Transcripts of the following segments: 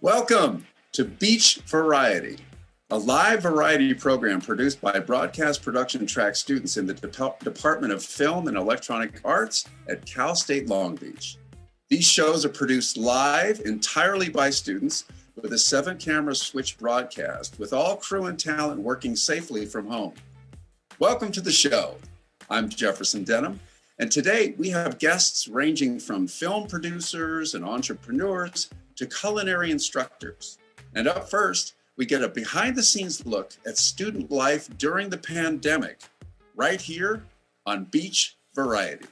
Welcome to Beach Variety, a live variety program produced by broadcast production track students in the Department of Film and Electronic Arts at Cal State Long Beach. These shows are produced live entirely by students with a 7-camera switch broadcast with all crew and talent working safely from home. Welcome to the show. I'm Jefferson Denham, and today we have guests ranging from film producers and entrepreneurs to culinary instructors. And up first, we get a behind-the-scenes look at student life during the pandemic, right here on Beach Variety.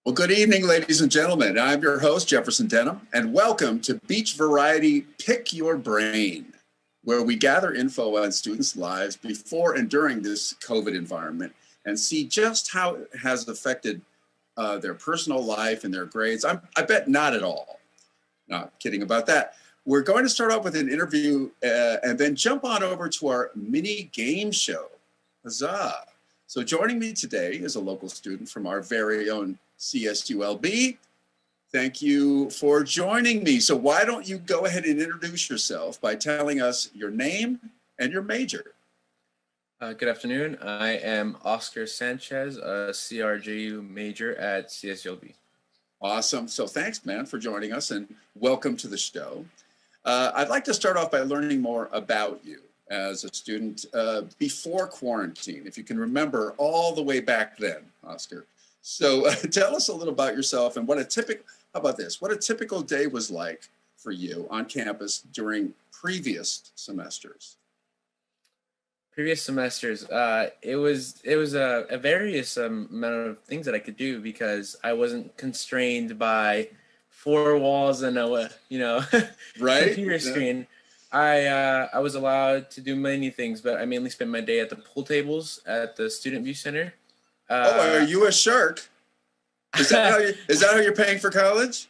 Well, good evening, ladies and gentlemen. I'm your host, Jefferson Denham, and welcome to Beach Variety Pick Your Brain, where we gather info on students' lives before and during this COVID environment and see just how it has affected their personal life and their grades. I bet not at all. Not kidding about that. We're going to start off with an interview and then jump on over to our mini game show. Huzzah! So joining me today is a local student from our very own CSULB. Thank you for joining me. So why don't you go ahead and introduce yourself by telling us your name and your major. Good afternoon. I am Oscar Sanchez, a CRGU major at CSULB. Awesome. So thanks, man, for joining us and welcome to the show. I'd like to start off by learning more about you as a student before quarantine, if you can remember all the way back then, Oscar. So tell us a little about yourself and what a typical day was like for you on campus during previous semesters. Previous semesters, it was a various amount of things that I could do because I wasn't constrained by 4 walls and a right? computer screen. I was allowed to do many things, but I mainly spent my day at the pool tables at the Student View Center. Are you a shark? Is that how you're paying for college?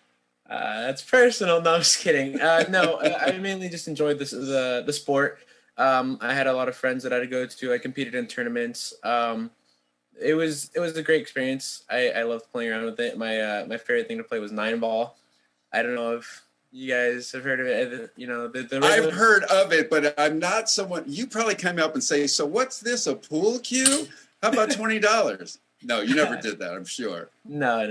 That's personal. No, I'm just kidding. No, I mainly just enjoyed the sport. I had a lot of friends that I had to go to. I competed in tournaments. It was a great experience. I loved playing around with it. My favorite thing to play was 9-ball. I don't know if you guys have heard of it. I've heard of it, but I'm not someone. You probably come up and say, "So what's this? A pool cue? How about $20?" No, you never did that, I'm sure. No.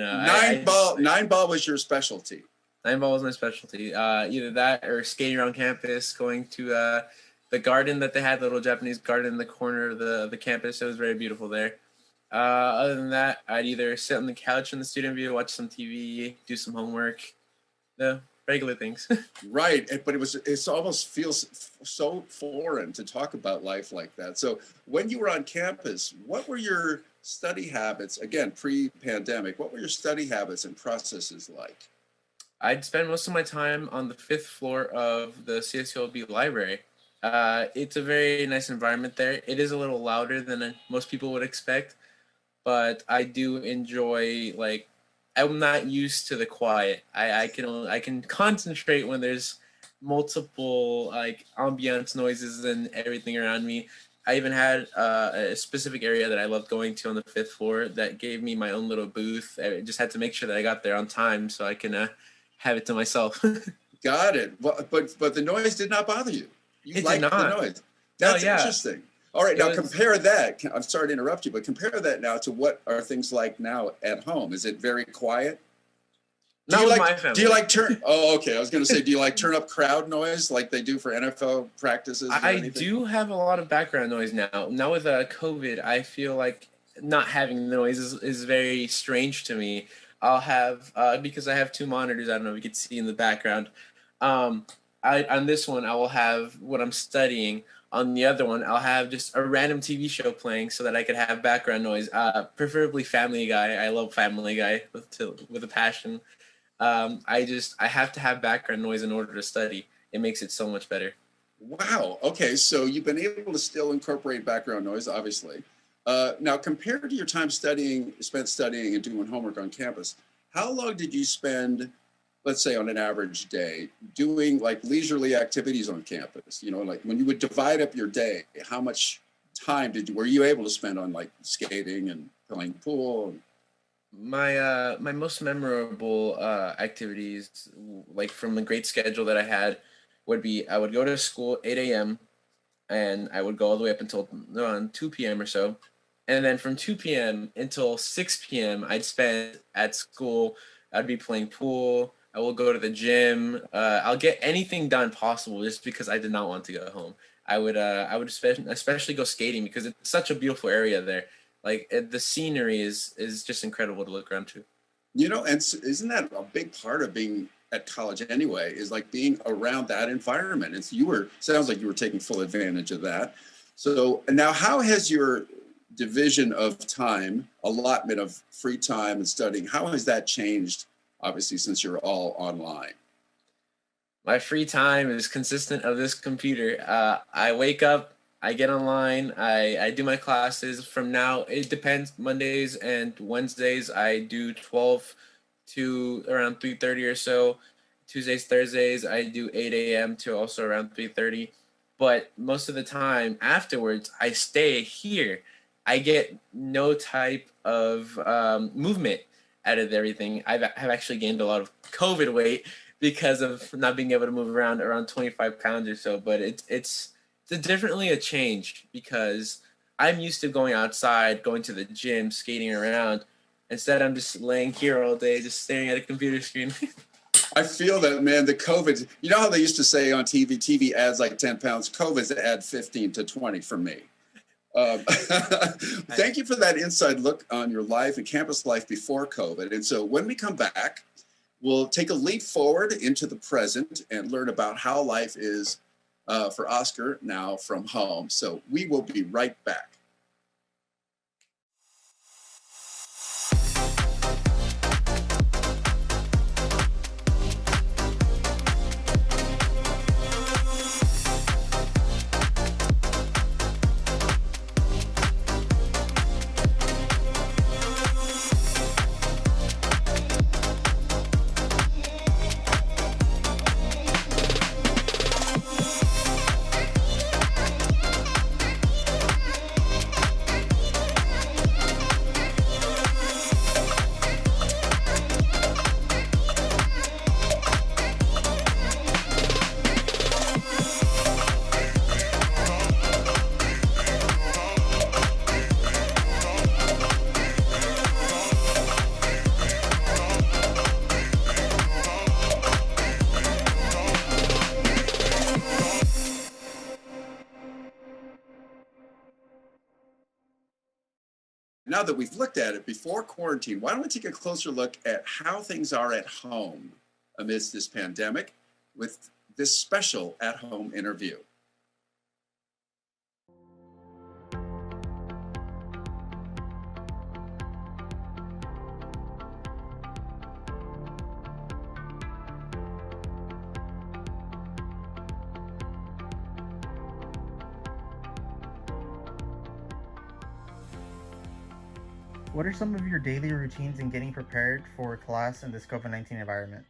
9-ball was your specialty. 9-ball was my specialty. Either that or skating around campus, going to the garden that they had, the little Japanese garden in the corner of the campus. It was very beautiful there. Other than that, I'd either sit on the couch in the student view, watch some TV, do some homework. The regular things. Right, but it almost feels so foreign to talk about life like that. So when you were on campus, what were your study habits, again, pre-pandemic, what were your study habits and processes like? I'd spend most of my time on the fifth floor of the CSULB library. It's a very nice environment there. It is a little louder than most people would expect, but I do enjoy, like, I'm not used to the quiet. I can concentrate when there's multiple like ambiance noises and everything around me. I even had a specific area that I loved going to on the fifth floor that gave me my own little booth. I just had to make sure that I got there on time so I can have it to myself. Got it. But the noise did not bother you. You It did liked the not. noise. That's yeah. interesting. All right, It now was- compare that. I'm sorry to interrupt you, but compare that now to what are things like now at home? Is it very quiet? Not with my family. Do you like turn? Oh, okay. I was going to say, do you like turn up crowd noise like they do for NFL practices? Or I anything? do have a lot of background noise now. Now with COVID, I feel like not having the noise is very strange to me. I'll have because I have two monitors. I don't know if you can see in the background. On this one, I will have what I'm studying. On the other one, I'll have just a random TV show playing so that I could have background noise. Preferably Family Guy. I love Family Guy with a passion. I have to have background noise in order to study. It makes it so much better. Wow. Okay. So you've been able to still incorporate background noise, obviously. Now, compared to your time spent studying and doing homework on campus, how long did you spend, let's say on an average day, doing like leisurely activities on campus? You know, like when you would divide up your day, how much time were you able to spend on like skating and playing pool? My most memorable activities, like from the great schedule that I had, would be I would go to school 8 a.m. and I would go all the way up until around 2 p.m. or so. And then from 2 p.m. until 6 p.m. I'd spend at school. I'd be playing pool. I will go to the gym. I'll get anything done possible just because I did not want to go home. I would especially go skating because it's such a beautiful area there. Like the scenery is just incredible to look around to. You know, and isn't that a big part of being at college anyway, is like being around that environment? Sounds like you were taking full advantage of that. So now how has your division of time, allotment of free time and studying, how has that changed, obviously, since you're all online? My free time is consistent of this computer. I wake up, I get online, I do my classes. From now, it depends. Mondays and Wednesdays, I do 12 to around 3:30 or so. Tuesdays, Thursdays, I do 8 a.m. to also around 3:30. But most of the time afterwards, I stay here. I get no type of movement out of everything. Have actually gained a lot of COVID weight because of not being able to move around 25 pounds or so. But it's definitely a change because I'm used to going outside, going to the gym, skating around. Instead, I'm just laying here all day, just staring at a computer screen. I feel that, man, the COVID, you know how they used to say on TV adds like 10 pounds, COVID's add 15 to 20 for me. Thank you for that inside look on your life and campus life before COVID. And so when we come back, we'll take a leap forward into the present and learn about how life is for Oscar now from home. So we will be right back. Now that we've looked at it before quarantine, why don't we take a closer look at how things are at home amidst this pandemic with this special at-home interview. What are some of your daily routines in getting prepared for class in this COVID-19 environment?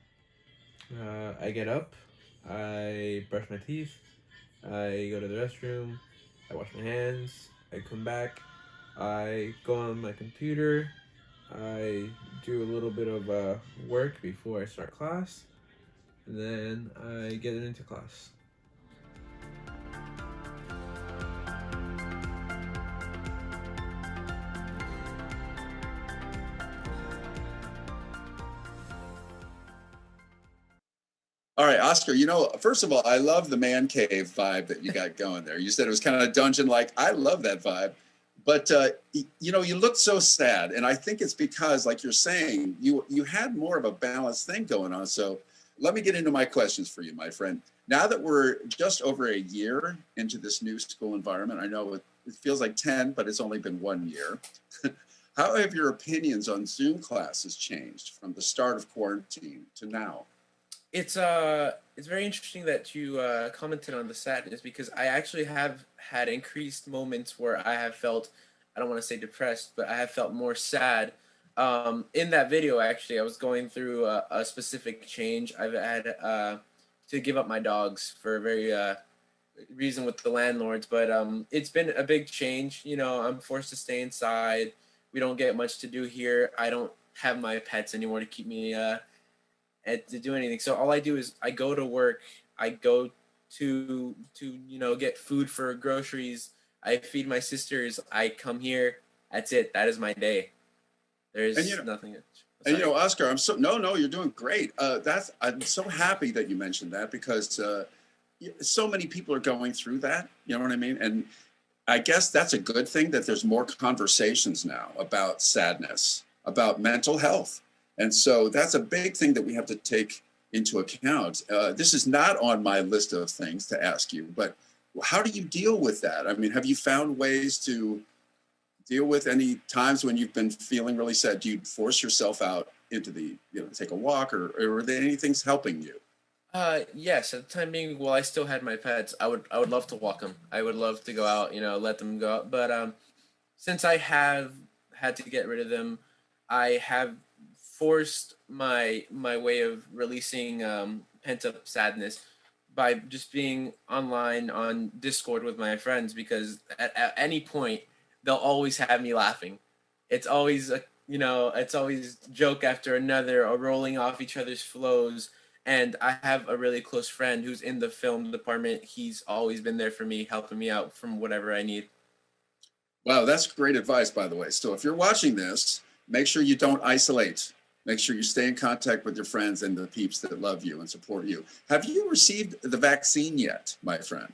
I get up, I brush my teeth, I go to the restroom, I wash my hands, I come back, I go on my computer, I do a little bit of work before I start class, and then I get into class. All right, Oscar, first of all, I love the man cave vibe that you got going there. You said it was kind of dungeon-like. I love that vibe. But, you look so sad. And I think it's because, like you're saying, you had more of a balanced thing going on. So let me get into my questions for you, my friend. Now that we're just over a year into this new school environment, I know it feels like 10, but it's only been 1 year. How have your opinions on Zoom classes changed from the start of quarantine to now? It's very interesting that you commented on the sadness because I actually have had increased moments where I have felt, I don't want to say depressed, but I have felt more sad. In that video, actually, I was going through a specific change. I've had to give up my dogs for a very reason with the landlords, but it's been a big change. I'm forced to stay inside. We don't get much to do here. I don't have my pets anymore to keep me to do anything. So all I do is I go to work. I go to get food for groceries. I feed my sisters. I come here. That's it. That is my day. There's nothing. And Oscar, no, you're doing great. I'm so happy that you mentioned that because so many people are going through that. You know what I mean? And I guess that's a good thing that there's more conversations now about sadness, about mental health. And so that's a big thing that we have to take into account. This is not on my list of things to ask you, but how do you deal with that? I mean, have you found ways to deal with any times when you've been feeling really sad? Do you force yourself out into take a walk or are there anything helping you? Yes, at the time being, while I still had my pets, I would love to walk them. I would love to go out, let them go out. But since I have had to get rid of them, I have forced my way of releasing pent up sadness by just being online on Discord with my friends because at any point they'll always have me laughing. It's always it's always joke after another or rolling off each other's flows. And I have a really close friend who's in the film department. He's always been there for me, helping me out from whatever I need. Wow, that's great advice, by the way. So if you're watching this, make sure you don't isolate. Make sure you stay in contact with your friends and the peeps that love you and support you. Have you received the vaccine yet, my friend?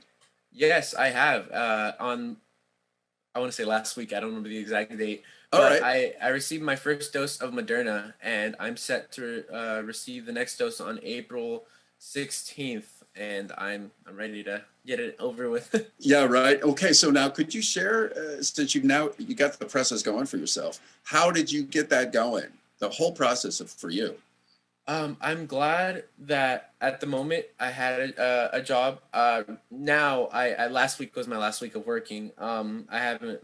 Yes, I have. I want to say last week. I don't remember the exact date. All But right. I received my first dose of Moderna, and I'm set to receive the next dose on April 16th, and I'm ready to get it over with. Yeah, right. Okay, so now could you share, since you got the process going for yourself, how did you get that going? The whole process for you. I'm glad that at the moment I had a job. Now I last week was my last week of working. I haven't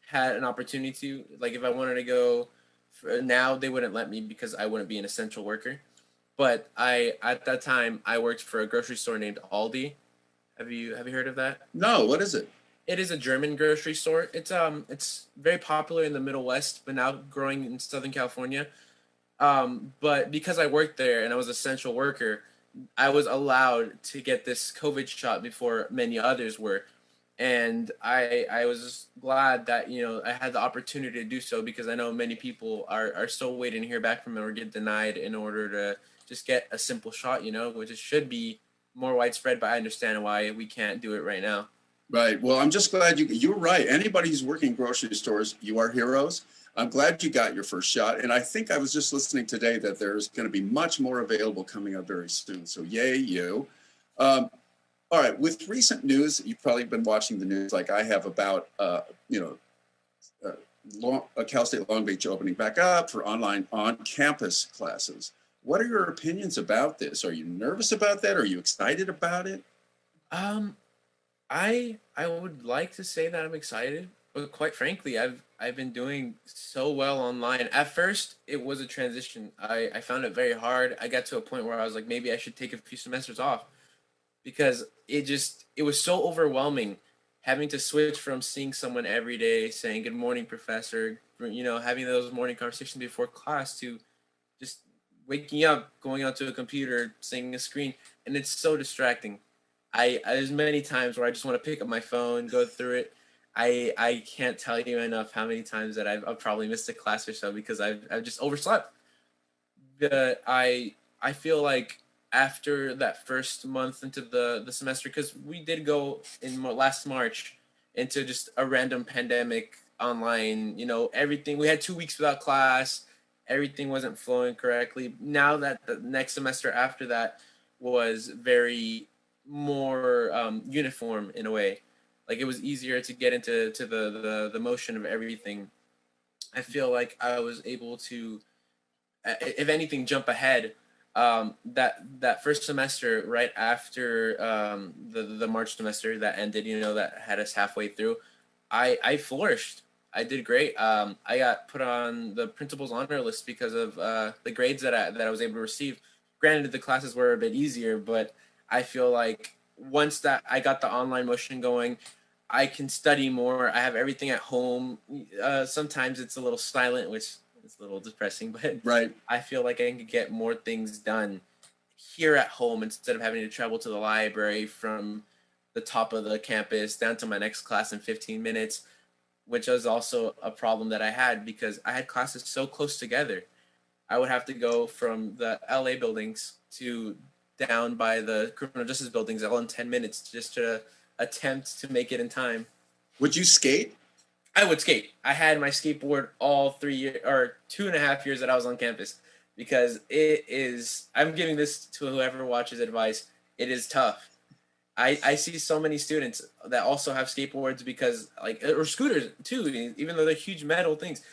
had an opportunity to if I wanted to go now they wouldn't let me because I wouldn't be an essential worker. But at that time I worked for a grocery store named Aldi. Have you heard of that? No, what is it? It is a German grocery store. It's very popular in the Middle West, but now growing in Southern California. But because I worked there and I was an essential worker, I was allowed to get this COVID shot before many others were. And I was just glad that, I had the opportunity to do so because I know many people are still waiting to hear back from it or get denied in order to just get a simple shot, which it should be more widespread, but I understand why we can't do it right now. Right. Well, I'm just glad you're right. Anybody who's working in grocery stores, you are heroes. I'm glad you got your first shot. And I think I was just listening today that there's going to be much more available coming up very soon. So yay, you. All right. With recent news, you've probably been watching the news like I have about, Cal State Long Beach opening back up for online on-campus classes. What are your opinions about this? Are you nervous about that? Are you excited about it? I would like to say that I'm excited, But quite frankly, I've been doing so well online. At first, it was a transition. I found it very hard. I got to a point where I was like, maybe I should take a few semesters off because it was so overwhelming having to switch from seeing someone every day saying good morning professor, having those morning conversations before class, to just waking up, going onto a computer, seeing a screen, and it's so distracting. There's many times where I just want to pick up my phone, go through it. I can't tell you enough how many times that I've probably missed a class or so because I've just overslept. I feel like after that first month into the semester, because we did go in last March into just a random pandemic online, everything, we had 2 weeks without class, everything wasn't flowing correctly. Now that the next semester after that was very more uniform in a way, like it was easier to get into the motion of everything. I feel like I was able to, if anything, jump ahead. That first semester, right after the March semester that ended, that had us halfway through, I flourished. I did great. I got put on the principal's honor list because of the grades that I was able to receive. Granted, the classes were a bit easier, but I feel like once that I got the online motion going, I can study more. I have everything at home. Sometimes it's a little silent, which is a little depressing, but Right. I feel like I can get more things done here at home instead of having to travel to the library from the top of the campus down to my next class in 15 minutes, which was also a problem that I had because I had classes so close together. I would have to go from the LA buildings to down by the criminal justice buildings all in 10 minutes just to attempt to make it in time. Would you skate? I would skate. I had my skateboard all 3 years or 2.5 years that I was on campus because I'm giving this to whoever watches advice. It is tough. I see so many students that also have skateboards because or scooters too, even though they're huge metal things.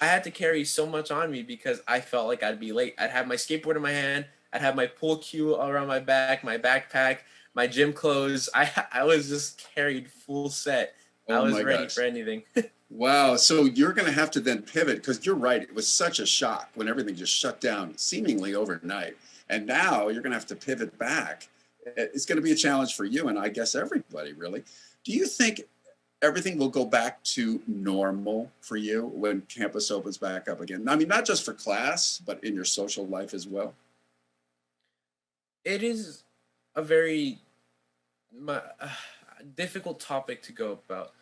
I had to carry so much on me because I felt like I'd be late. I'd have my skateboard in my hand. I'd have my pool cue around my back, my backpack, my gym clothes. I was just carried full set. I was ready for anything. Wow. So you're going to have to then pivot because you're right. It was such a shock when everything just shut down seemingly overnight. And now you're going to have to pivot back. It's going to be a challenge for you and I guess everybody, really. Do you think everything will go back to normal for you when campus opens back up again? I mean, not just for class, but in your social life as well. It is a very difficult topic to go about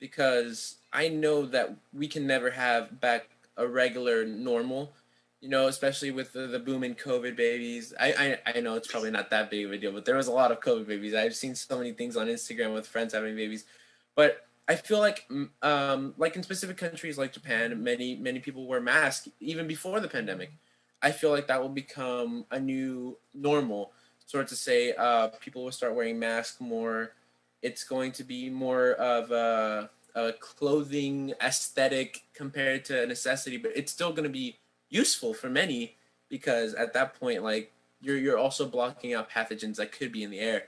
because I know that we can never have back a regular normal, especially with the boom in COVID babies. I know it's probably not that big of a deal, but there was a lot of COVID babies. I've seen so many things on Instagram with friends having babies. But I feel like in specific countries like Japan, many people wear masks even before the pandemic. I feel like that will become a new normal, sort to say. People will start wearing masks more. It's going to be more of a clothing aesthetic compared to a necessity, but it's still going to be useful for many because at that point, like you're also blocking out pathogens that could be in the air.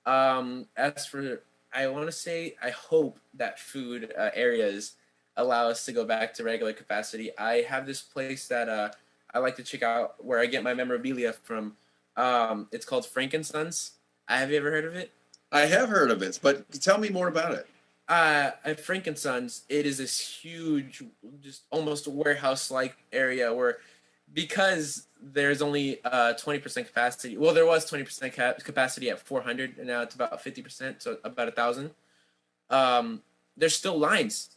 As for, I want to say, I hope that food areas allow us to go back to regular capacity. I have this place that I like to check out where I get my memorabilia from. It's called Frankensons. Have you ever heard of it? I have heard of it, but tell me more about it. At Frankensons, it is this huge, just almost warehouse-like area where, because there's only 20% capacity. Well, there was 20% capacity at 400, and now it's about 50%, so about 1,000. There's still lines.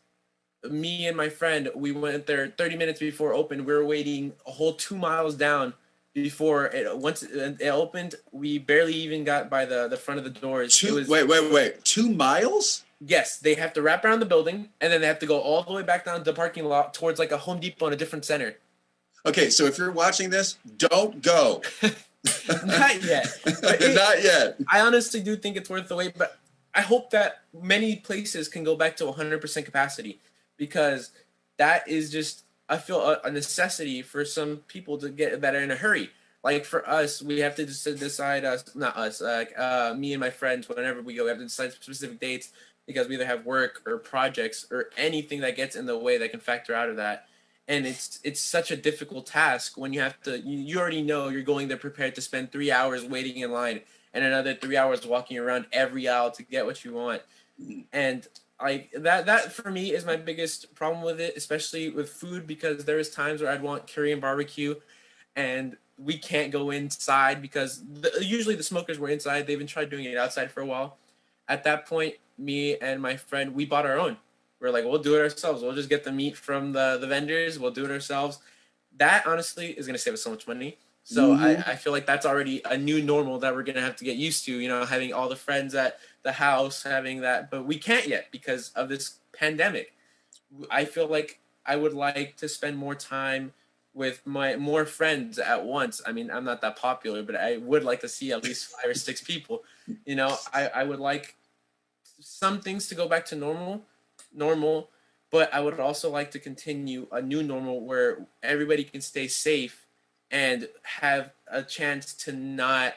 Me and my friend, we went there 30 minutes before open. We were waiting a whole 2 miles down before it. Once it opened, we barely even got by the front of the doors. Wait. 2 miles? Yes, they have to wrap around the building, and then they have to go all the way back down to the parking lot towards like a Home Depot in a different center. Okay, so if you're watching this, don't go. Not yet. Not yet. I honestly do think it's worth the wait, but I hope that many places can go back to 100% capacity because that is just, I feel, a necessity for some people to get that in a hurry. Like for us, we have to decide, me and my friends, whenever we go, we have to decide specific dates because we either have work or projects or anything that gets in the way that can factor out of that. And it's such a difficult task when you have to, you already know you're going there prepared to spend 3 hours waiting in line and another 3 hours walking around every aisle to get what you want. And like that for me is my biggest problem with it, especially with food, because there is times where I'd want Korean barbecue and we can't go inside because usually the smokers were inside. They even tried doing it outside for a while. At that point, me and my friend, we bought our own. We're like, we'll do it ourselves. We'll just get the meat from the vendors. We'll do it ourselves. That honestly is going to save us so much money. So I feel like that's already a new normal that we're going to have to get used to, you know, having all the friends at the house, having that, but we can't yet because of this pandemic. I feel like I would like to spend more time with my more friends at once. I mean, I'm not that popular, but I would like to see at least 5 or 6 people. You know, I would like some things to go back to normal, but I would also like to continue a new normal where everybody can stay safe and have a chance to not,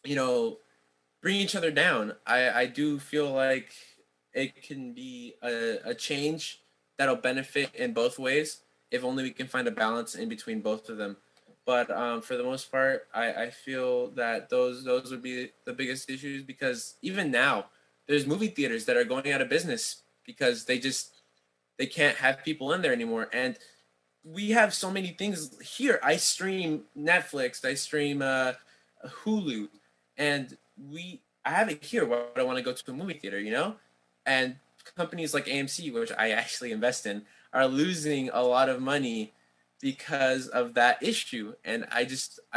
you know, bring each other down. I do feel like it can be a change that'll benefit in both ways if only we can find a balance in between both of them. But for the most part, I feel that those would be the biggest issues, because even now there's movie theaters that are going out of business because they can't have people in there anymore. And we have so many things here. I stream Netflix, I stream Hulu, and I have it here where I want to go to a movie theater, you know? And companies like AMC, which I actually invest in, are losing a lot of money because of that issue. And I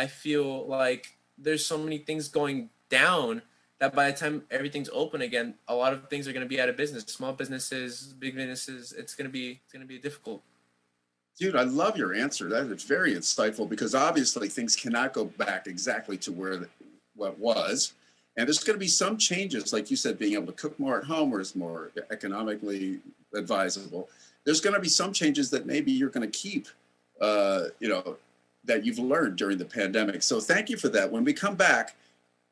feel like there's so many things going down that by the time everything's open again, a lot of things are going to be out of business. Small businesses, big businesses, it's going to be difficult. Dude, I love your answer. That is very insightful, because obviously things cannot go back exactly to what was. And there's going to be some changes, like you said, being able to cook more at home where it's more economically advisable. There's going to be some changes that maybe you're going to keep, you know, that you've learned during the pandemic. So thank you for that. When we come back,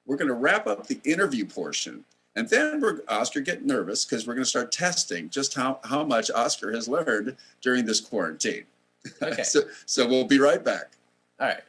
we're going to wrap up the interview portion. And then Oscar, get nervous, because we're going to start testing just how much Oscar has learned during this quarantine. Okay. So we'll be right back. All right.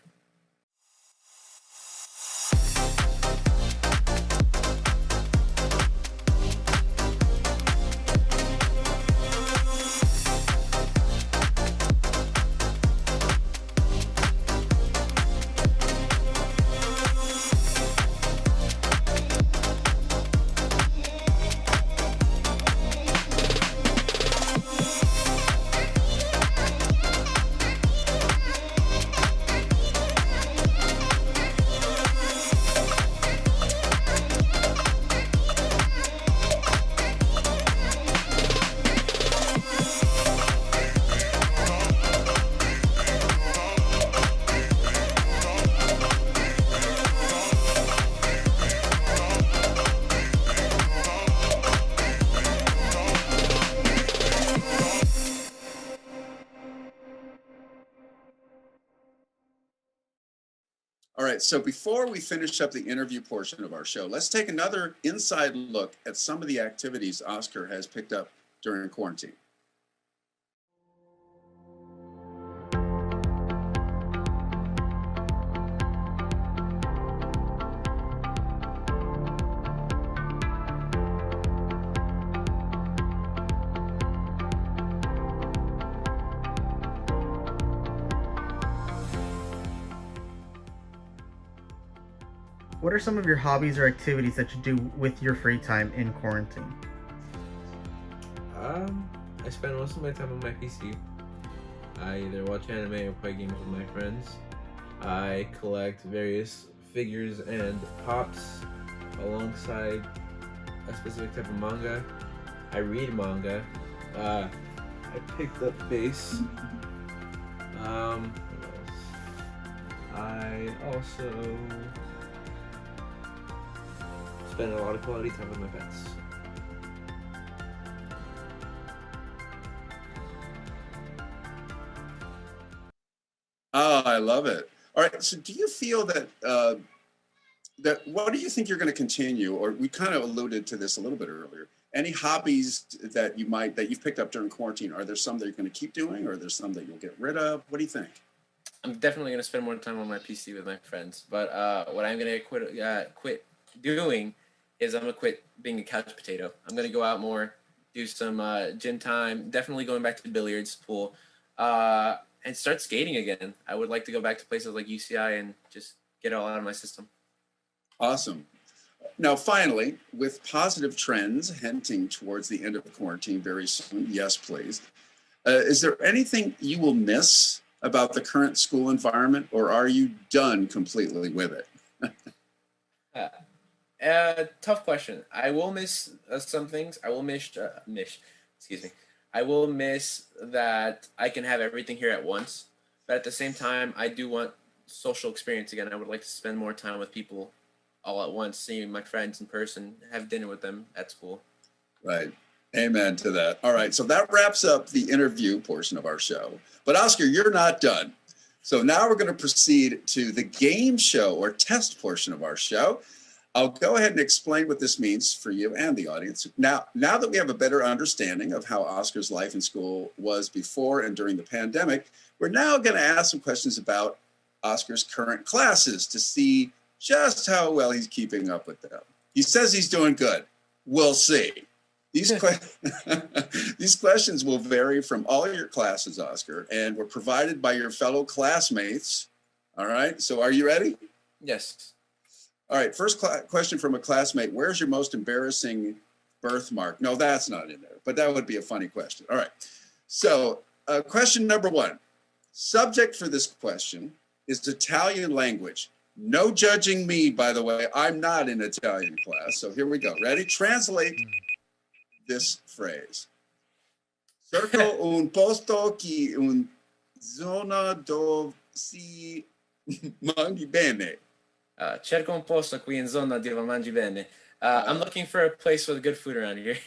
All right, so before we finish up the interview portion of our show, let's take another inside look at some of the activities Oscar has picked up during quarantine. What are some of your hobbies or activities that you do with your free time in quarantine? I spend most of my time on my PC. I either watch anime or play games with my friends. I collect various figures and pops alongside a specific type of manga. I read manga. I picked up bass. What else? I also spend a lot of quality time with my pets. Oh, I love it. All right, so do you feel that, what do you think you're going to continue, or we kind of alluded to this a little bit earlier, Any hobbies that you've picked up during quarantine? Are there some that you're going to keep doing, or are there some that you'll get rid of? What do you think? I'm definitely going to spend more time on my PC with my friends. But what I'm going to quit doing is I'm going to quit being a couch potato. I'm going to go out more, do some gym time, definitely going back to billiards, pool, and start skating again. I would like to go back to places like UCI and just get it all out of my system. Awesome. Now, finally, with positive trends hinting towards the end of the quarantine very soon, yes, please. Is there anything you will miss about the current school environment, or are you done completely with it? Tough question. I will miss some things. I will miss, I will miss that I can have everything here at once. But at the same time, I do want social experience again. I would like to spend more time with people all at once, seeing my friends in person, have dinner with them at school. Right. Amen to that. All right. So that wraps up the interview portion of our show. But Oscar, you're not done. So now we're going to proceed to the game show or test portion of our show. I'll go ahead and explain what this means for you and the audience. Now that we have a better understanding of how Oscar's life in school was before and during the pandemic, we're now going to ask some questions about Oscar's current classes to see just how well he's keeping up with them. He says he's doing good. We'll see. These questions will vary from all your classes, Oscar, and were provided by your fellow classmates. All right, so are you ready? Yes. All right, first question from a classmate. Where's your most embarrassing birthmark? No, that's not in there, but that would be a funny question. All right, so question number one. Subject for this question is Italian language. No judging me, by the way. I'm not in Italian class, so here we go. Ready? Translate this phrase. Cerco un posto che un zona dove si mangi bene. Cerco un posto qui in zona dove mangi bene. I'm looking for a place with good food around here.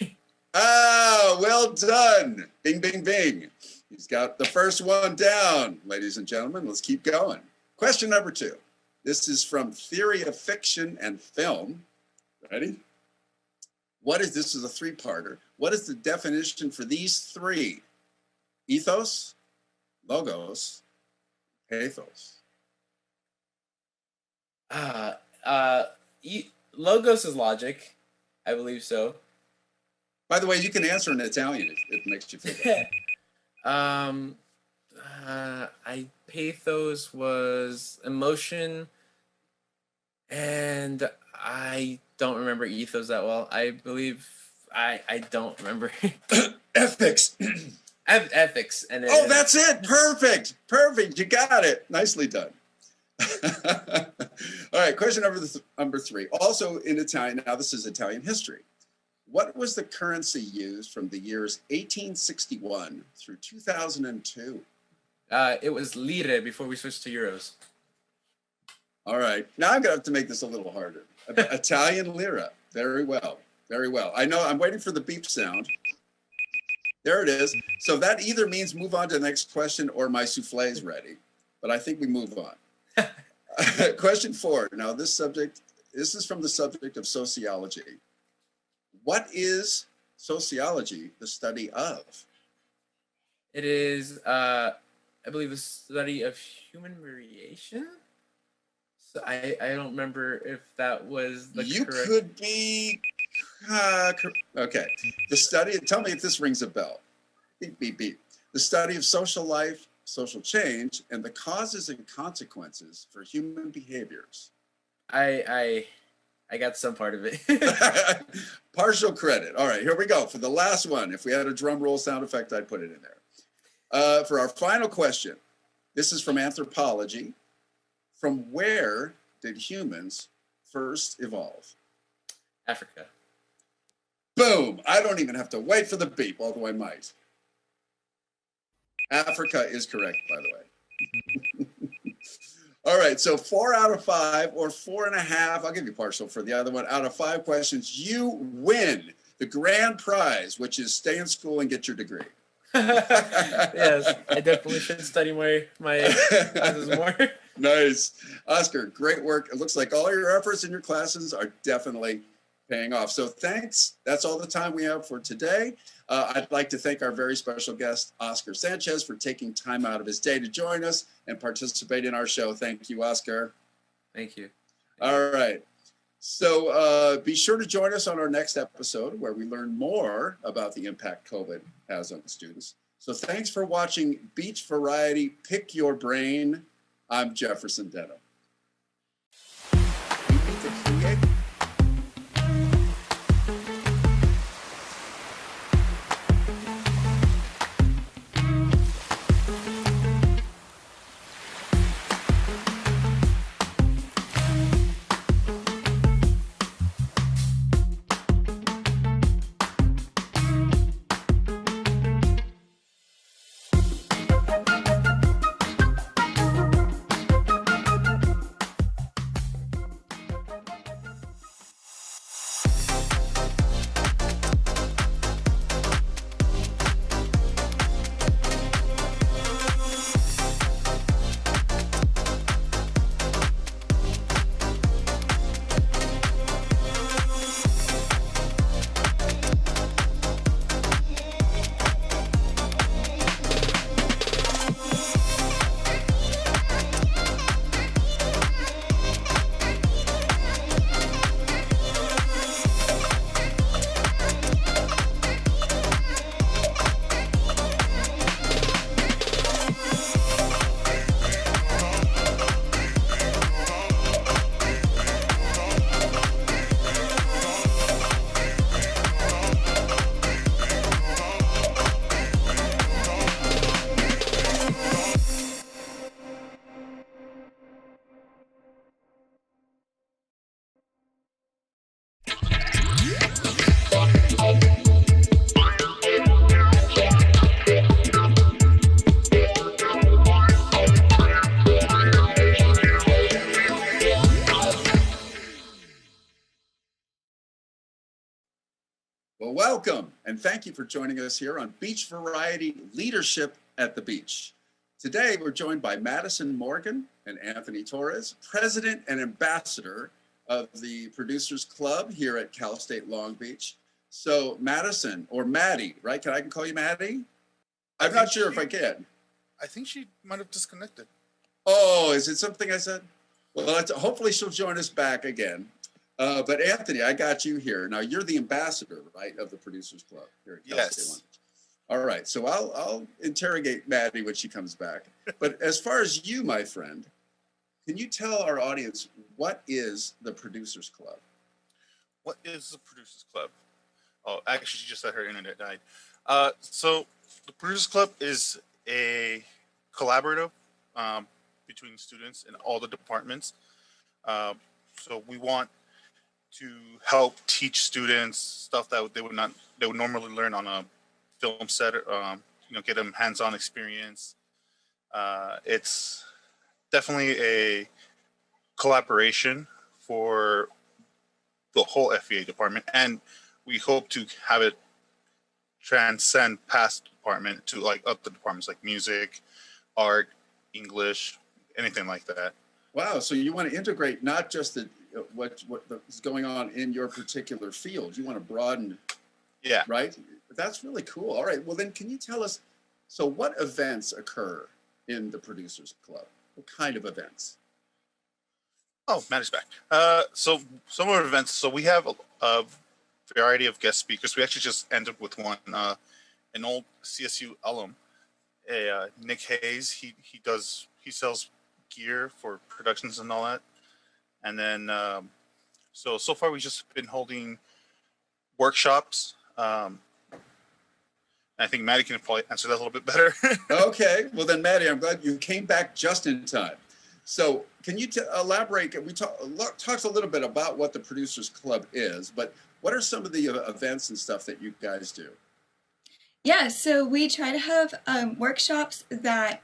Well done. Bing, bing, bing. He's got the first one down, ladies and gentlemen. Let's keep going. Question number two. This is from Theory of Fiction and Film. Ready? This is a three-parter. What is the definition for these three? Ethos, logos, pathos. Logos is logic. I believe so. By the way, you can answer in Italian if it makes you feel better. Pathos was emotion, and I don't remember ethos that well. I believe I don't remember. Ethics. Ethics. And that's it. Perfect. You got it. Nicely done. All right, question number three. Also in Italian. Now this is Italian history. What was the currency used from the years 1861 through 2002? It was lire before we switched to euros. All right. Now I'm going to have to make this a little harder. Italian lira. Very well. Very well. I know. I'm waiting for the beep sound. There it is. So that either means move on to the next question or my souffle is ready. But I think we move on. Question four. Now this is from the subject of sociology. What is sociology the study of? It is, I believe, the study of human variation. So I don't remember if that was the You correct... could be... okay. The study... Tell me if this rings a bell. Beep, beep, beep. The study of social life, social change, and the causes and consequences for human behaviors. I got some part of it. Partial credit. All right, here we go. For the last one, if we had a drum roll sound effect, I'd put it in there. For our final question, this is from anthropology. From where did humans first evolve? Africa. Boom! I don't even have to wait for the beep, although I might. Africa is correct, by the way. All right, so 4 out of 5 or 4.5, I'll give you partial for the other one, out of 5 questions, you win the grand prize, which is stay in school and get your degree. Yes, I definitely should study my classes more. Nice. Oscar, great work. It looks like all your efforts in your classes are definitely paying off. So thanks. That's all the time we have for today. I'd like to thank our very special guest, Oscar Sanchez, for taking time out of his day to join us and participate in our show. Thank you, Oscar. Thank you. All right. So be sure to join us on our next episode where we learn more about the impact COVID has on students. So thanks for watching Beach Variety Pick Your Brain. I'm Jefferson Denham. Well, welcome, and thank you for joining us here on Beach Variety Leadership at the Beach. Today, we're joined by Madison Morgan and Anthony Torres, President and Ambassador of the Producers Club here at Cal State Long Beach. So Madison, or Maddie, right? I can call you Maddie? I'm not sure if I can. I think she might have disconnected. Oh, is it something I said? Well, hopefully she'll join us back again. But Anthony, I got you here. Now you're the ambassador, right, of the Producers Club here at Cal State Long Beach. All right, so I'll interrogate Maddie when she comes back. But as far as you, my friend, can you tell our audience what is the Producers Club? What is the Producers Club? Oh, actually, she just said her internet died. So the Producers Club is a collaborative between students in all the departments. So we want to help teach students stuff that they would normally learn on a film set, get them hands-on experience. It's definitely a collaboration for the whole FEA department, and we hope to have it transcend past department to like other departments like music, art, English, anything like that. Wow, so you want to integrate not just what is going on in your particular field, you want to broaden, yeah, right? That's really cool. All right, well then can you tell us, so what events occur in the Producers Club? What kind of events? Oh, Maddie's back. So some of our events, so we have a variety of guest speakers. We actually just ended with one, an old CSU alum, Nick Hayes. He sells gear for productions and all that. And then, so far we've just been holding workshops. I think Maddie can probably answer that a little bit better. Okay, well then Maddie, I'm glad you came back just in time. So can you elaborate, we talked a little bit about what the Producers Club is, but what are some of the events and stuff that you guys do? Yeah, so we try to have workshops that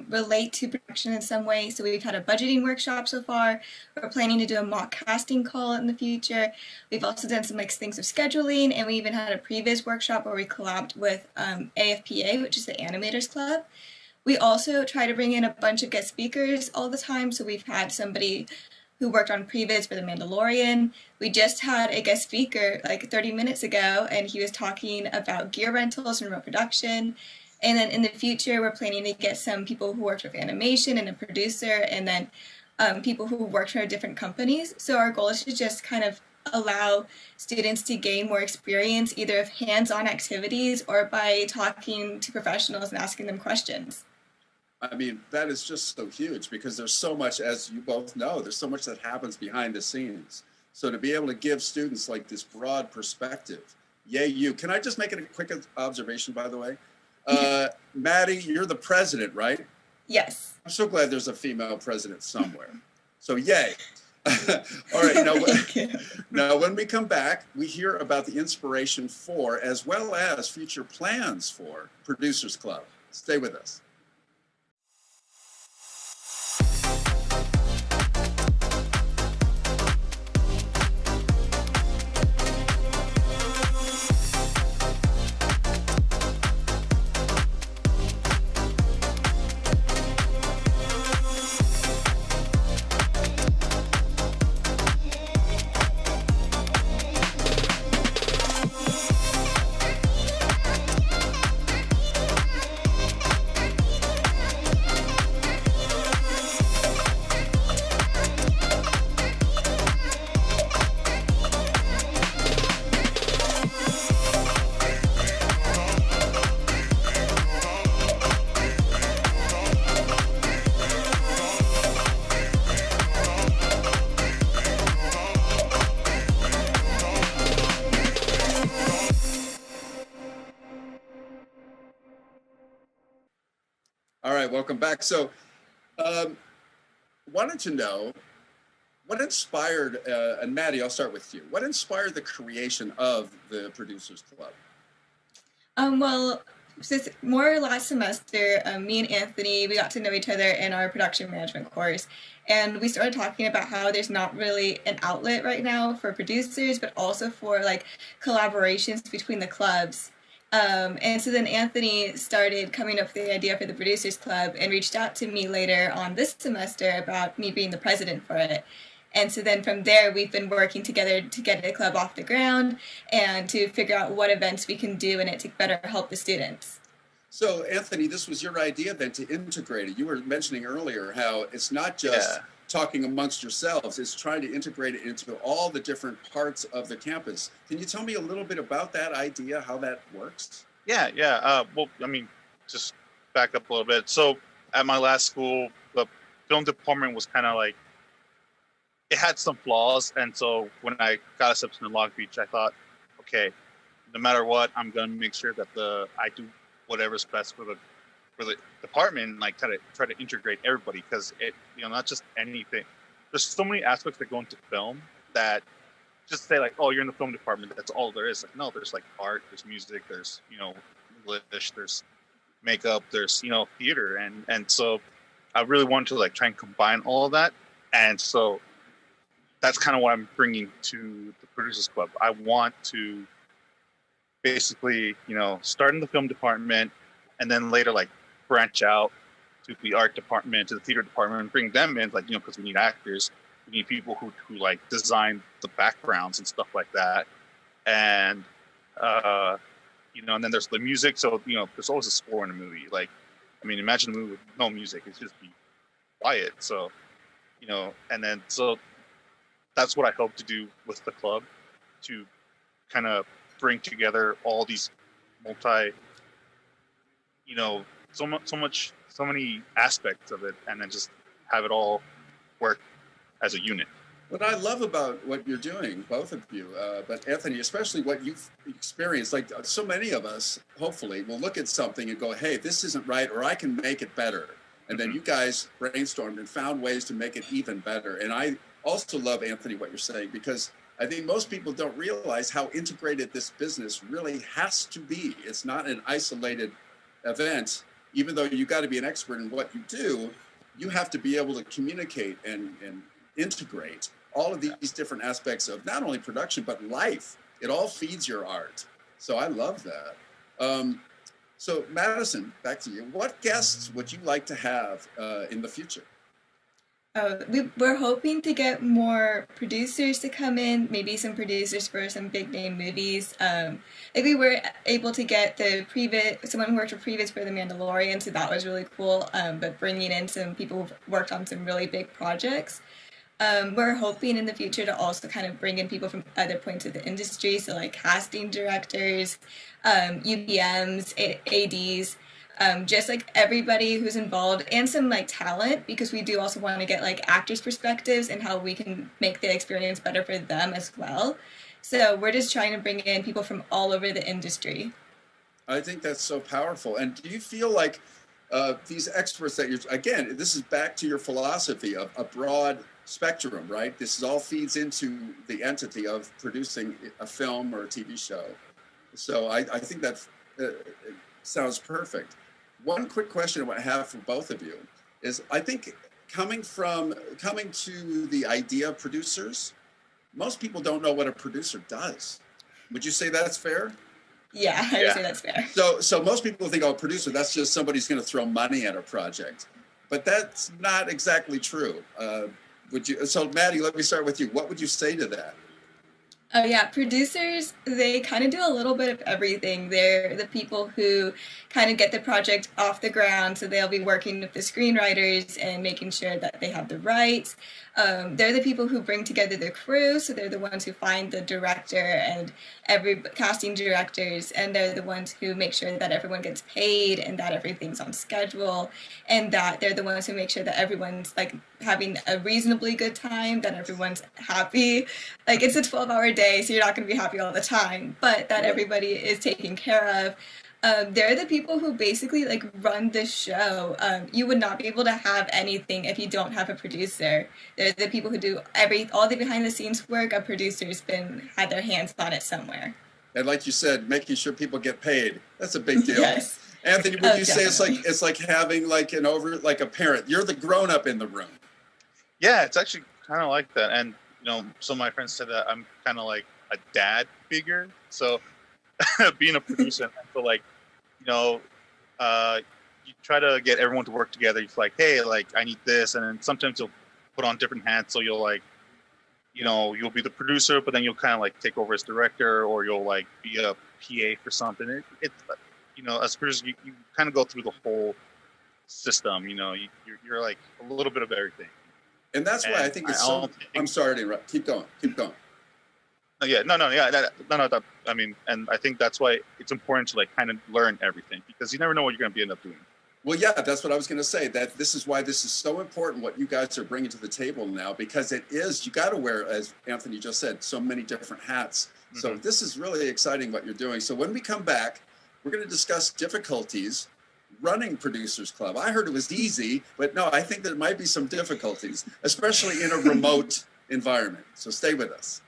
relate to production in some way. So we've had a budgeting workshop so far. We're planning to do a mock casting call in the future. We've also done some things of scheduling, and we even had a previous workshop where we collabed with AFPA, which is the Animators Club. We also try to bring in a bunch of guest speakers all the time. So we've had somebody who worked on previs for The Mandalorian. We just had a guest speaker like 30 minutes ago, and he was talking about gear rentals and remote production. And then in the future, we're planning to get some people who worked with animation and a producer, and then people who worked for different companies. So our goal is to just kind of allow students to gain more experience, either of hands-on activities or by talking to professionals and asking them questions. I mean, that is just so huge because there's so much, as you both know, there's so much that happens behind the scenes. So to be able to give students like this broad perspective, yay you. Can I just make it a quick observation, by the way? Maddie, you're the president, right? Yes. I'm so glad there's a female president somewhere. So yay. All right, now when we come back, we hear about the inspiration for, as well as future plans for, Producers Club. Stay with us. All right, welcome back. So wanted to know what inspired, and Maddie, I'll start with you. What inspired the creation of the Producers Club? Well, since more last semester, me and Anthony, we got to know each other in our production management course. And we started talking about how there's not really an outlet right now for producers, but also for like collaborations between the clubs. And so then Anthony started coming up with the idea for the Producers Club and reached out to me later on this semester about me being the president for it. And so then from there, we've been working together to get the club off the ground and to figure out what events we can do in it to better help the students. So Anthony, this was your idea then to integrate it. You were mentioning earlier how it's not just talking amongst yourselves, it's trying to integrate it into all the different parts of the campus. Can you tell me a little bit about that idea, how that works? Yeah. Well, I mean, just back up a little bit. So at my last school, the film department was kind of like, it had some flaws. And so when I got accepted in Long Beach, I thought, okay, no matter what, I'm going to make sure that I do whatever's best for the department, like try to integrate everybody, because it, not just anything. There's so many aspects that go into film that just say like, oh, you're in the film department, that's all there is. Like, no, there's like art, there's music, there's English, there's makeup, there's theater, and so I really wanted to like try and combine all of that, and so that's kind of what I'm bringing to the Producers Club. I want to basically start in the film department and then later like branch out to the art department, to the theater department, and bring them in, like, because we need actors, we need people who like design the backgrounds and stuff like that. And, and then there's the music. So, there's always a score in a movie. Like, I mean, imagine a movie with no music, it's just be quiet. So, and then, so that's what I hope to do with the club, to kind of bring together all these so many aspects of it, and then just have it all work as a unit. What I love about what you're doing, both of you, but Anthony, especially what you've experienced, like so many of us, hopefully, will look at something and go, hey, this isn't right, or I can make it better. And then you guys brainstormed and found ways to make it even better. And I also love, Anthony, what you're saying, because I think most people don't realize how integrated this business really has to be. It's not an isolated event. Even though you got to be an expert in what you do, you have to be able to communicate and integrate all of these different aspects of not only production, but life. It all feeds your art. So I love that. So Madison, back to you. What guests would you like to have in the future? We're hoping to get more producers to come in, maybe some producers for some big name movies. Like we were able to get someone who worked for Previs for The Mandalorian, so that was really cool. But bringing in some people who've worked on some really big projects. We're hoping in the future to also kind of bring in people from other points of the industry, so like casting directors, UPMs, ADs, just like everybody who's involved, and some like talent, because we do also want to get like actors' perspectives and how we can make the experience better for them as well. So we're just trying to bring in people from all over the industry. I think that's so powerful. And do you feel like these experts that again, this is back to your philosophy of a broad spectrum, right? This all feeds into the entity of producing a film or a TV show. So I think that sounds perfect. One quick question I have for both of you is, I think coming to the idea of producers, most people don't know what a producer does. Would you say that's fair? Yeah, I would say that's fair. So most people think, oh, producer, that's just somebody's going to throw money at a project. But that's not exactly true. So Maddie, let me start with you. What would you say to that? Oh yeah, producers, they kind of do a little bit of everything. They're the people who kind of get the project off the ground, so they'll be working with the screenwriters and making sure that they have the rights. They're the people who bring together the crew, so they're the ones who find the director and every casting directors, and they're the ones who make sure that everyone gets paid and that everything's on schedule, and that they're the ones who make sure that everyone's like having a reasonably good time, that everyone's happy. Like it's a 12-hour day, so you're not going to be happy all the time, but that everybody is taken care of. They're the people who basically like run the show. You would not be able to have anything if you don't have a producer. They're the people who do all the behind the scenes work. A producer's had their hands on it somewhere. And like you said, making sure people get paid. That's a big deal. Yes. Anthony, would you say it's like having like a parent? You're the grown up in the room. Yeah, it's actually kind of like that. And some of my friends said that I'm kind of like a dad figure. So being a producer, I feel like, you try to get everyone to work together. You're like, hey, like I need this, and then sometimes you'll put on different hats. So you'll like, you'll be the producer, but then you'll kind of like take over as director, or you'll like be a PA for something. It's as a producer, you kind of go through the whole system. You're like a little bit of everything. And that's why I think it's so. I'm sorry to interrupt. Keep going. Yeah, no. I mean, and I think that's why it's important to like kind of learn everything, because you never know what you're going to end up doing. Well, yeah, that's what I was going to say. That this is why this is so important, what you guys are bringing to the table now, because you got to wear, as Anthony just said, so many different hats. Mm-hmm. So this is really exciting what you're doing. So when we come back, we're going to discuss difficulties running Producers Club. I heard it was easy, but no, I think there might be some difficulties, especially in a remote environment. So stay with us.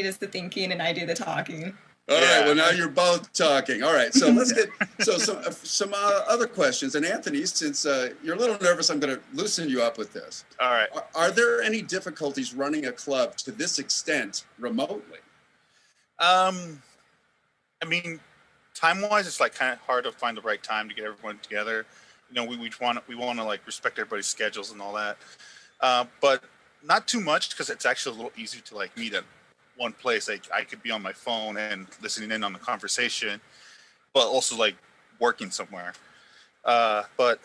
Does the thinking and I do the talking. All right. Well, now you're both talking. All right. So let's get some other questions. And Anthony, since you're a little nervous, I'm going to loosen you up with this. All right. Are there any difficulties running a club to this extent remotely? I mean, time-wise, it's like kind of hard to find the right time to get everyone together. We want to like respect everybody's schedules and all that, but not too much, because it's actually a little easier to like meet at one place. Like I could be on my phone and listening in on the conversation, but also like working somewhere. But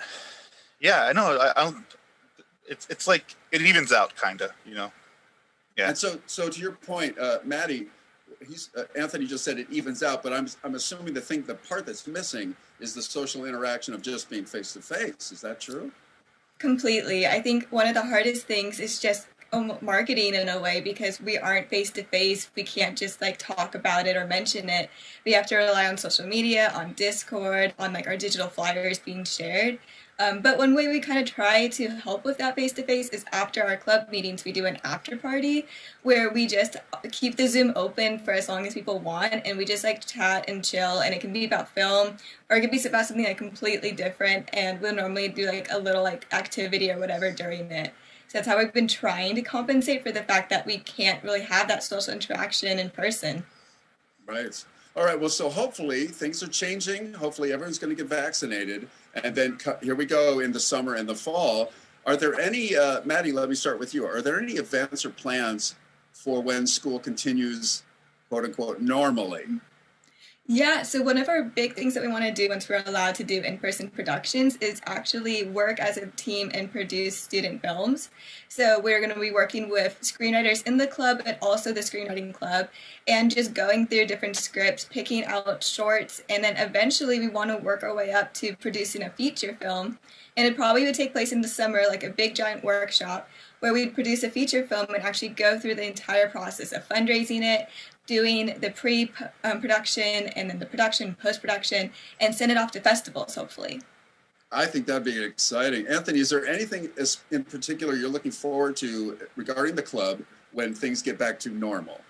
yeah, I know. it's like it evens out, kind of, you know. Yeah. And so to your point, Maddie, Anthony just said it evens out, but I'm assuming the part that's missing is the social interaction of just being face to face. Is that true? Completely. I think one of the hardest things is just marketing in a way, because we aren't face to face. We can't just like talk about it or mention it. We have to rely on social media, on Discord, on like our digital flyers being shared. But one way we kind of try to help with that face to face is after our club meetings, we do an after party where we just keep the Zoom open for as long as people want, and we just like chat and chill, and it can be about film or it can be about something like completely different, and we'll normally do like a little like activity or whatever during it. So that's how we've been trying to compensate for the fact that we can't really have that social interaction in person. Right. All right. Well, so hopefully things are changing. Hopefully everyone's going to get vaccinated. And then here we go in the summer and the fall. Are there any, Maddie, let me start with you. Are there any events or plans for when school continues, quote unquote, normally? Yeah, so one of our big things that we want to do once we're allowed to do in-person productions is actually work as a team and produce student films. So we're going to be working with screenwriters in the club, but also the screenwriting club, and just going through different scripts, picking out shorts, and then eventually we want to work our way up to producing a feature film. And it probably would take place in the summer, like a big giant workshop, where we'd produce a feature film and actually go through the entire process of fundraising it, doing the pre-production and then the production, post-production, and send it off to festivals, hopefully. I think that'd be exciting. Anthony, is there anything in particular you're looking forward to regarding the club when things get back to normal?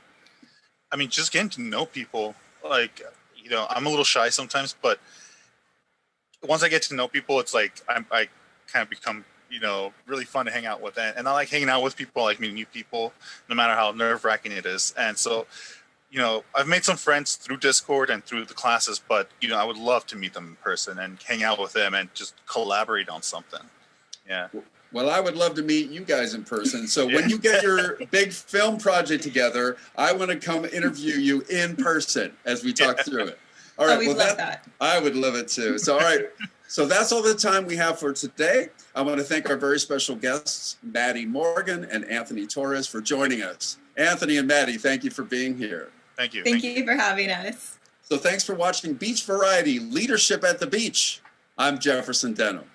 I mean, just getting to know people. Like, you know, I'm a little shy sometimes, but once I get to know people, it's like I kind of become, you know, really fun to hang out with. And I like hanging out with people, I like meeting new people, no matter how nerve-wracking it is. And so, you know, I've made some friends through Discord and through the classes, but, you know, I would love to meet them in person and hang out with them and just collaborate on something. Yeah. Well, I would love to meet you guys in person. So when you get your big film project together, I want to come interview you in person as we talk through it. All right. We'd love that. I would love it too. So, all right. So that's all the time we have for today. I want to thank our very special guests, Madison Morgan and Anthony Torres, for joining us. Anthony and Maddie, thank you for being here. Thank you. Thank you for having us. So thanks for watching Beach Variety Leadership at the Beach. I'm Jefferson Denham.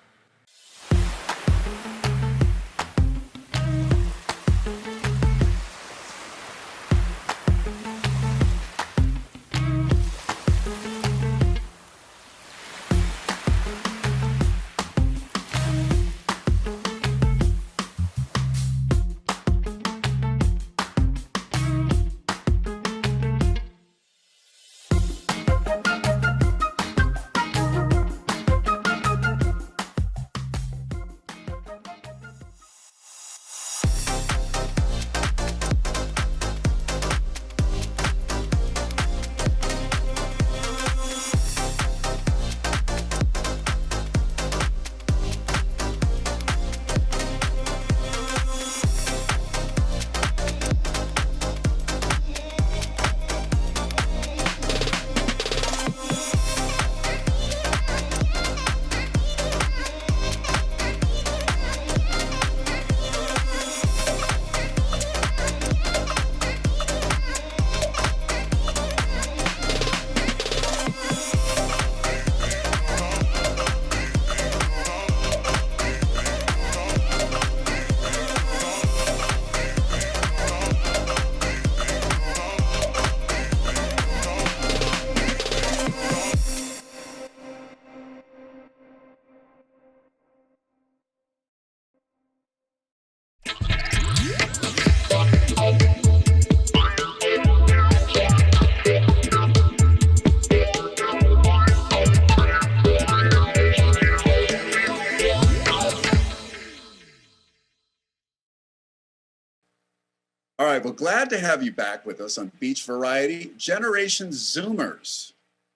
All right, well, glad to have you back with us on Beach Variety, Generation Zoomers.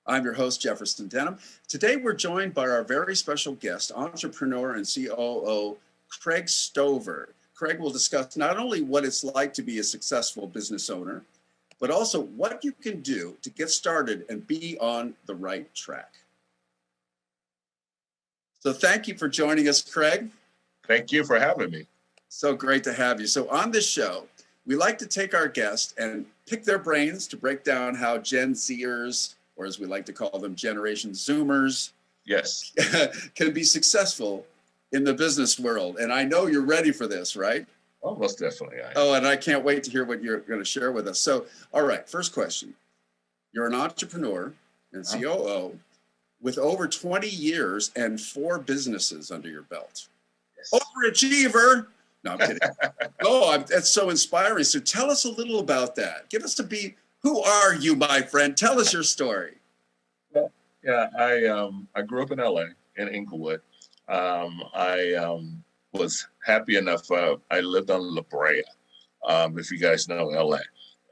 I'm your host, Jefferson Denham. Today, we're joined by our very special guest, entrepreneur and COO Craig Stover. Craig will discuss not only what it's like to be a successful business owner, but also what you can do to get started and be on the right track. So thank you for joining us, Craig. Thank you for having me. So great to have you. So on this show, we like to take our guests and pick their brains to break down how Gen Zers, or as we like to call them, Generation Zoomers, Yes. can be successful in the business world. And I know you're ready for this, right? Oh, most definitely. Oh, and I can't wait to hear what you're going to share with us. So, all right, first question. You're an entrepreneur and COO with over 20 years and 4 businesses under your belt. Yes. Overachiever. No, I'm kidding. That's so inspiring. So tell us a little about that. Give us who are you, my friend? Tell us your story. Well, yeah, I grew up in LA, in Inglewood. I was happy enough. I lived on La Brea, if you guys know LA.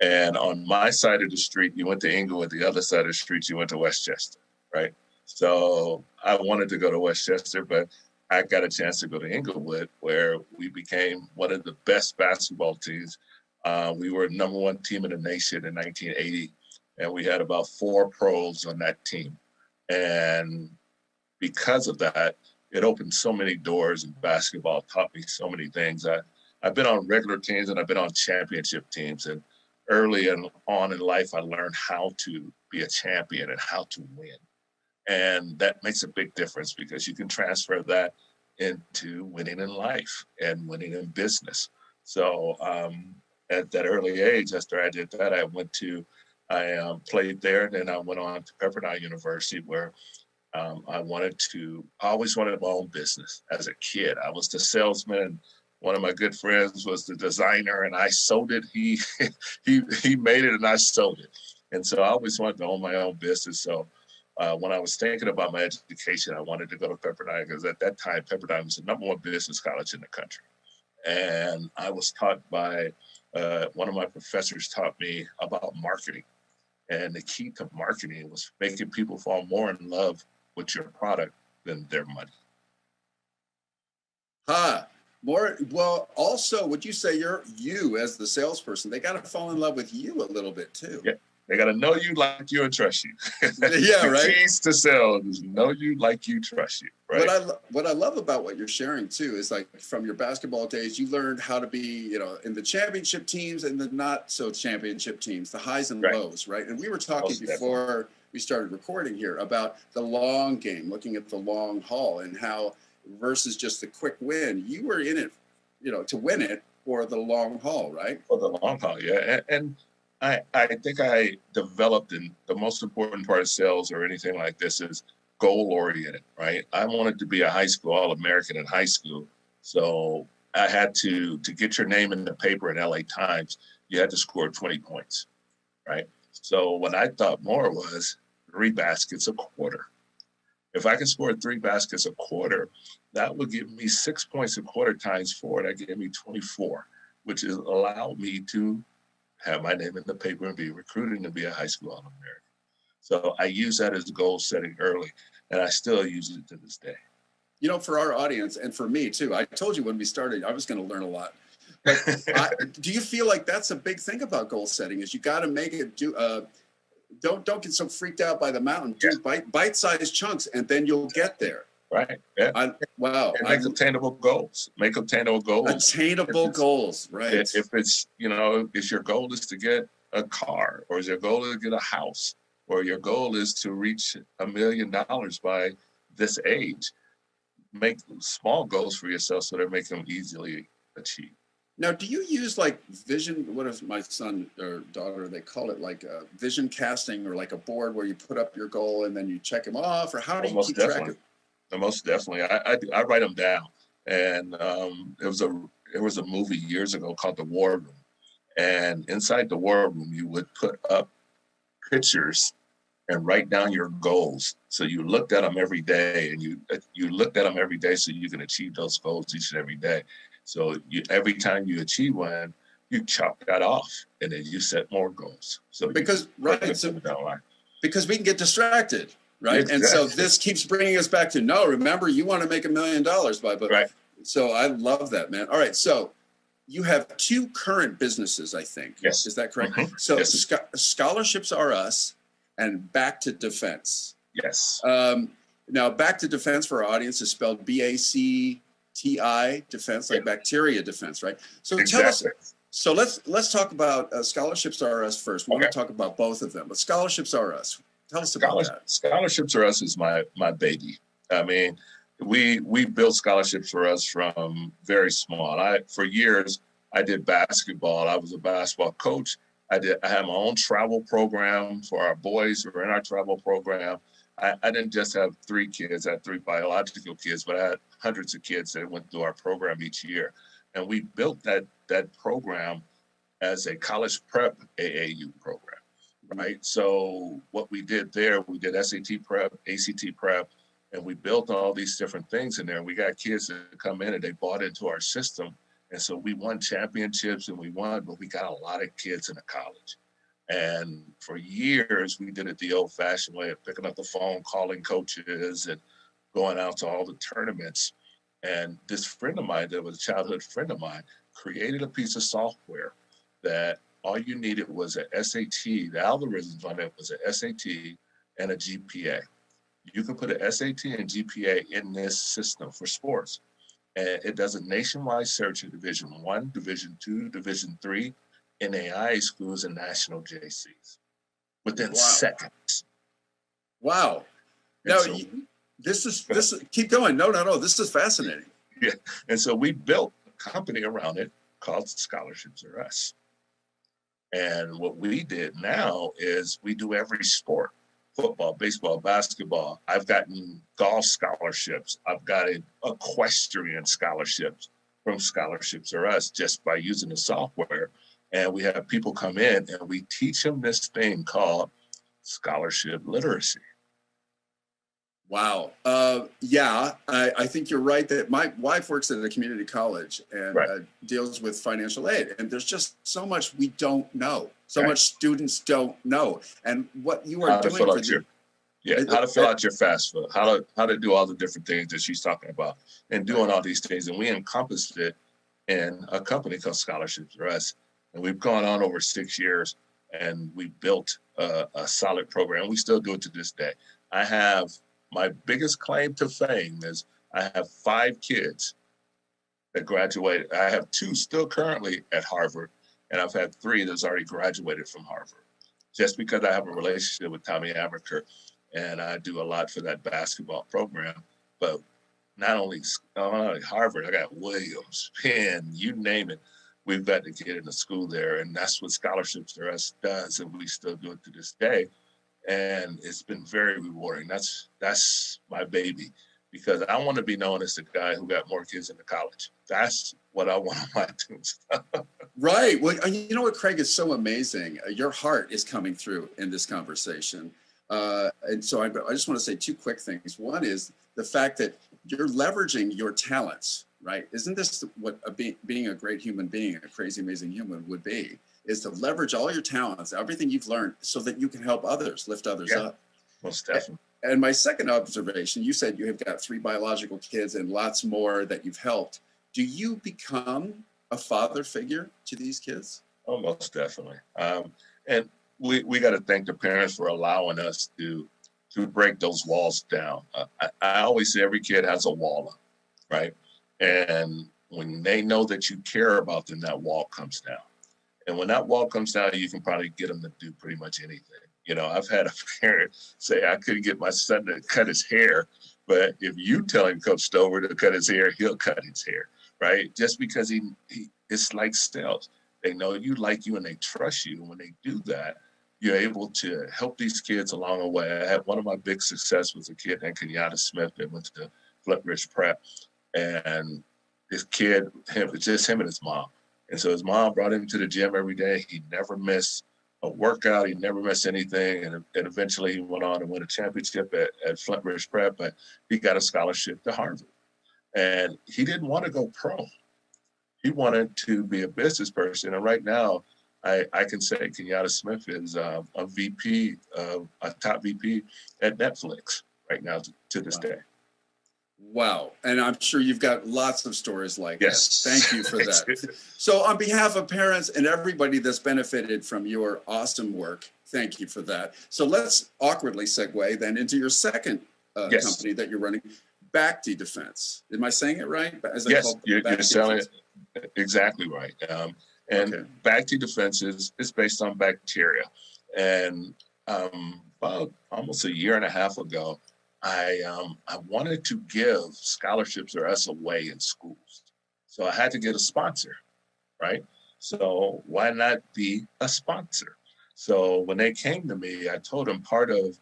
And on my side of the street, you went to Inglewood. The other side of the street, you went to Westchester, right? So I wanted to go to Westchester, but I got a chance to go to Inglewood, where we became one of the best basketball teams. We were #1 team in the nation in 1980, and we had about 4 pros on that team. And because of that, it opened so many doors in basketball, taught me so many things. I've been on regular teams and I've been on championship teams. And early on in life, I learned how to be a champion and how to win. And that makes a big difference because you can transfer that into winning in life and winning in business. So at that early age, after I did that, I played there, and then I went on to Pepperdine University, where I always wanted my own business as a kid. I was the salesman. One of my good friends was the designer, and I sold it. He made it, and I sold it. And so I always wanted to own my own business. So when I was thinking about my education, I wanted to go to Pepperdine because at that time, Pepperdine was the #1 business college in the country. And I was taught by one of my professors taught me about marketing. And the key to marketing was making people fall more in love with your product than their money. Well, also, would you say you as the salesperson, they got to fall in love with you a little bit too. Yeah. They got to know you, like you, and trust you. Yeah, right. The keys to sell is know you, like you, trust you. Right. What I love about what you're sharing too is like from your basketball days, you learned how to be, in the championship teams and the not so championship teams, the highs and lows, right? And we were talking before we started recording here about the long game, looking at the long haul and how versus just the quick win, you were in it, to win it for the long haul, right? For the long haul, yeah. And I think I developed, in the most important part of sales or anything like this is goal-oriented, right? I wanted to be a high school All-American in high school. So I had to get your name in the paper in LA Times, you had to score 20 points, right? So what I thought more was 3 baskets a quarter. If I can score 3 baskets a quarter, that would give me 6 points a quarter times 4. That gave me 24, which is allow me to have my name in the paper and be recruited to be a high school All-American. So I use that as goal setting early, and I still use it to this day. For our audience and for me too, I told you when we started, I was going to learn a lot. But do you feel like that's a big thing about goal setting is you got to make it don't get so freaked out by the mountain. Do bite-sized chunks, and then you'll get there. Right. Yeah. And make attainable goals. Attainable goals. Right. If it's, if your goal is to get a car, or is your goal to get a house, or your goal is to reach $1 million by this age, make small goals for yourself so they make them easily achieved. Now, do you use like vision? What is my son or daughter? They call it like vision casting, or like a board where you put up your goal and then you check them off, or how do you keep track of? Most definitely. I write them down. And there was a movie years ago called The War Room. And inside the War Room, you would put up pictures and write down your goals. So you looked at them every day, and you looked at them every day so you can achieve those goals each and every day. So every time you achieve one, you chop that off, and then you set more goals. So because we can get distracted. Right. Exactly. And so this keeps bringing us back to, remember, you want to make $1 million right. So I love that, man. All right. So you have 2 current businesses, I think. Yes. Is that correct? Mm-hmm. So yes. Scholarships Are Us and Back to Defense. Yes. Now, Back to Defense for our audience is spelled BACTD. TI defense, like bacteria defense, right? So Exactly. tell us. So let's talk about Scholarships R Us first. We're going to talk about both of them, but Scholarships R Us. Tell us about that. Scholarships R Us is my baby. I mean, we built Scholarships R Us from very small. For years I did basketball. I was a basketball coach. I had my own travel program for our boys who were in our travel program. I didn't just have 3 kids, I had 3 biological kids, but I had hundreds of kids that went through our program each year. And we built that program as a college prep AAU program, right? So what we did there, we did SAT prep, ACT prep, and we built all these different things in there. We got kids that come in and they bought into our system. And so we won championships and but we got a lot of kids in the college. And for years, we did it the old-fashioned way of picking up the phone, calling coaches, and going out to all the tournaments. And this friend of mine, that was a childhood friend of mine, created a piece of software that all you needed was a SAT. The algorithms on it was a SAT and a GPA. You can put a SAT and GPA in this system for sports. And it does a nationwide search of Division I, Division II, Division III, NAIA schools, and national JCs within seconds. Wow. Now, so this keep going. No, this is fascinating. Yeah. And so we built a company around it called Scholarships R Us. And what we did now is we do every sport: football, baseball, basketball. I've gotten golf scholarships. I've gotten equestrian scholarships from Scholarships R Us just by using the software. And we have people come in and we teach them this thing called scholarship literacy. Wow. Yeah, I think you're right that my wife works at a community college and deals with financial aid. And there's just so much we don't know. So much students don't know. And what you are doing for them. How to fill out your FAFSA, how to do all the different things that she's talking about and doing all these things. And we encompassed it in a company called Scholarships R Us. And we've gone on over 6 years and we built a solid program. We still do it to this day. My biggest claim to fame is I have 5 kids that graduated. I have 2 still currently at Harvard, and I've had 3 that's already graduated from Harvard. Just because I have a relationship with Tommy Amaker and I do a lot for that basketball program. But not only Harvard, I got Williams, Penn, you name it. We've got to get in the school there, and that's what Scholarships R Us does, and we still do it to this day. And it's been very rewarding. That's my baby, because I want to be known as the guy who got more kids into college. That's what I want on my tombstone. Right. Well, you know what, Craig, is so amazing. Your heart is coming through in this conversation. And so I just want to say 2 quick things. One is the fact that you're leveraging your talents, right? Isn't this what being a great human being, a crazy, amazing human would be? Is to leverage all your talents, everything you've learned, so that you can help others, lift others up. Most definitely. And my second observation, you said you have got 3 biological kids and lots more that you've helped. Do you become a father figure to these kids? Oh, most definitely. And we got to thank the parents for allowing us to break those walls down. I always say every kid has a wall up, right? And when they know that you care about them, that wall comes down. And when that wall comes down, you can probably get them to do pretty much anything. You know, I've had a parent say, I couldn't get my son to cut his hair, but if you tell him, Coach Stover, to cut his hair, he'll cut his hair, right? Just because it's like stealth. They know you, like you, and they trust you. And when they do that, you're able to help these kids along the way. I had one of my big success was a kid named Kenyatta Smith that went to Flint Ridge Prep. And this kid, it was just him and his mom. And so his mom brought him to the gym every day. He never missed a workout. He never missed anything. And eventually he went on and won a championship at Flint Ridge Prep, but he got a scholarship to Harvard. And he didn't want to go pro. He wanted to be a business person. And right now, I can say Kenyatta Smith is a VP, a top VP at Netflix right now to this day. Wow. And I'm sure you've got lots of stories like that. Thank you for that. Yes. So on behalf of parents and everybody that's benefited from your awesome work, thank you for that. So let's awkwardly segue then into your second company that you're running, Back-T defense. Am I saying it right? Yes, you're selling defense? it exactly right. And Okay. Back-T defense is based on bacteria. And about almost a year and a half ago, I wanted to give scholarships or us away in schools. So I had to get a sponsor, right? So why not be a sponsor? So when they came to me, I told them part of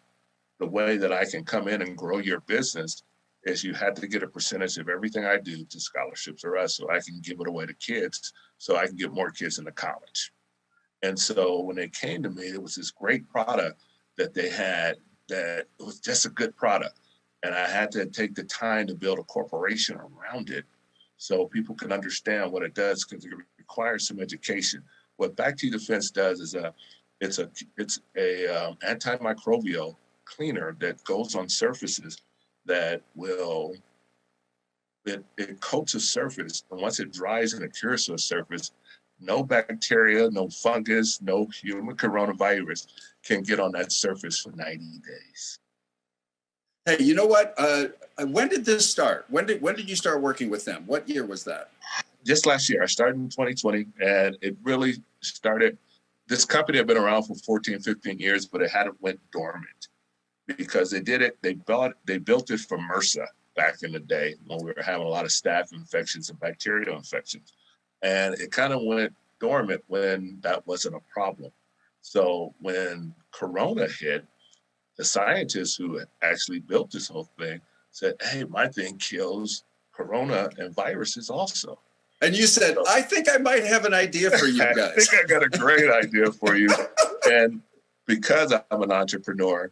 the way that I can come in and grow your business is you had to get a percentage of everything I do to scholarships or us so I can give it away to kids so I can get more kids into college. And so when they came to me, it was this great product that they had that was just a good product. And I had to take the time to build a corporation around it so people can understand what it does, because it requires some education. What Back-T Defense does is it's a antimicrobial cleaner that goes on surfaces that it coats a surface, and once it dries and adheres to a surface, no bacteria, no fungus, no human coronavirus can get on that surface for 90 days. Hey, you know what? When did this start? When did you start working with them? What year was that? Just last year. I started in 2020, and it really started. This company had been around for 14, 15 years, but it hadn't went dormant because they did it. They built it for MRSA back in the day when we were having a lot of staph infections and bacterial infections. And it kind of went dormant when that wasn't a problem. So when Corona hit, the scientists who actually built this whole thing said, hey, my thing kills Corona and viruses also. And you said, so, I think I might have an idea for you guys. I think I got a great idea for you. And because I'm an entrepreneur,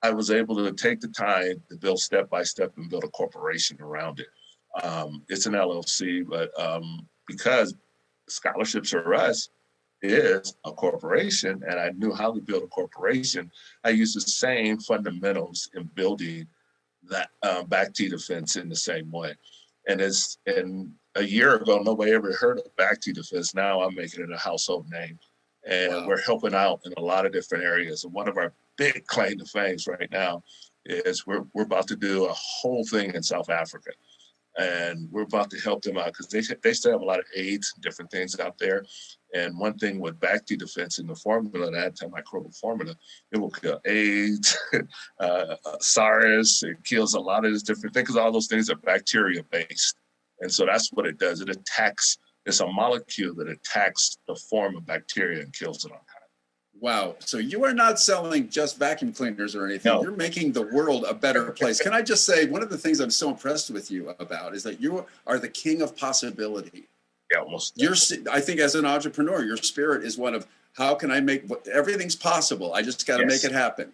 I was able to take the time to build step by step and build a corporation around it. It's an LLC, but because Scholarships for Us is a corporation, and I knew how to build a corporation, I used the same fundamentals in building that Back-T defense in the same way. And a year ago, nobody ever heard of Back-T defense. Now I'm making it a household name, and wow, we're helping out in a lot of different areas. And one of our big claim to fame right now is we're about to do a whole thing in South Africa. And we're about to help them out because they still have a lot of AIDS and different things out there. And one thing with Back-T defense in the formula, the antimicrobial formula, it will kill AIDS, SARS, it kills a lot of these different things because all those things are bacteria based. And so that's what it does. It attacks, it's a molecule that attacks the form of bacteria and kills it on time. Wow. So you are not selling just vacuum cleaners or anything. No. You're making the world a better place. Can I just say, one of the things I'm so impressed with you about is that you are the king of possibility. Yeah, almost. I think as an entrepreneur, your spirit is one of, how can I make, everything's possible. I just got to make it happen.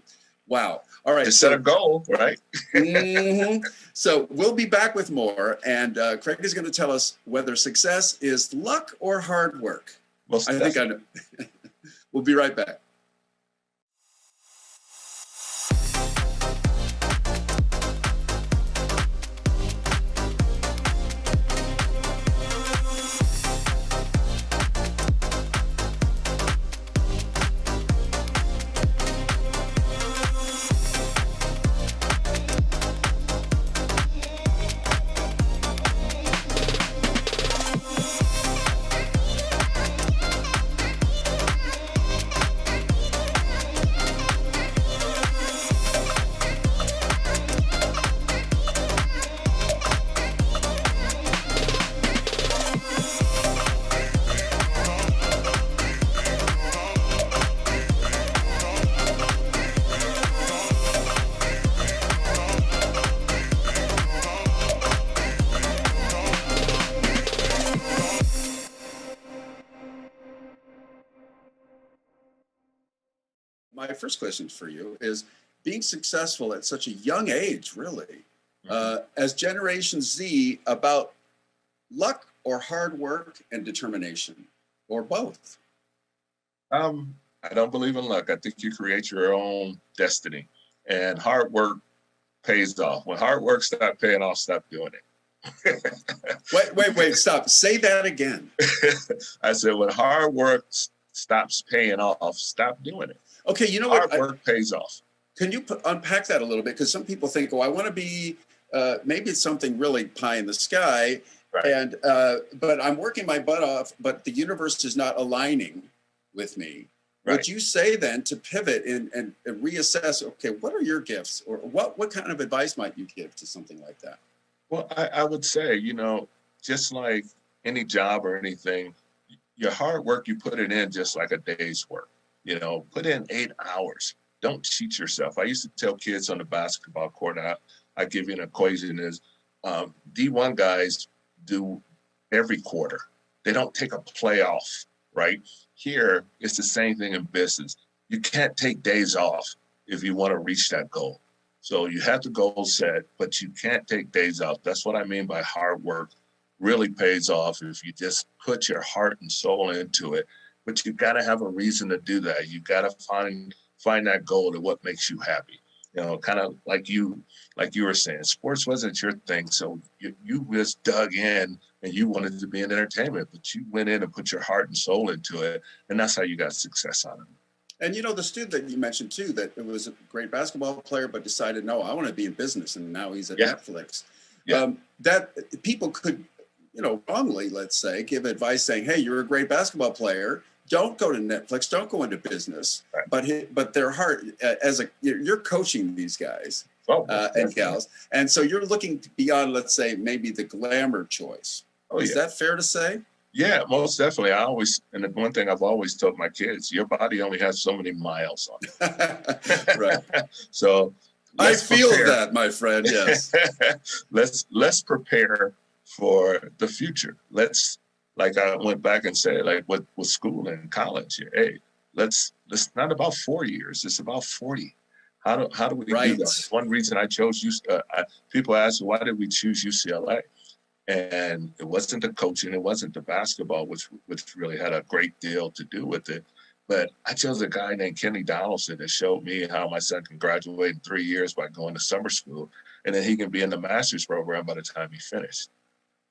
Wow. All right. Just set a goal, right? Mm-hmm. So we'll be back with more. And Craig is going to tell us whether success is luck or hard work. Most I think I know. We'll be right back. My first question for you is, being successful at such a young age, really, as Generation Z, about luck or hard work and determination, or both? I don't believe in luck. I think you create your own destiny, and hard work pays off. When hard work stops paying off, stop doing it. Wait, stop. Say that again. I said, when hard work stops paying off, stop doing it. Okay, you know what? Hard work pays off. Can you unpack that a little bit? Because some people think, oh, I want to be maybe it's something really pie in the sky. Right. And but I'm working my butt off, but the universe is not aligning with me. Right. Would you say then to pivot and reassess, okay, what are your gifts, or what kind of advice might you give to something like that? Well, I would say, just like any job or anything, your hard work, you put it in just like a day's work. Put in 8 hours. Don't cheat yourself. I used to tell kids on the basketball court, I give you an equation is D1 guys do every quarter. They don't take a play off, right? Here, it's the same thing in business. You can't take days off if you want to reach that goal. So you have the goal set, but you can't take days off. That's what I mean by hard work really pays off if you just put your heart and soul into it. But you got to have a reason to do that. You got to find that goal to what makes you happy. Kind of like you were saying, sports wasn't your thing. So you just dug in and you wanted to be in entertainment, but you went in and put your heart and soul into it. And that's how you got success out of it. And the student that you mentioned too, that it was a great basketball player, but decided, no, I want to be in business. And now he's at Netflix. Yeah. That people could, wrongly, let's say, give advice saying, hey, you're a great basketball player. Don't go to Netflix. Don't go into business. Right. But their heart, you're coaching these guys and gals, and so you're looking beyond, let's say, maybe the glamour choice. Is that fair to say? Yeah, most definitely. And the one thing I've always told my kids, your body only has so many miles on it. Right. So I feel that, my friend. Yes. let's prepare for the future. Like I went back and said, like with school and college, hey, let's not about 4 years. It's about 40. How do we do that? One reason I chose people ask, why did we choose UCLA? And it wasn't the coaching, it wasn't the basketball, which really had a great deal to do with it. But I chose a guy named Kenny Donaldson that showed me how my son can graduate in 3 years by going to summer school, and then he can be in the master's program by the time he finished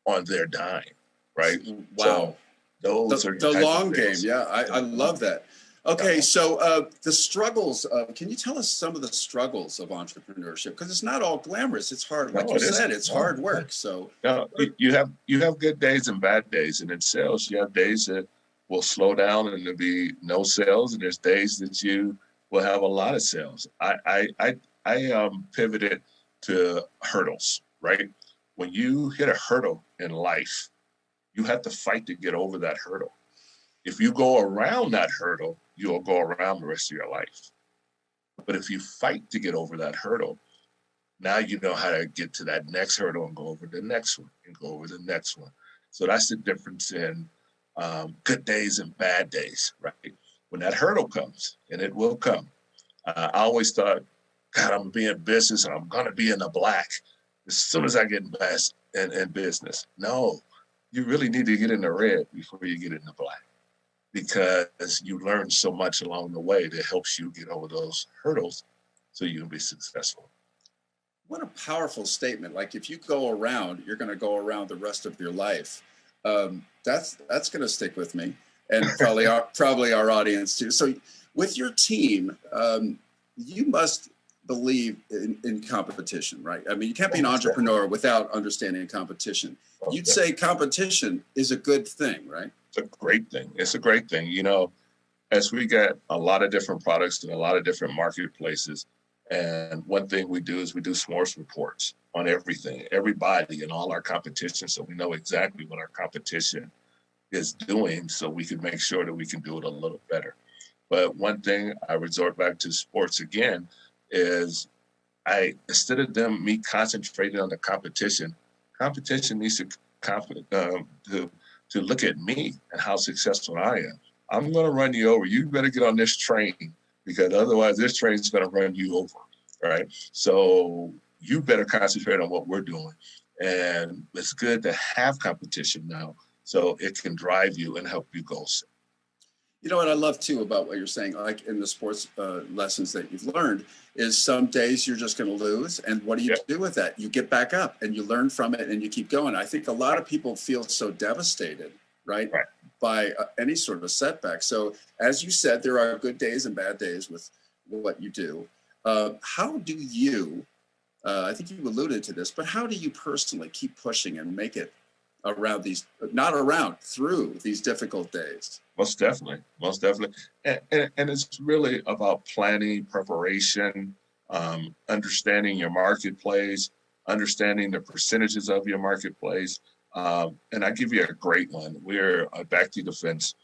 on their dime. Right. Wow. So those are the long game. Yeah. I love that. Okay. So the struggles can you tell us some of the struggles of entrepreneurship? Because it's not all glamorous. It's hard. Like you said, it's hard work. So you have good days and bad days. And in sales, you have days that will slow down and there'll be no sales. And there's days that you will have a lot of sales. I pivoted to hurdles, right? When you hit a hurdle in life, you have to fight to get over that hurdle. If you go around that hurdle, you'll go around the rest of your life. But if you fight to get over that hurdle, now you know how to get to that next hurdle and go over the next one and go over the next one. So that's the difference in good days and bad days, right? When that hurdle comes, and it will come, I always thought, God, I'm being business and I'm going to be in the black as soon as I get in business. No. You really need to get in the red before you get in the black, because you learn so much along the way that helps you get over those hurdles so you can be successful. What a powerful statement. Like if you go around, you're going to go around the rest of your life. That's going to stick with me, and probably our audience too. So with your team, you must believe in competition, right? I mean, you can't be an entrepreneur without understanding competition. You'd say competition is a good thing, right? It's a great thing. It's a great thing. As we get a lot of different products in a lot of different marketplaces, and one thing we do is we do s'mores reports on everything, everybody and all our competition, so we know exactly what our competition is doing, so we can make sure that we can do it a little better. But one thing I resort back to sports again is instead of me concentrating on the competition needs to look at me and how successful I am. I'm going to run you over. You better get on this train, because otherwise this train is going to run you over. All right. So you better concentrate on what we're doing. And it's good to have competition now, so it can drive you and help you go. You know what I love too about what you're saying, like in the sports lessons that you've learned, is some days you're just going to lose. And what do you do with that? You get back up and you learn from it and you keep going. I think a lot of people feel so devastated, right. by any sort of setback. So as you said, there are good days and bad days with what you do. How do you I think you alluded to this, but how do you personally keep pushing and make it around these, not around, through these difficult days? Most definitely, most definitely. And it's really about planning, preparation, understanding your marketplace, understanding the percentages of your marketplace. And I give you a great one. We're back to defense.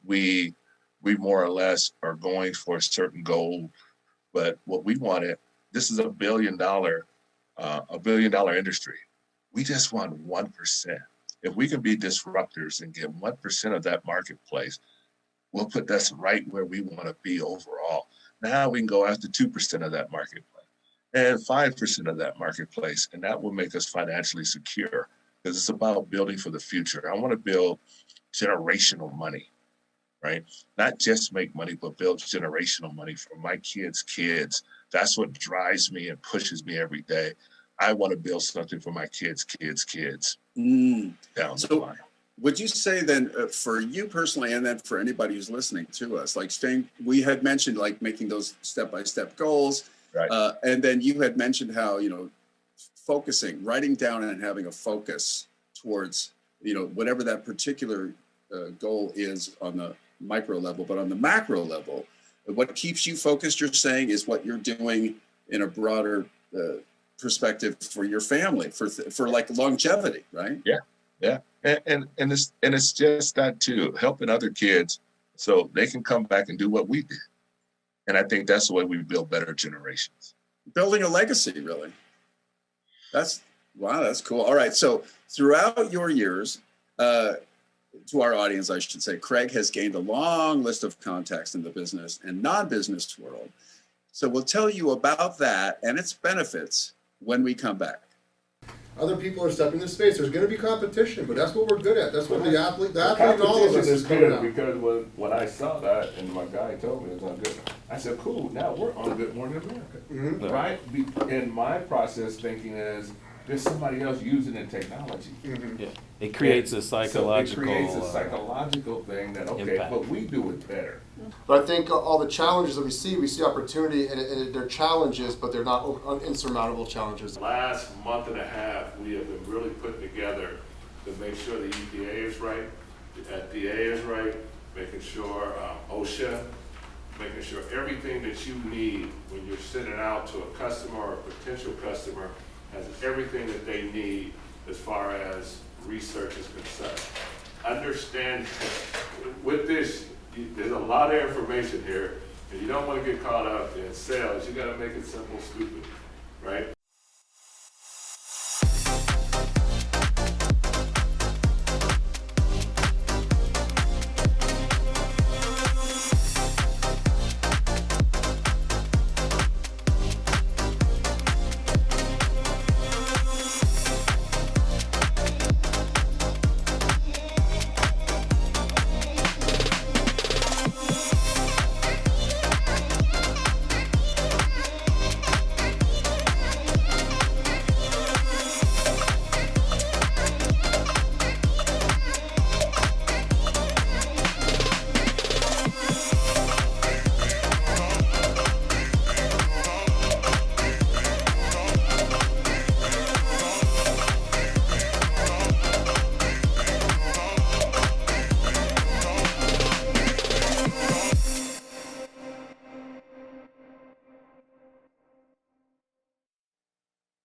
We more or less are going for a certain goal, but what we wanted, this is $1 billion industry. We just want 1%. If we can be disruptors and get 1% of that marketplace, we'll put us right where we want to be overall. Now we can go after 2% of that marketplace and 5% of that marketplace, and that will make us financially secure, because it's about building for the future. I want to build generational money, right? Not just make money, but build generational money for my kids' kids. That's what drives me and pushes me every day. I want to build something for my kids' kids down the line. Would you say then, for you personally, and then for anybody who's listening to us, like we had mentioned like making those step-by-step goals, right? And then you had mentioned how, focusing, writing down and having a focus towards, whatever that particular goal is on the micro level, but on the macro level, what keeps you focused, you're saying, is what you're doing in a broader perspective for your family, for like longevity, right? Yeah. And it's just that too, helping other kids so they can come back and do what we did. And I think that's the way we build better generations. Building a legacy, really. That's cool. All right. So throughout your years, to our audience, I should say, Craig has gained a long list of contacts in the business and non-business world. So we'll tell you about that and its benefits when we come back. Other people are stepping in space. There's going to be competition, but that's what we're good at. That's what the athlete in all of us is coming out. Because when I saw that and my guy told me it was on Good, I said, cool, now we're on Good Morning America, right? And my process thinking is, there's somebody else using the technology. Yeah. It creates a psychological. So it creates a psychological thing that, okay, impact. but we do it better. But I think all the challenges that we see opportunity, and they're challenges, but they're not insurmountable challenges. Last month and a half, we have been really putting together to make sure the EPA is right, the FDA is right, making sure OSHA, making sure everything that you need when you're sending out to a customer or a potential customer has everything that they need as far as research is concerned. Understand with this, there's a lot of information here, and you don't want to get caught up in sales. You got to make it simple, stupid, right?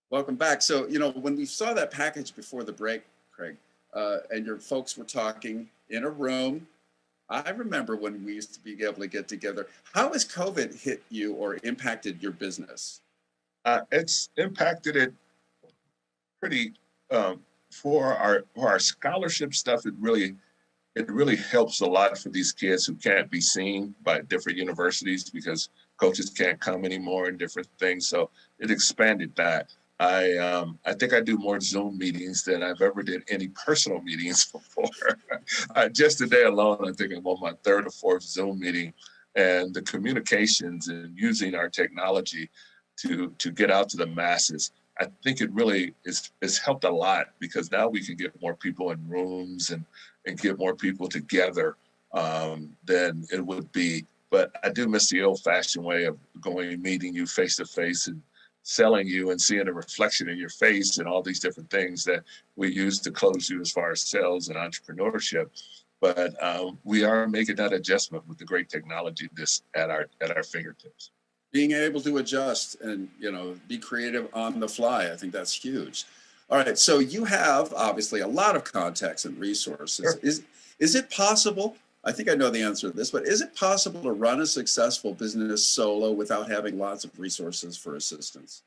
Welcome back. So, when we saw that package before the break, Craig, and your folks were talking in a room, I remember when we used to be able to get together. How has COVID hit you or impacted your business? It's impacted it pretty, for our scholarship stuff. It really helps a lot for these kids who can't be seen by different universities because coaches can't come anymore and different things. So it expanded that. I think I do more Zoom meetings than I've ever did any personal meetings before. Just today alone, I think I'm on my third or fourth Zoom meeting, and the communications and using our technology to get out to the masses. I think it really it's helped a lot because now we can get more people in rooms and get more people together than it would be. But I do miss the old-fashioned way of going and meeting you face to face and selling you and seeing a reflection in your face and all these different things that we use to close you as far as sales and entrepreneurship. But we are making that adjustment with the great technology at our fingertips. Being able to adjust and, be creative on the fly, I think that's huge. All right, so you have obviously a lot of contacts and resources. Sure. Is it possible, I think I know the answer to this, but is it possible to run a successful business solo without having lots of resources for assistance?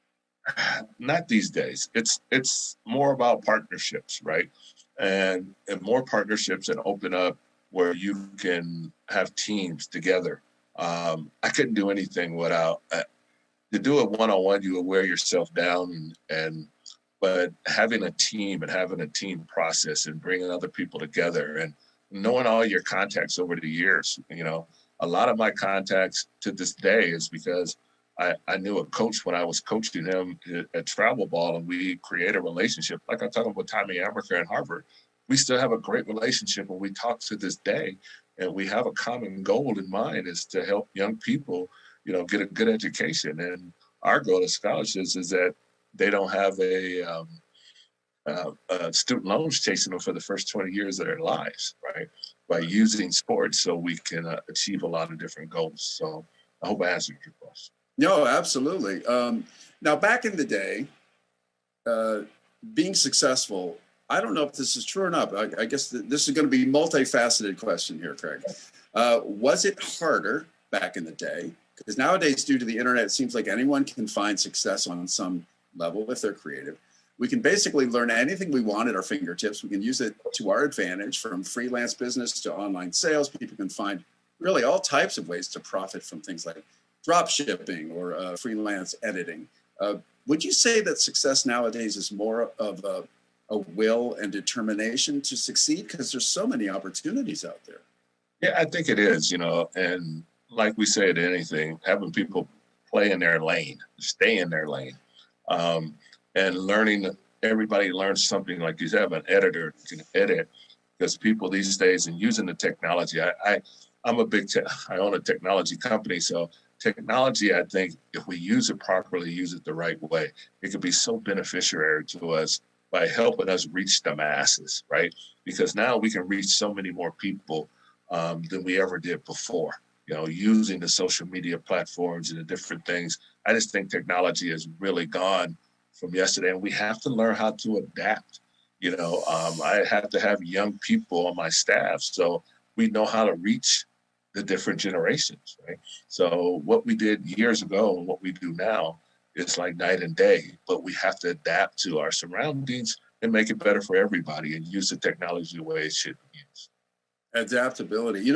Not these days. It's more about partnerships, right? And more partnerships and open up where you can have teams together. I couldn't do anything without, to do it one-on-one, you will wear yourself down, but having a team and having a team process and bringing other people together and knowing all your contacts over the years, a lot of my contacts to this day is because I knew a coach when I was coaching him at travel ball, and we created a relationship. Like I'm talking about Tommy Amaker at Harvard, we still have a great relationship, and we talk to this day, and we have a common goal in mind is to help young people, get a good education. And our goal as scholarships is that they don't have a student loans chasing them for the first 20 years of their lives, right? By using sports so we can achieve a lot of different goals. So I hope I answered your question. No, absolutely. Now, back in the day, being successful, I don't know if this is true or not, but I guess this is going to be a multifaceted question here, Craig. Was it harder back in the day? Because nowadays, due to the internet, it seems like anyone can find success on some level if they're creative. We can basically learn anything we want at our fingertips. We can use it to our advantage, from freelance business to online sales. People can find really all types of ways to profit from things like drop shipping or freelance editing. Would you say that success nowadays is more of a will and determination to succeed? Because there's so many opportunities out there. Yeah, I think it is, and like we say at anything, having people play in their lane, stay in their lane, and learning, everybody learns something. Like you have an editor who can edit, because people these days, and using the technology, I'm I own a technology company, so technology, I think if we use it properly, use it the right way, it could be so beneficiary to us by helping us reach the masses, right? Because now we can reach so many more people than we ever did before, using the social media platforms and the different things. I just think technology has really gone from yesterday, and we have to learn how to adapt. I have to have young people on my staff, so we know how to reach the different generations, right? So what we did years ago and what we do now is like night and day, but we have to adapt to our surroundings and make it better for everybody and use the technology the way it should be used. Adaptability.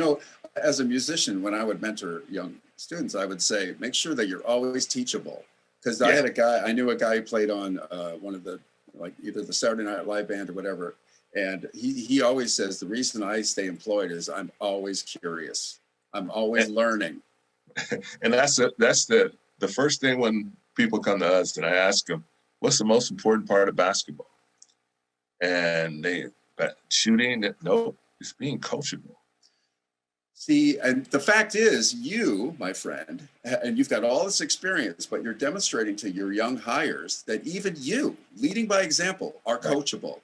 As a musician, when I would mentor young students, I would say, make sure that you're always teachable. Because I knew a guy who played on one of the, like either the Saturday Night Live band or whatever. And he always says, the reason I stay employed is I'm always curious. I'm always learning. And that's the first thing when people come to us and I ask them, what's the most important part of basketball? And shooting, no, it's being coachable. See, and the fact is, you, my friend, and you've got all this experience, but you're demonstrating to your young hires that even you, leading by example, are coachable.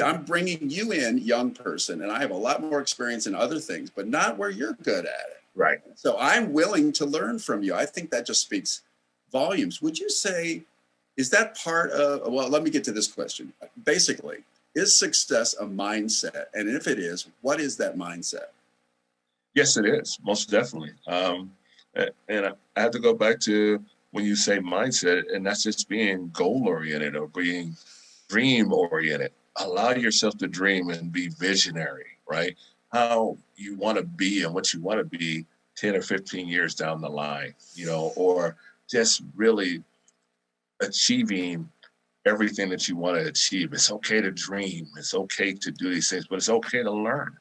I'm bringing you in, young person, and I have a lot more experience in other things, but not where you're good at it. Right. So I'm willing to learn from you. I think that just speaks volumes. Would you say, is that part of, well, let me get to this question. Basically, is success a mindset? And if it is, what is that mindset? Yes, it is, most definitely. And I have to go back to when you say mindset, and that's just being goal-oriented or being dream-oriented. Allow yourself to dream and be visionary, right? How you want to be and what you want to be 10 or 15 years down the line, or just really achieving everything that you want to achieve. It's okay to dream. It's okay to do these things, but it's okay to learn.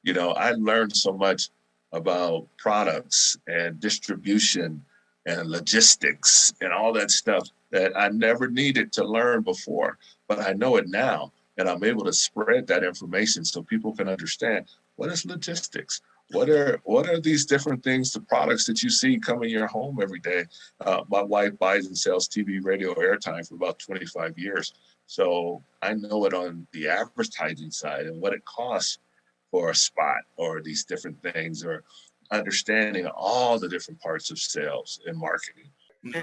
I learned so much about products and distribution and logistics and all that stuff that I never needed to learn before, but I know it now. And I'm able to spread that information so people can understand what is logistics, what are these different things, the products that you see come in your home every day? My wife buys and sells TV, radio, airtime for about 25 years. So I know it on the advertising side and what it costs for a spot or these different things, or understanding all the different parts of sales and marketing.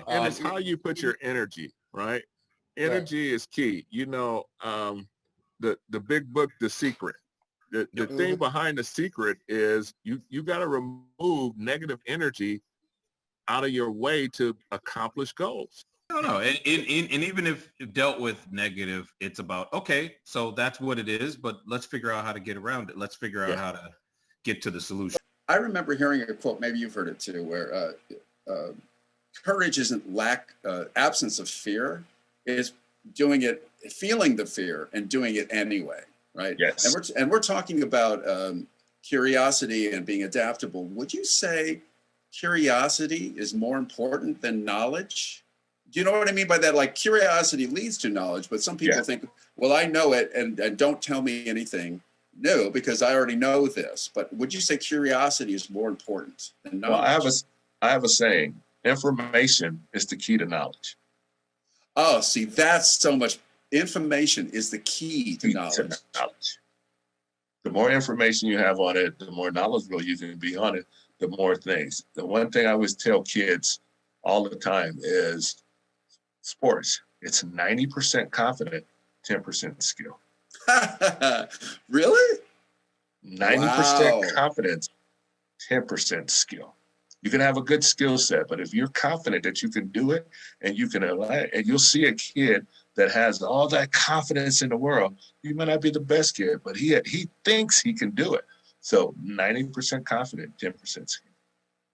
And it's how you put your energy, right? Energy is key. You know, the big book, The Secret. The thing behind The Secret is you got to remove negative energy out of your way to accomplish goals. No, and even if dealt with negative, it's about, okay, so that's what it is, but let's figure out how to get around it. Let's figure out how to get to the solution. I remember hearing a quote, maybe you've heard it too, where courage isn't absence of fear, it's doing it, feeling the fear and doing it anyway, right? Yes. And we're talking about curiosity and being adaptable. Would you say curiosity is more important than knowledge? Do you know what I mean by that? Like, curiosity leads to knowledge, but some people think, well, I know it and don't tell me anything new because I already know this. But would you say curiosity is more important than knowledge? Well, I have a saying, information is the key to knowledge. Oh, see, that's so much. Information is the key to knowledge. The more information you have on it, the more knowledgeable you can be on it, the more things. The one thing I always tell kids all the time is sports. It's 90% confident, 10% skill. Really? 90% confidence, 10% skill. You can have a good skill set, but if you're confident that you can do it and you can, and you'll see a kid that has all that confidence in the world, he may not be the best kid, but he thinks he can do it. So 90% confident, 10% skill.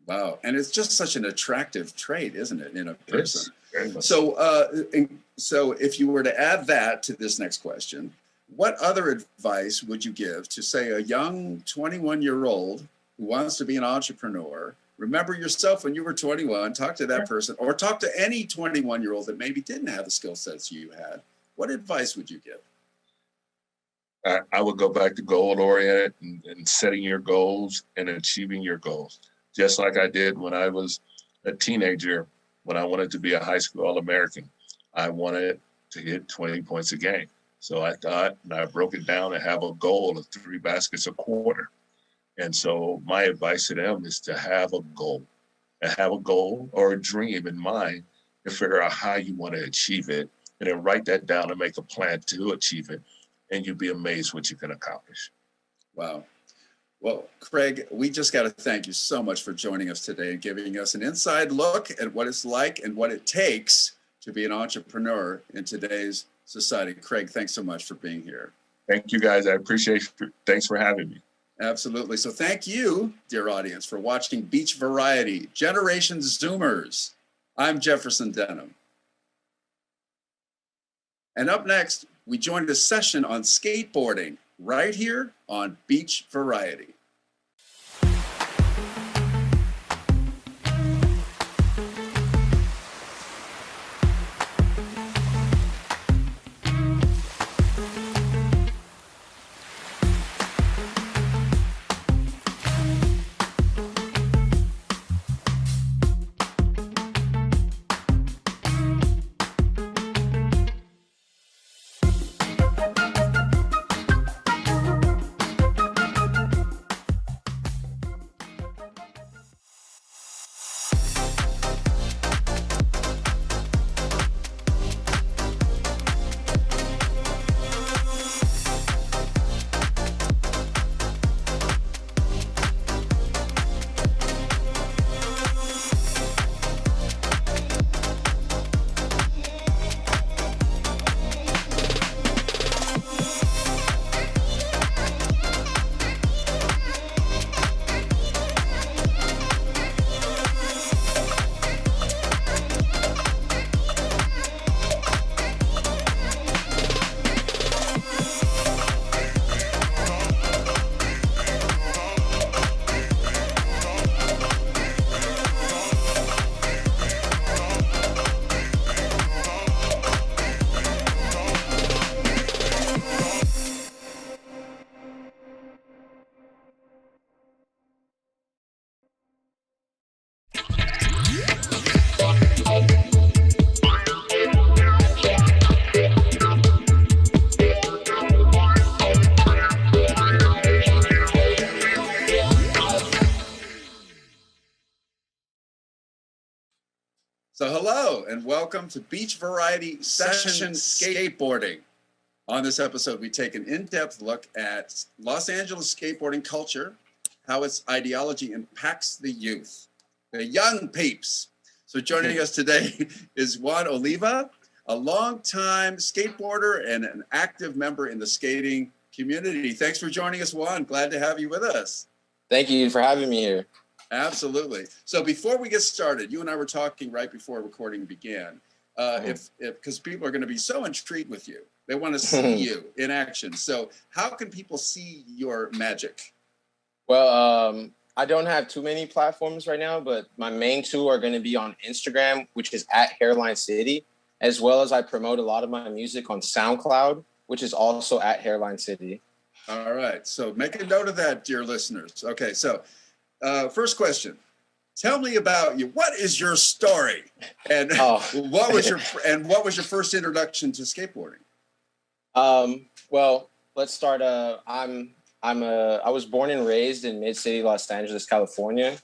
Wow. And it's just such an attractive trait, isn't it, in a person? Very much. So if you were to add that to this next question, what other advice would you give to, say, a young 21-year-old who wants to be an entrepreneur? Remember yourself when you were 21, talk to that person, or talk to any 21-year-old that maybe didn't have the skill sets you had. What advice would you give? I would go back to goal-oriented and setting your goals and achieving your goals. Just like I did when I was a teenager, when I wanted to be a high school All-American. I wanted to hit 20 points a game. So I thought, and I broke it down to have a goal of 3 baskets a quarter. And so my advice to them is to have a goal or a dream in mind and figure out how you want to achieve it, and then write that down and make a plan to achieve it. And you'll be amazed what you can accomplish. Wow. Well, Craig, we just got to thank you so much for joining us today and giving us an inside look at what it's like and what it takes to be an entrepreneur in today's society. Craig, thanks so much for being here. Thank you, guys. I appreciate it. Thanks for having me. Absolutely. So thank you, dear audience, for watching Beach Variety, Generation Zoomers. I'm Jefferson Denham. And up next, we joined a session on skateboarding right here on Beach Variety. So hello and welcome to Beach Variety Session-Skateboarding. On this episode, we take an in-depth look at Los Angeles skateboarding culture, how its ideology impacts the youth, the young peeps. So joining us today is Juan Oliva, a longtime skateboarder and an active member in the skating community. Thanks for joining us, Juan. Glad to have you with us. Thank you for having me here. Absolutely. So before we get started, you and I were talking right before recording began, because people are going to be so intrigued with you. They want to see you in action. So how can people see your magic? Well, I don't have too many platforms right now, but my main two are going to be on Instagram, which is at Hairline City, as well as I promote a lot of my music on SoundCloud, which is also at Hairline City. All right. So make a note of that, dear listeners. Okay. So first question. Tell me about you. What is your story? And what was your first introduction to skateboarding? Well, let's start. I was born and raised in Mid-City, Los Angeles, California,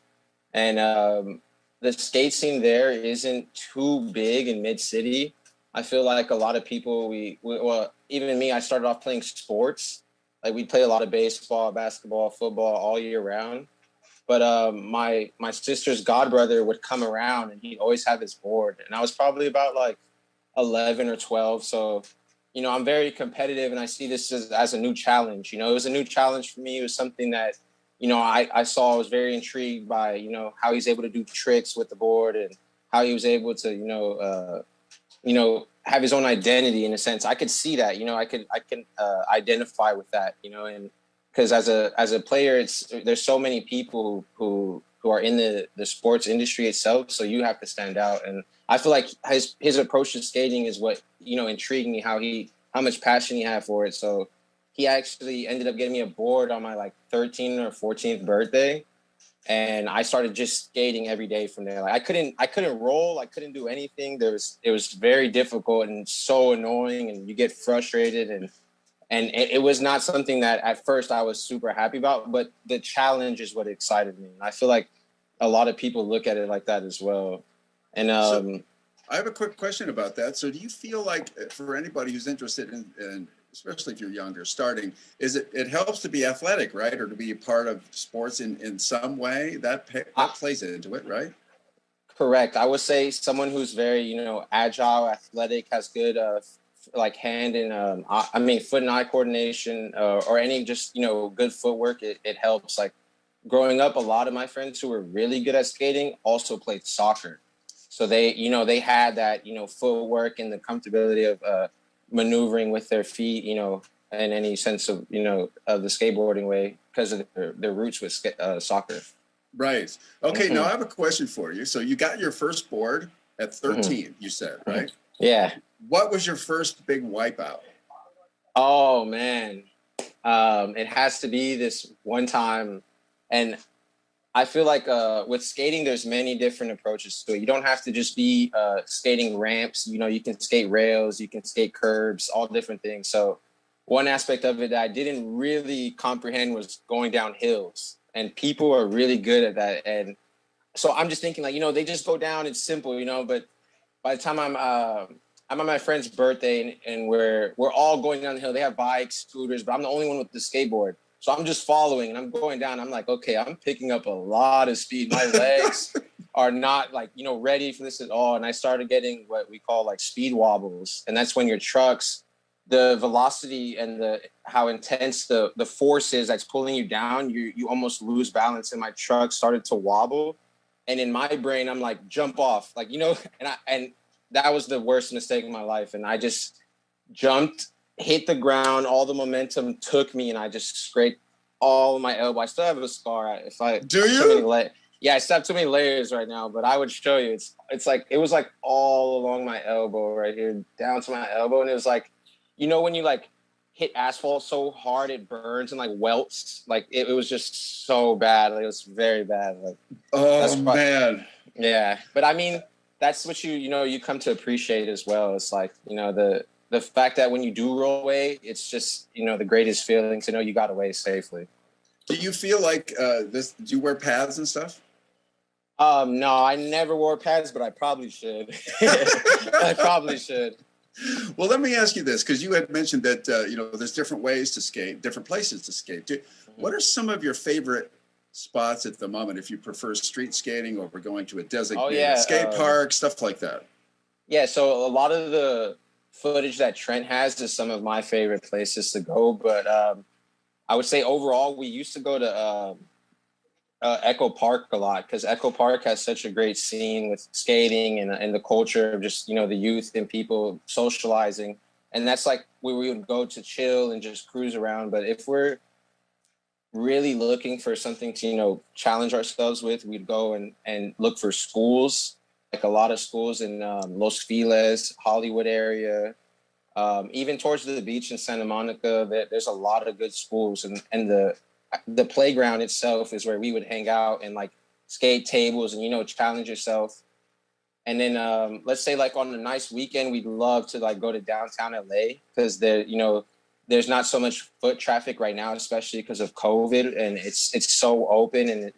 and the skate scene there isn't too big in Mid-City. I feel like a lot of people, well, even me, I started off playing sports. Like we play a lot of baseball, basketball, football all year round. But my sister's godbrother would come around and he'd always have his board. And I was probably about like 11 or 12. So, you know, I'm very competitive and I see this as a new challenge. You know, it was a new challenge for me. It was something that, you know, I saw, I was very intrigued by, you know, how he's able to do tricks with the board and how he was able to, have his own identity in a sense. I could see that, you know, I can identify with that, you know, and because as a player, there's so many people who are in the sports industry itself, so you have to stand out. And I feel like his approach to skating is what, you know, intrigued me, how much passion he had for it. So he actually ended up getting me a board on my like 13th or 14th birthday, and I started just skating every day from there. Like I couldn't roll, I couldn't do anything. It was very difficult and so annoying, and you get frustrated and it was not something that at first I was super happy about, but the challenge is what excited me. I feel like a lot of people look at it like that as well. And so I have a quick question about that. So do you feel like for anybody who's interested in especially if you're younger, starting, it helps to be athletic, right? Or to be a part of sports in some way that plays into it, right? Correct. I would say someone who's very, you know, agile, athletic, has good, like hand and foot and eye coordination, or any just, you know, good footwork. It helps. Like growing up, a lot of my friends who were really good at skating also played soccer. So they had that, you know, footwork and the comfortability of maneuvering with their feet, you know, in any sense of, you know, of the skateboarding way because of their roots with soccer. Right. Okay. Now I have a question for you. So you got your first board at 13, you said, right? Yeah. What was your first big wipeout? Oh man, it has to be this one time, and I feel like with skating, there's many different approaches to it. You don't have to just be skating ramps. You know, you can skate rails, you can skate curbs, all different things. So one aspect of it that I didn't really comprehend was going down hills, and people are really good at that. And so I'm just thinking like, you know, they just go down. It's simple, you know, but by the time I'm on my friend's birthday and we're all going down the hill. They have bikes, scooters, but I'm the only one with the skateboard. So I'm just following and I'm going down. I'm like, okay, I'm picking up a lot of speed. My legs are not like, you know, ready for this at all. And I started getting what we call like speed wobbles. And that's when your trucks, the velocity and how intense the force is that's pulling you down, you almost lose balance. And my truck started to wobble. And in my brain, I'm like, jump off, like, you know, and that was the worst mistake of my life. And I just jumped, hit the ground. All the momentum took me and I just scraped all of my elbow. I still have a scar. Do you? Yeah, I still have too many layers right now, but I would show you. It's like, it was like all along my elbow right here, down to my elbow. And it was like, you know, when you like hit asphalt so hard, it burns and like welts. Like it was just so bad. Like, it was very bad. Like, oh man. Yeah. But I mean, that's what you come to appreciate as well. It's like, you know, the fact that when you do roll away, it's just, you know, the greatest feeling to know you got away safely. Do you feel like do you wear pads and stuff? No, I never wore pads, but I probably should. I probably should. Well, let me ask you this, because you had mentioned that, there's different ways to skate, different places to skate. What are some of your favorite spots at the moment, if you prefer street skating or we're going to a designated skate park, stuff like that? Yeah, so a lot of the footage that Trent has is some of my favorite places to go, but I would say overall, we used to go to Echo Park a lot, because Echo Park has such a great scene with skating and the culture of just, the youth and people socializing. And that's like where we would go to chill and just cruise around. But if we're really looking for something to, challenge ourselves with, we'd go and look for schools, like a lot of schools in Los Feliz, Hollywood area, even towards the beach in Santa Monica. There's a lot of good schools, and the playground itself is where we would hang out and like skate tables and, challenge yourself. And then let's say like on a nice weekend, we'd love to like go to downtown LA, because there's not so much foot traffic right now, especially because of COVID, and it's so open. And,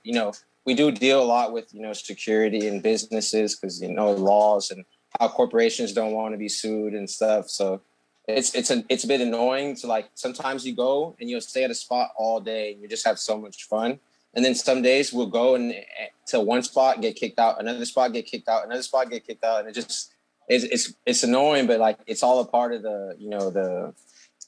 we do deal a lot with, security and businesses, because, laws and how corporations don't want to be sued and stuff. So it's a bit annoying to like, sometimes you go and you'll stay at a spot all day and you just have so much fun. And then some days we'll go to one spot, get kicked out, another spot, get kicked out, another spot, get kicked out. And it just, it's annoying, but like, it's all a part of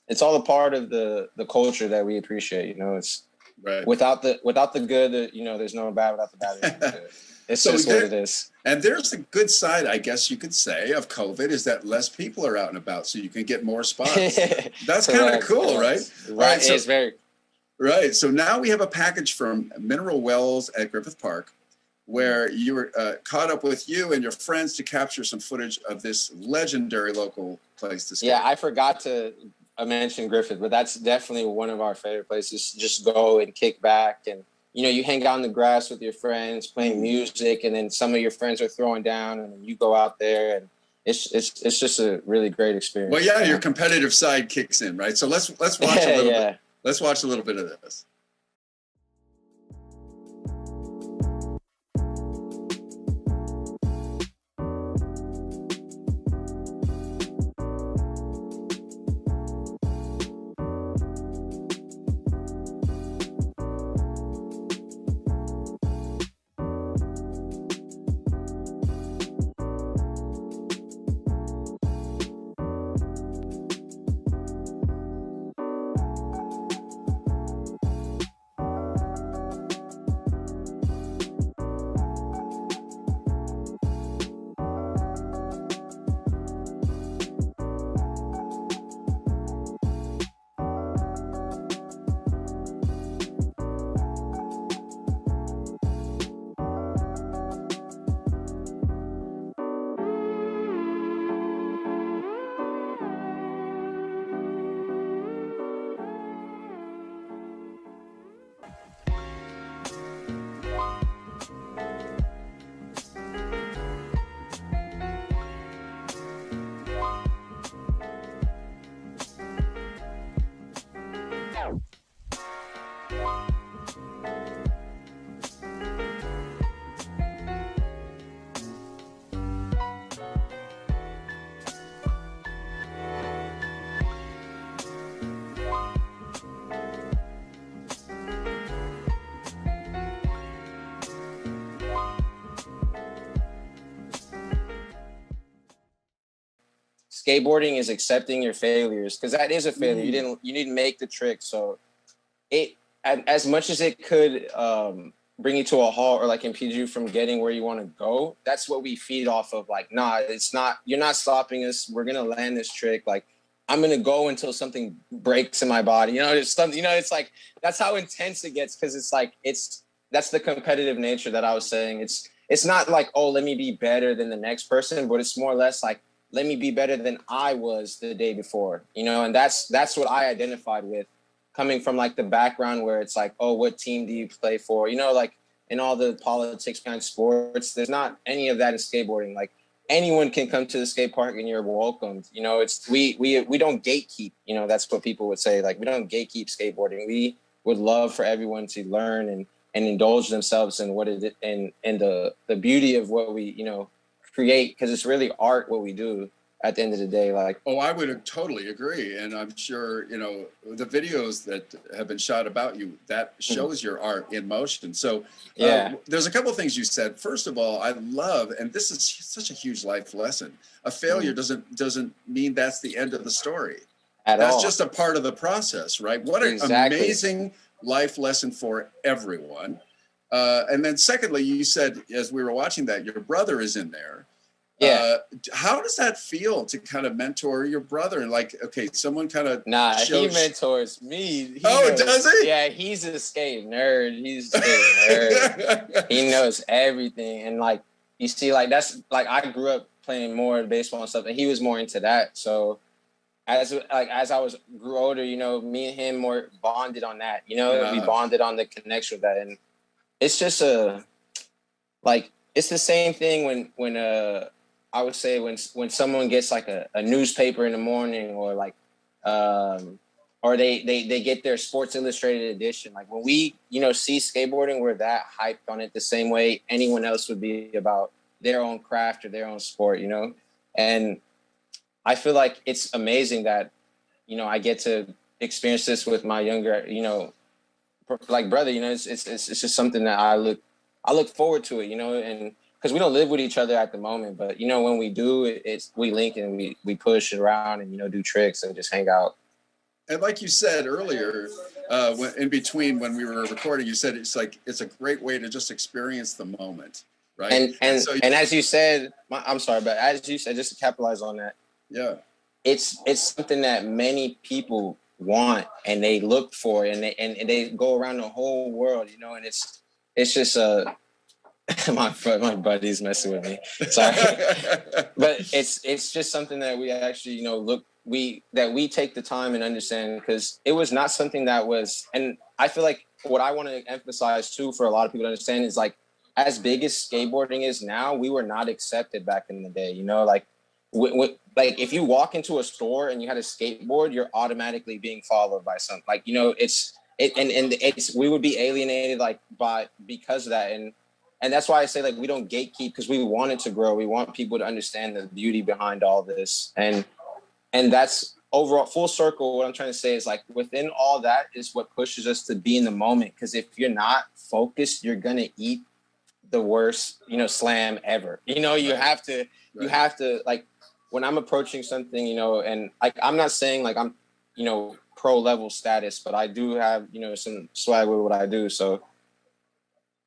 it's all a part of the culture that we appreciate. It's right. Without the good, there's no bad. Without the bad, there's no good. It's so just what it is. And there's the good side, I guess you could say, of COVID, is that less people are out and about, so you can get more spots. That's kind of cool, right? Right. So, it's very right. So now we have a package from Mineral Wells at Griffith Park, where you were caught up with you and your friends to capture some footage of this legendary local place to skate. Yeah, I forgot to mention Griffith, but that's definitely one of our favorite places. Just go and kick back, and you hang out in the grass with your friends, playing music, and then some of your friends are throwing down, and you go out there, and it's just a really great experience. Well, yeah, your competitive side kicks in, right? So let's watch a little bit. Let's watch a little bit of this. Skateboarding is accepting your failures, because that is a failure. You didn't make the trick. So as much as it could bring you to a halt or like impede you from getting where you want to go, that's what we feed off of. Like, nah, you're not stopping us. We're going to land this trick. Like, I'm going to go until something breaks in my body. It's like, that's how intense it gets. Cause it's like, that's the competitive nature that I was saying. It's not like, oh, let me be better than the next person, but it's more or less like, let me be better than I was the day before, and that's what I identified with, coming from like the background where it's like, oh, what team do you play for? Like in all the politics behind sports, there's not any of that in skateboarding. Like anyone can come to the skate park and you're welcomed. We don't gatekeep, that's what people would say. Like, we don't gatekeep skateboarding. We would love for everyone to learn indulge themselves in what it and the beauty of what we, you know, create, because it's really art what we do at the end of the day. Like, oh, I would totally agree, and I'm sure, you know, the videos that have been shot about you, that shows your art in motion. So there's a couple of things you said. First of all, I love, and this is such a huge life lesson, a failure doesn't mean that's the end of the story. That's just a part of the process, right? What an amazing life lesson for everyone. And then secondly, you said, as we were watching that, your brother is in there. Yeah. How does that feel to kind of mentor your brother? And like, okay, someone kind of he mentors me. Does he? Yeah, he's a skate nerd. He's a skate nerd. He knows everything. And like, you see, like, that's like, I grew up playing more baseball and stuff, and he was more into that. So as I grew older, you know, me and him more bonded on that. You know, we bonded on the connection with that, and it's just it's the same thing when I would say when someone gets like a newspaper in the morning, or like or they get their Sports Illustrated edition. Like when we, you know, see skateboarding, we're that hyped on it the same way anyone else would be about their own craft or their own sport, you know. And I feel like it's amazing that, you know, I get to experience this with my younger, you know, like brother. You know, it's just something that I look forward to it, you know, and because we don't live with each other at the moment, but you know, when we do, we link and we push around and, you know, do tricks and just hang out. And like you said earlier, in between when we were recording, you said it's a great way to just experience the moment, right? And as you said, I'm sorry, but as you said, just to capitalize on that, it's something that many people want and they look for, and they go around the whole world, you know, and it's just my buddy's messing with me. Sorry. But it's just something that we actually, you know, we take the time and understand, because it was not something that was, and I feel like what I want to emphasize too for a lot of people to understand is, like, as big as skateboarding is now, we were not accepted back in the day, you know, like like if you walk into a store and you had a skateboard, you're automatically being followed by something, like, you know, we would be alienated because of that. And that's why I say, like, we don't gatekeep, because we want it to grow. We want people to understand the beauty behind all this. And that's overall full circle. What I'm trying to say is, like, within all that is what pushes us to be in the moment. Because if you're not focused, you're going to eat the worst, you know, slam ever. You know, you have to, like, when I'm approaching something, you know, and like, I'm not saying like I'm, you know, pro level status, but I do have, you know, some swag with what I do. So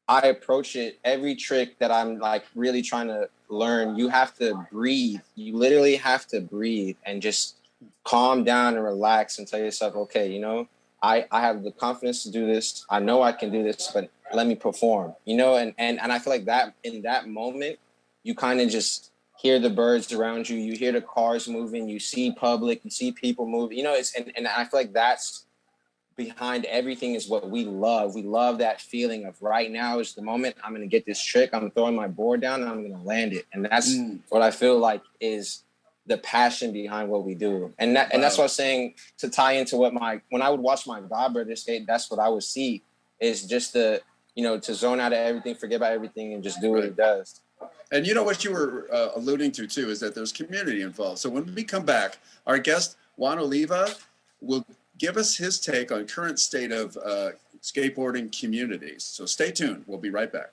I approach it, every trick that I'm like really trying to learn, you have to breathe. You literally have to breathe and just calm down and relax and tell yourself, okay, you know, I have the confidence to do this. I know I can do this, but let me perform, you know? And I feel like that in that moment, you kind of just hear the birds around you. You hear the cars moving, you see public, you see people moving, you know, and I feel like that's behind everything is what we love. We love that feeling of right now is the moment. I'm going to get this trick. I'm throwing my board down and I'm going to land it. And that's what I feel like is the passion behind what we do. And that's what I was saying, to tie into what when I would watch my godbrother skate, that's what I would see, is just to zone out of everything, forget about everything, and just do what he does. And you know what you were alluding to too, is that there's community involved. So when we come back, our guest, Juan Oliva, will give us his take on current state of skateboarding communities. So stay tuned. We'll be right back.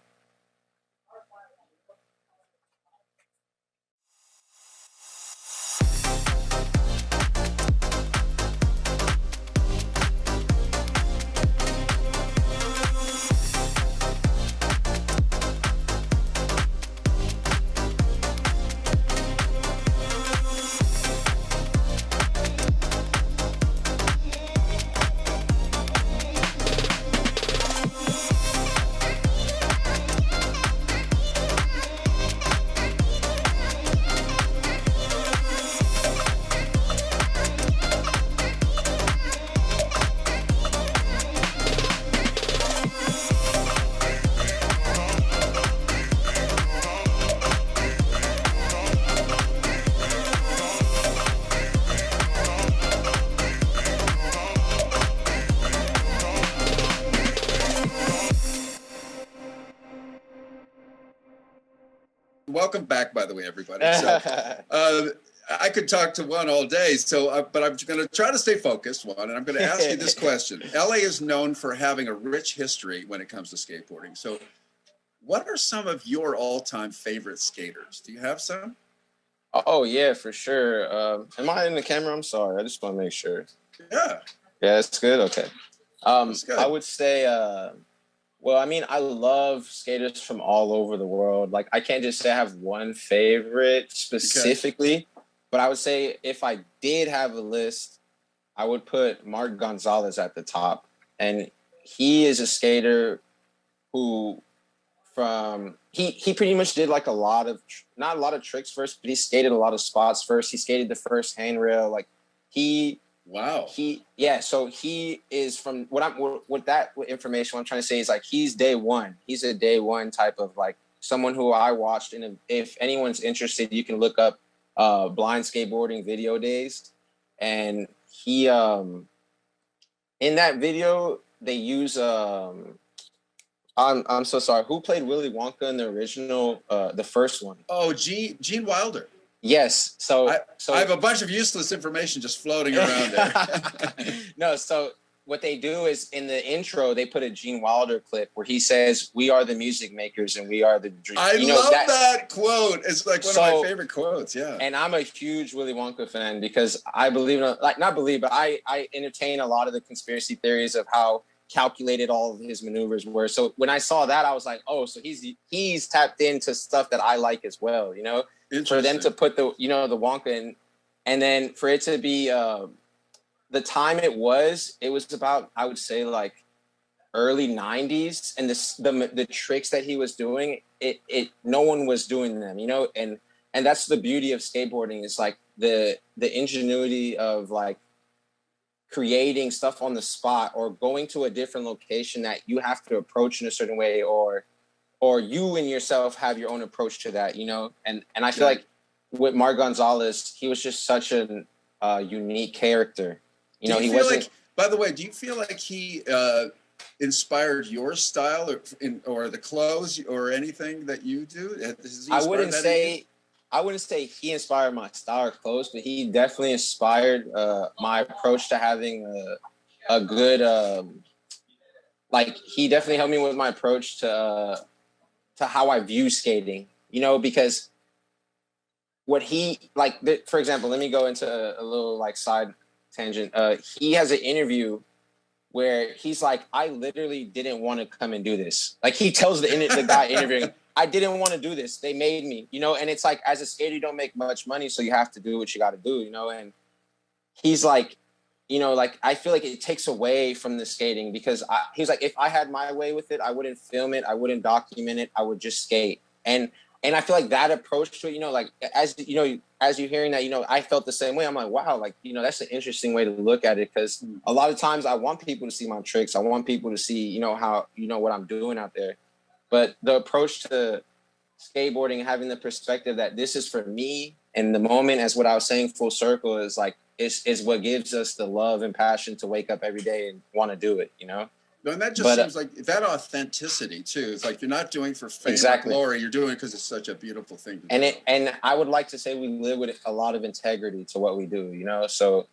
welcome back, by the way, everybody. So, I could talk to Juan all day, so but I'm going to try to stay focused, Juan, and I'm going to ask you this question. LA is known for having a rich history when it comes to skateboarding. So what are some of your all-time favorite skaters? Do you have some? Oh, yeah, for sure. Am I in the camera? I'm sorry. I just want to make sure. Yeah. Yeah, it's good? Okay. That's good. I would say, well, I mean, I love skaters from all over the world. Like, I can't just say I have one favorite specifically, but I would say if I did have a list, I would put Mark Gonzalez at the top. And he is a skater who he pretty much did like not a lot of tricks first, but he skated a lot of spots first. He skated the first handrail. Like so he is from what information I'm trying to say is like, he's day one. He's a day one type of like someone who I watched. And if anyone's interested, you can look up Blind Skateboarding Video Days. And he, in that video, they use, I'm so sorry. Who played Willy Wonka in the original, the first one? Oh, Gene Wilder. Yes. So I have a bunch of useless information just floating around there. No. So what they do is in the intro, they put a Gene Wilder clip where he says, "We are the music makers and we are the dream." I love that quote. It's like one of my favorite quotes. Yeah. And I'm a huge Willy Wonka fan because I believe but I entertain a lot of the conspiracy theories of how calculated all of his maneuvers were. So when I saw that, I was like, oh, so he's tapped into stuff that I like as well, you know? For them to put the Wonka in, and then for it to be the time it was about, I would say, like early 90s, and the tricks that he was doing, it no one was doing them, you know? And that's the beauty of skateboarding, is like the ingenuity of like creating stuff on the spot or going to a different location that you have to approach in a certain way, or you and yourself have your own approach to that, you know? And I feel like with Mark Gonzalez, he was just such a unique character. You know, he wasn't... By the way, do you feel like he inspired your style or the clothes or anything that you do? I wouldn't say he inspired my style or clothes, but he definitely inspired my approach to having a good, he definitely helped me with my approach to how I view skating, you know, because what for example, let me go into a little like side tangent. He has an interview where he's like, I literally didn't want to come and do this. Like, he tells the guy interviewing, I didn't want to do this. They made me, you know? And it's like, as a skater, you don't make much money, so you have to do what you got to do, you know? And he's like, you know, like, I feel like it takes away from the skating, because he's like, if I had my way with it, I wouldn't film it. I wouldn't document it. I would just skate. And I feel like that approach to it, you know, like, as you're hearing that, you know, I felt the same way. I'm like, wow, like, you know, that's an interesting way to look at it, because a lot of times I want people to see my tricks. I want people to see, you know, how, you know, what I'm doing out there. But the approach to skateboarding, having the perspective that this is for me, and the moment, as what I was saying, full circle, is like, is what gives us the love and passion to wake up every day and want to do it, you know? And that just seems like that authenticity too. It's like you're not doing for fame or glory. You're doing it because it's such a beautiful thing to do. And I would like to say we live with a lot of integrity to what we do, you know? So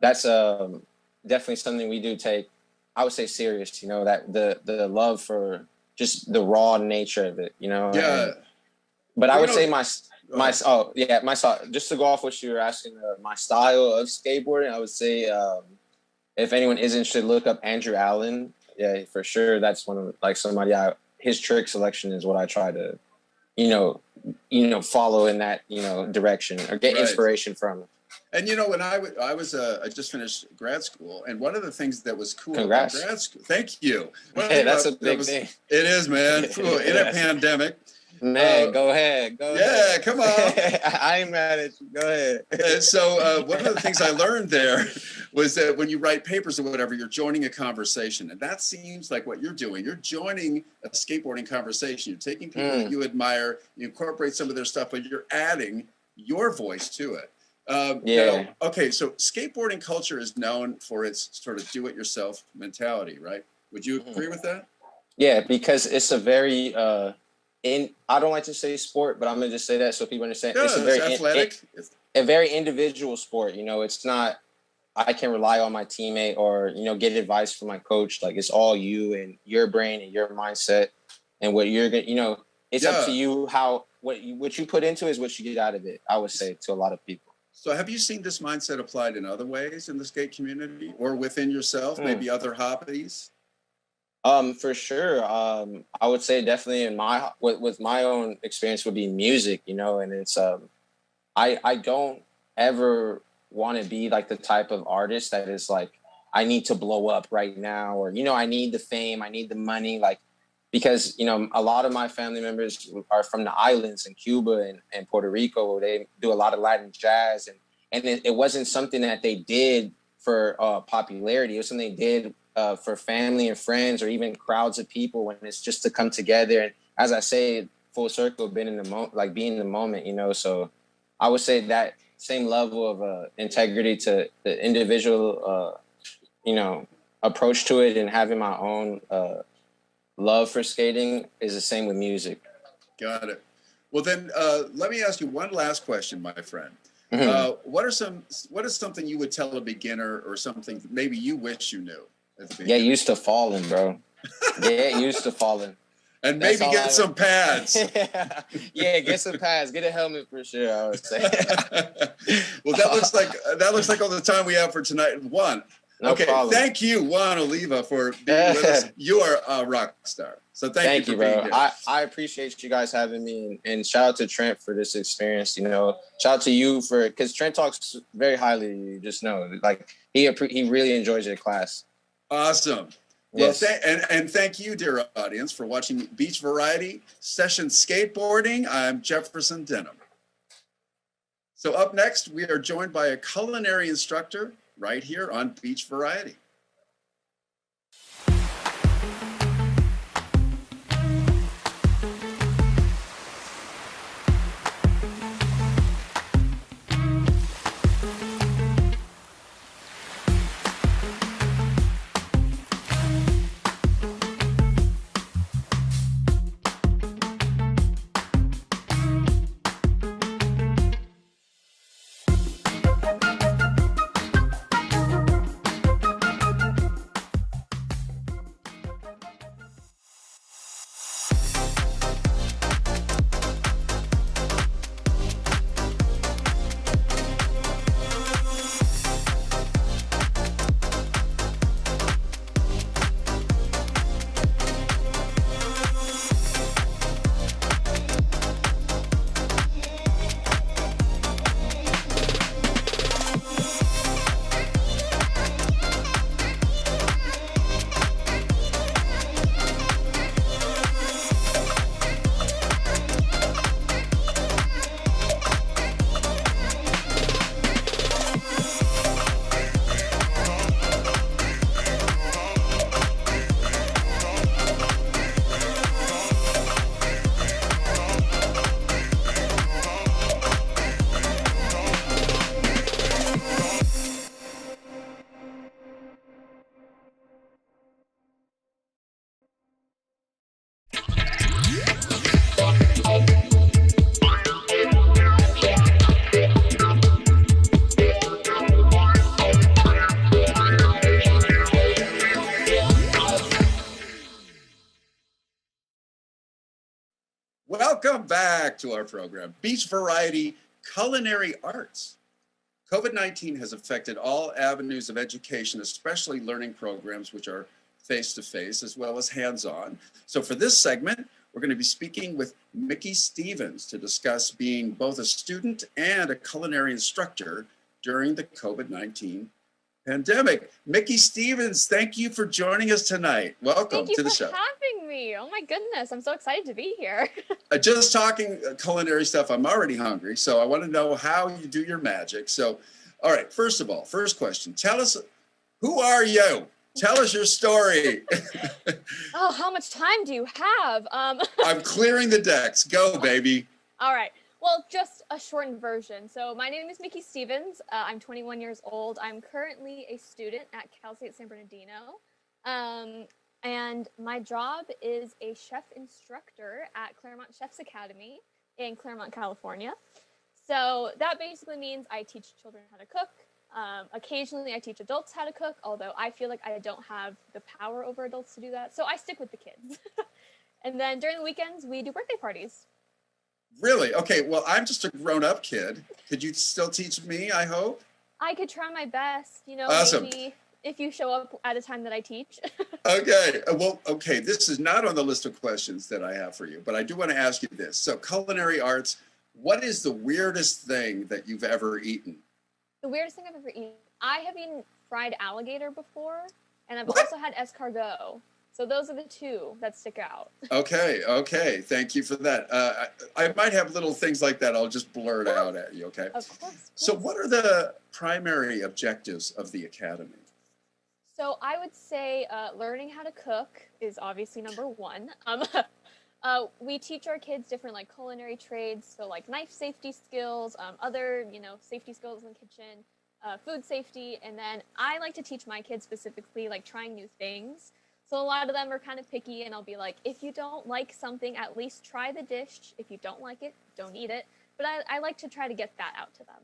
that's definitely something we do take, I would say, serious, you know, that the love for just the raw nature of it, you know? Yeah. But I would say just to go off what you were asking, my style of skateboarding, I would say, if anyone is interested, look up Andrew Allen. Yeah, for sure. That's one of somebody. His trick selection is what I try to, you know, follow in that, you know, direction, or get inspiration from. And you know, when I just finished grad school, and one of the things that was cool Congrats. about grad school. Thank you. Hey, that's a big thing. It is, man. In a pandemic. Man, go ahead. Yeah, come on. I ain't mad at you. Go ahead. And so one of the things I learned there was that when you write papers or whatever, you're joining a conversation. And that seems like what you're doing. You're joining a skateboarding conversation. You're taking people that you admire, you incorporate some of their stuff, but you're adding your voice to it. Now, okay, so skateboarding culture is known for its sort of do-it-yourself mentality, right? Would you agree with that? Yeah, because it's a very... I don't like to say sport, but I'm gonna just say that so people understand. No, it's a very athletic. A very individual sport. You know, it's not. I can rely on my teammate or get advice from my coach. Like it's all you and your brain and your mindset and what you're gonna. It's up to you how what you put into is what you get out of it. I would say to a lot of people. So have you seen this mindset applied in other ways in the skate community or within yourself, maybe other hobbies? For sure. I would say definitely in with my own experience would be music, and it's I don't ever want to be like the type of artist that is like, I need to blow up right now, or, I need the fame, I need the money, like, because, a lot of my family members are from the islands in Cuba and Puerto Rico, where they do a lot of Latin jazz. And it wasn't something that they did for popularity. It was something they did for family and friends, or even crowds of people, when it's just to come together. And as I say, full circle, being in the moment, so I would say that same level of integrity to the individual, approach to it, and having my own love for skating is the same with music. Got it. Well, then let me ask you one last question, my friend. Mm-hmm. What is something you would tell a beginner, or something maybe you wish you knew? Get used to falling, bro. Get used to falling. And maybe get some pads. Yeah, get some pads. Get a helmet for sure, I would say. Well, that looks like all the time we have for tonight. Juan. No problem. Thank you, Juan Oliva, for being with us. You are a rock star. So thank you for bro. being here. I appreciate you guys having me, and shout out to Trent for this experience. Shout out to you because Trent talks very highly of you. Just know, like he really enjoys your class. Awesome. Yes. Well, and thank you, dear audience, for watching Beach Variety Session-Skateboarding. I'm Jefferson Denham. So up next, we are joined by a culinary instructor right here on Beach Variety. Welcome back to our program, Beach Variety Culinary Arts. COVID-19 has affected all avenues of education, especially learning programs, which are face-to-face as well as hands-on. So for this segment, we're going to be speaking with Miki Stevens to discuss being both a student and a culinary instructor during the COVID-19 pandemic. Miki Stevens, thank you for joining us tonight. Welcome to the show. Thank you for having me. Oh my goodness, I'm so excited to be here. Just talking culinary stuff, I'm already hungry, so I want to know how you do your magic. So, all right, first of all, first question, tell us, who are you? Tell us your story. Oh, how much time do you have? I'm clearing the decks. Go, baby. All right. Well, just a shortened version. So my name is Miki Stevens. I'm 21 years old. I'm currently a student at Cal State San Bernardino. And my job is a chef instructor at Claremont Chefs Academy in Claremont, California. So that basically means I teach children how to cook. Occasionally I teach adults how to cook, although I feel like I don't have the power over adults to do that. So I stick with the kids. And then during the weekends, we do birthday parties. Really? Okay, well, I'm just a grown-up kid. Could you still teach me, I hope? I could try my best, you know, Awesome. maybe if you show up at a time that I teach. Okay, well, okay, this is not on the list of questions that I have for you, but I do want to ask you this. So culinary arts, what is the weirdest thing that you've ever eaten? The weirdest thing I've ever eaten, I have eaten fried alligator before, and I've also had escargot. So those are the two that stick out. Okay, thank you for that. I might have little things like that. I'll just blurt out at you, okay? Of course. So what are the primary objectives of the academy? So I would say learning how to cook is obviously number one. We teach our kids different like culinary trades, so like knife safety skills, other, you know, safety skills in the kitchen, food safety, and then I like to teach my kids specifically like trying new things. So a lot of them are kind of picky, and I'll be like, if you don't like something, at least try the dish. If you don't like it, don't eat it. But I like to try to get that out to them.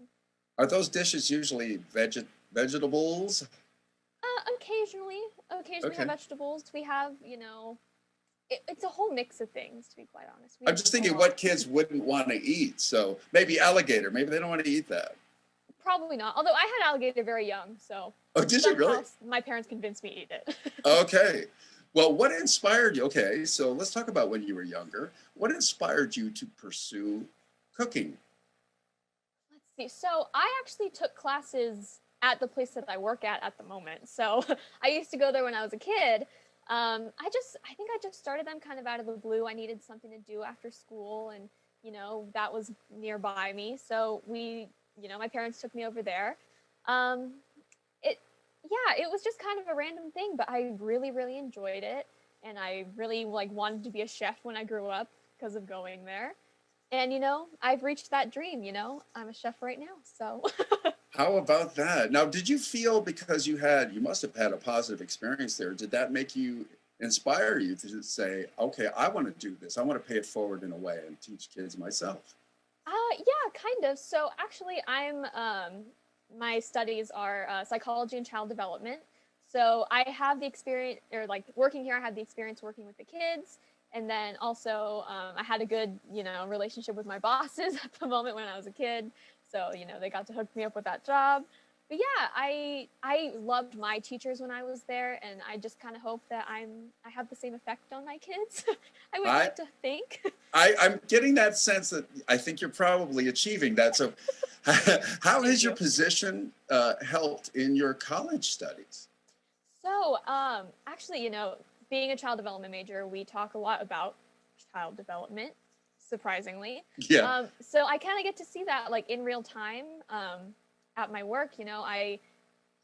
Are those dishes usually vegetables? Occasionally we have vegetables. We have, you know, it's a whole mix of things, to be quite honest. I'm just thinking what kids wouldn't want to eat. So maybe alligator, maybe they don't want to eat that. Probably not. Although I had alligator very young, so. Oh, did you really? My parents convinced me to eat it. Okay. Well, what inspired you? Okay, so let's talk about when you were younger. What inspired you to pursue cooking? Let's see. So I actually took classes at the place that I work at the moment. So I used to go there when I was a kid. I think I just started them kind of out of the blue. I needed something to do after school, and, you know, that was nearby me. So my parents took me over there. It was just kind of a random thing, but I really, really enjoyed it. And I really wanted to be a chef when I grew up because of going there. And, you know, I've reached that dream, you know, I'm a chef right now, so. How about that? Now, did you feel, because you must have had a positive experience there, did that make you, inspire you to say, okay, I want to do this. I want to pay it forward in a way and teach kids myself? Yeah, kind of. So actually my studies are psychology and child development. So I have the experience, or working here, I have the experience working with the kids. And then also I had a good, you know, relationship with my bosses at the moment when I was a kid. So, you know, they got to hook me up with that job. But yeah, I loved my teachers when I was there, and I just kind of hope that I have the same effect on my kids. I would like to think. I'm getting that sense that I think you're probably achieving that. So how has your position helped in your college studies? So actually, you know, being a child development major, we talk a lot about child development, surprisingly. Yeah. So I kind of get to see that in real time at my work. You know, I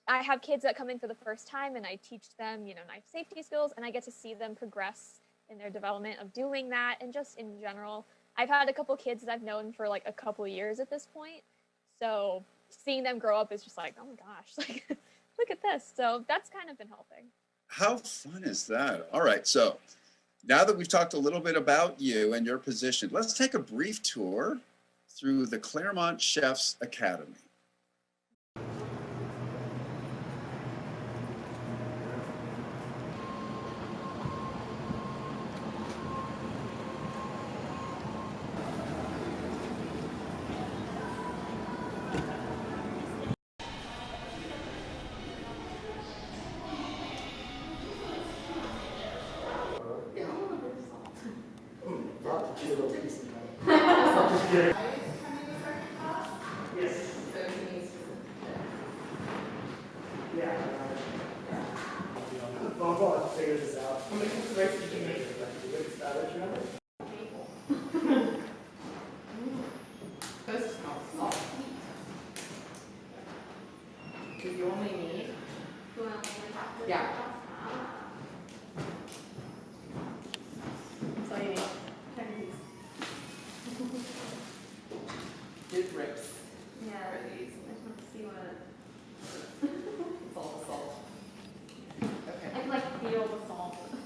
have kids that come in for the first time, and I teach them, you know, knife safety skills, and I get to see them progress in their development of doing that. And just in general, I've had a couple kids that I've known for a couple years at this point. So seeing them grow up is just oh my gosh, look at this. So that's kind of been helping. How fun is that? All right, so now that we've talked a little bit about you and your position, let's take a brief tour through the Claremont Chefs Academy.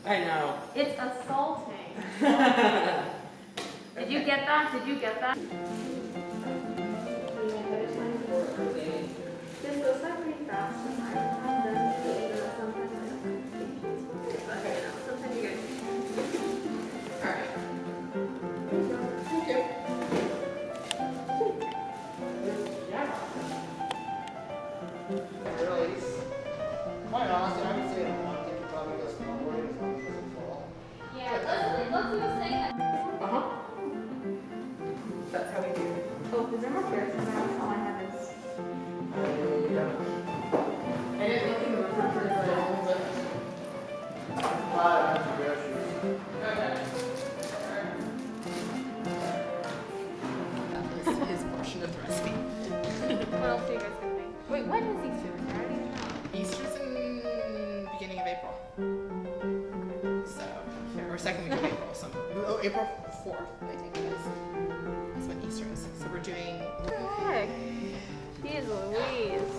I know. It's assaulting. Did you get that? Did you get that? This goes by pretty fast. I have them sometimes I don't. Okay, no, sometimes you guys. Alright. Release. Quite honestly, I would say in a month you could probably go snowboarding as long as it doesn't fall. Yeah, let's even say that. That's how we do. Oh, is there more chairs? All I have is. I didn't look in the refrigerator, but this is his portion of the recipe. What else are you guys gonna make? Wait, when is Easter? Easter's in beginning of April. So, or second week of April. April 4th, I think it is. That's when Easter is. So we're doing. Heck. Jeez Louise.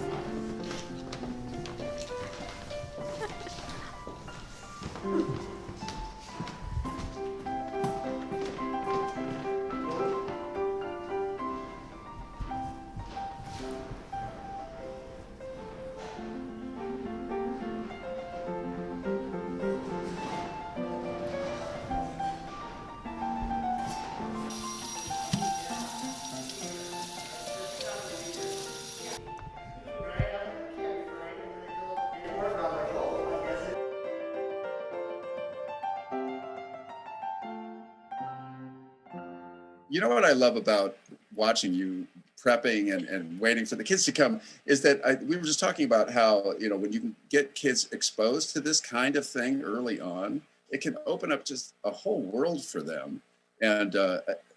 You know what I love about watching you prepping and waiting for the kids to come is that we were just talking about how, you know, when you can get kids exposed to this kind of thing early on, it can open up just a whole world for them. And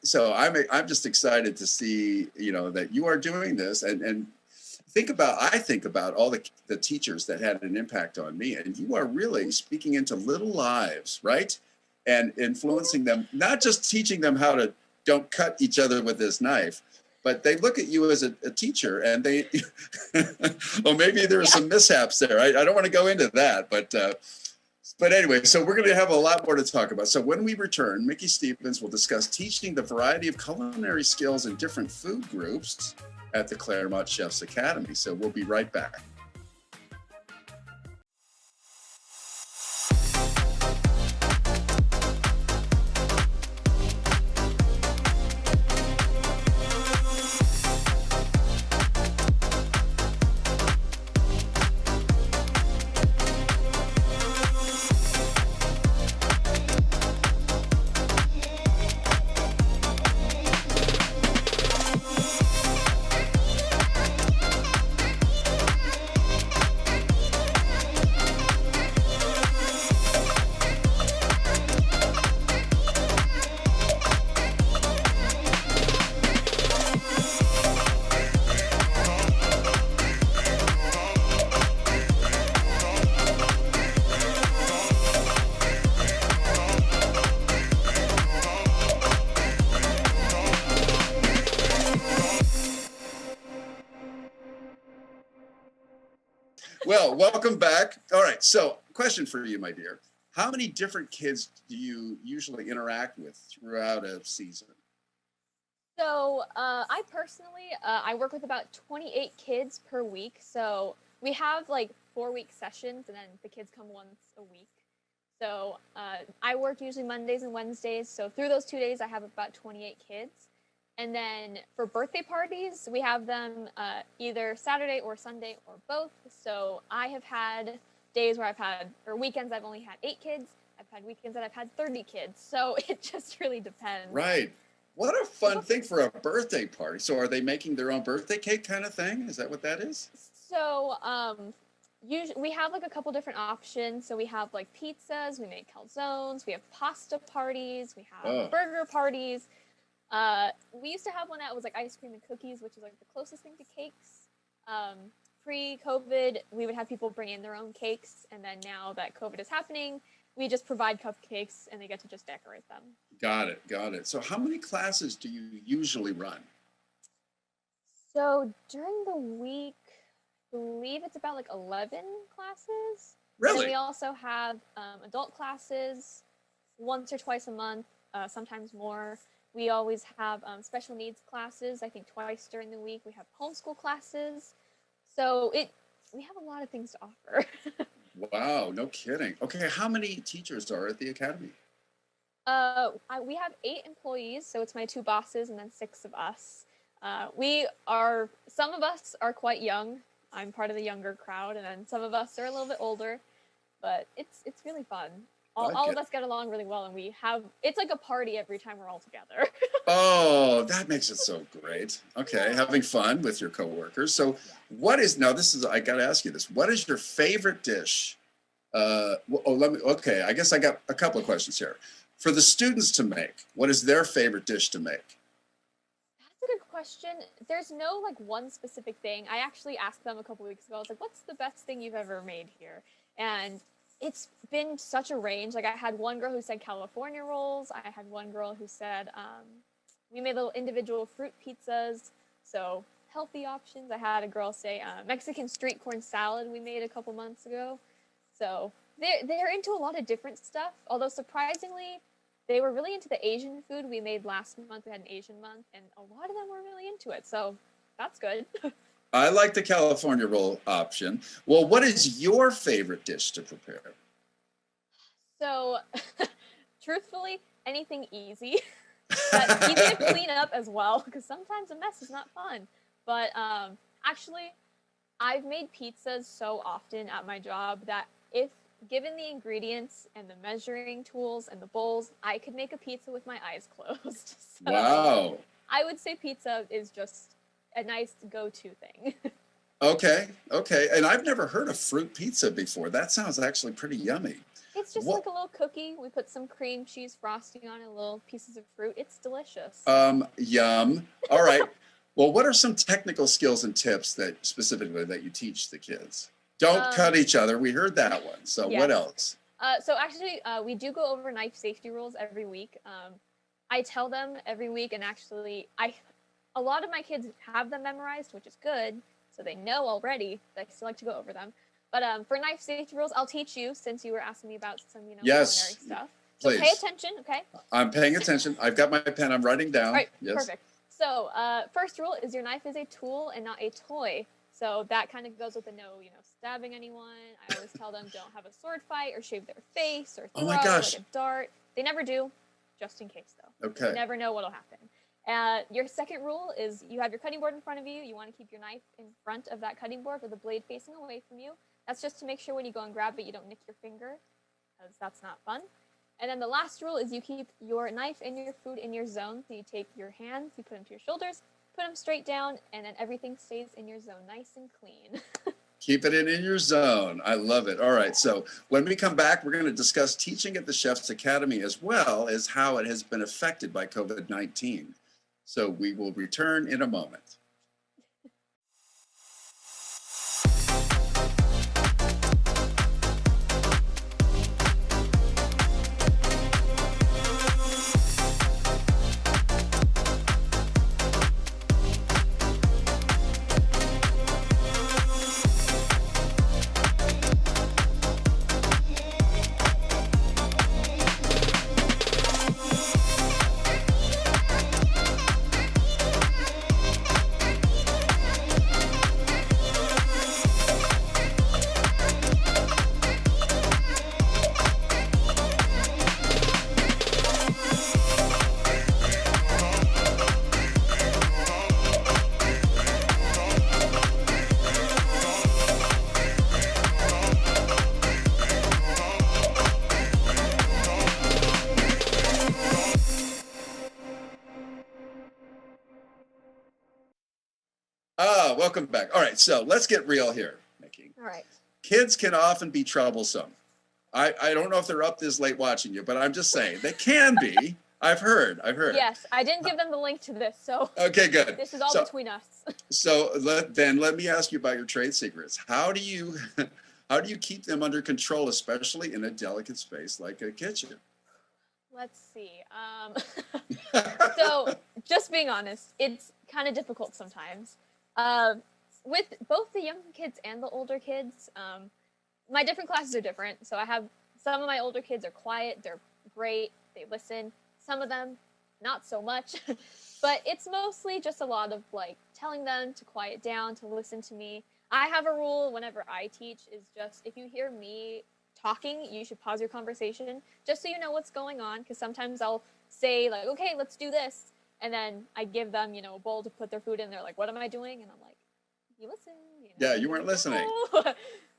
so I'm just excited to see, you know, that you are doing this and I think about all the teachers that had an impact on me, and you are really speaking into little lives, right? And influencing them, not just teaching them how to don't cut each other with this knife, but they look at you as a teacher and they, well, maybe there are some mishaps there. I don't want to go into that, but anyway, so we're going to have a lot more to talk about. So when we return, Miki Stevens will discuss teaching the variety of culinary skills in different food groups at the Claremont Chefs Academy. So we'll be right back. Well, welcome back. All right, so question for you, my dear. How many different kids do you usually interact with throughout a season? So I personally, I work with about 28 kids per week. So we have like 4-week sessions and then the kids come once a week. So I work usually Mondays and Wednesdays. So through those 2 days, I have about 28 kids. And then for birthday parties, we have them either Saturday or Sunday or both. So I have had days where or weekends I've only had 8 kids. I've had weekends that I've had 30 kids. So it just really depends. Right. What a fun thing for a birthday party. So are they making their own birthday cake kind of thing? Is that what that is? So usually we have like a couple different options. So we have like pizzas, we make calzones, we have pasta parties, we have burger parties. We used to have one that was like ice cream and cookies, which is like the closest thing to cakes. Pre-COVID, we would have people bring in their own cakes, and then now that COVID is happening, we just provide cupcakes and they get to just decorate them. Got it. So how many classes do you usually run? So during the week, I believe it's about like 11 classes. And then we also have adult classes once or twice a month, sometimes more. We always have special needs classes, I think twice during the week. We have homeschool classes. So we have a lot of things to offer. Wow, no kidding. Okay, how many teachers are at the academy? We have 8 employees, so it's my 2 bosses and then 6 of us. Some of us are quite young. I'm part of the younger crowd, and then some of us are a little bit older, but it's really fun. All of us get along really well, and it's like a party every time we're all together. Oh, that makes it so great. Okay, having fun with your coworkers. So I got to ask you this. What is your favorite dish? I guess I got a couple of questions here. For the students to make, what is their favorite dish to make? That's a good question. There's no like one specific thing. I actually asked them a couple weeks ago. I was like, what's the best thing you've ever made here? And it's been such a range. Like I had one girl who said California rolls. I had one girl who said we made little individual fruit pizzas, so healthy options. I had a girl say Mexican street corn salad we made a couple months ago. So they're into a lot of different stuff. Although surprisingly, they were really into the Asian food we made last month. We had an Asian month, and a lot of them were really into it. So that's good. I like the California roll option. Well, what is your favorite dish to prepare? So, truthfully, anything easy. That's easy to clean up as well, because sometimes a mess is not fun. But actually, I've made pizzas so often at my job that if given the ingredients and the measuring tools and the bowls, I could make a pizza with my eyes closed. So wow. I would say pizza is just a nice go-to thing. Okay. And I've never heard of fruit pizza before. That sounds actually pretty yummy. It's just like a little cookie. We put some cream cheese frosting on it, little pieces of fruit. It's delicious. Yum. All right. Well, what are some technical skills and tips that you teach the kids? Don't cut each other. We heard that one. So yes. What else? So actually, we do go over knife safety rules every week. I tell them every week, and actually, a lot of my kids have them memorized, which is good. So they know already. But I still like to go over them. But for knife safety rules, I'll teach you, since you were asking me about some, yes, culinary stuff. So please. pay attention, okay? I'm paying attention. I've got my pen. I'm writing down. All right, yes. Perfect. So first rule is your knife is a tool and not a toy. So that kind of goes with the no, stabbing anyone. I always tell them don't have a sword fight or shave their face or throw like a dart. They never do, just in case though. Okay. You never know what'll happen. Your second rule is you have your cutting board in front of you. You want to keep your knife in front of that cutting board with the blade facing away from you. That's just to make sure when you go and grab it, you don't nick your finger, because that's not fun. And then the last rule is you keep your knife and your food in your zone. So you take your hands, you put them to your shoulders, put them straight down, and then everything stays in your zone, nice and clean. Keep it in your zone. I love it. All right. So when we come back, we're going to discuss teaching at the Chef's Academy, as well as how it has been affected by COVID-19. So we will return in a moment. Welcome back. All right, so let's get real here, Miki. All right. Kids can often be troublesome. I don't know if they're up this late watching you, but I'm just saying they can be. I've heard. Yes, I didn't give them the link to this, so. Okay, good. This is all between us. So let me ask you about your trade secrets. How do you keep them under control, especially in a delicate space like a kitchen? Let's see. So just being honest, it's kind of difficult sometimes. With both the young kids and the older kids, my different classes are different. So I have some of my older kids are quiet, they're great, they listen. Some of them, not so much. But it's mostly just a lot of like telling them to quiet down, to listen to me. I have a rule whenever I teach is just if you hear me talking, you should pause your conversation just so you know what's going on. Because sometimes I'll say like, okay, let's do this. And then I give them, you know, a bowl to put their food in. They're like, what am I doing? And I'm like, you listen. You know, Yeah, you weren't listening.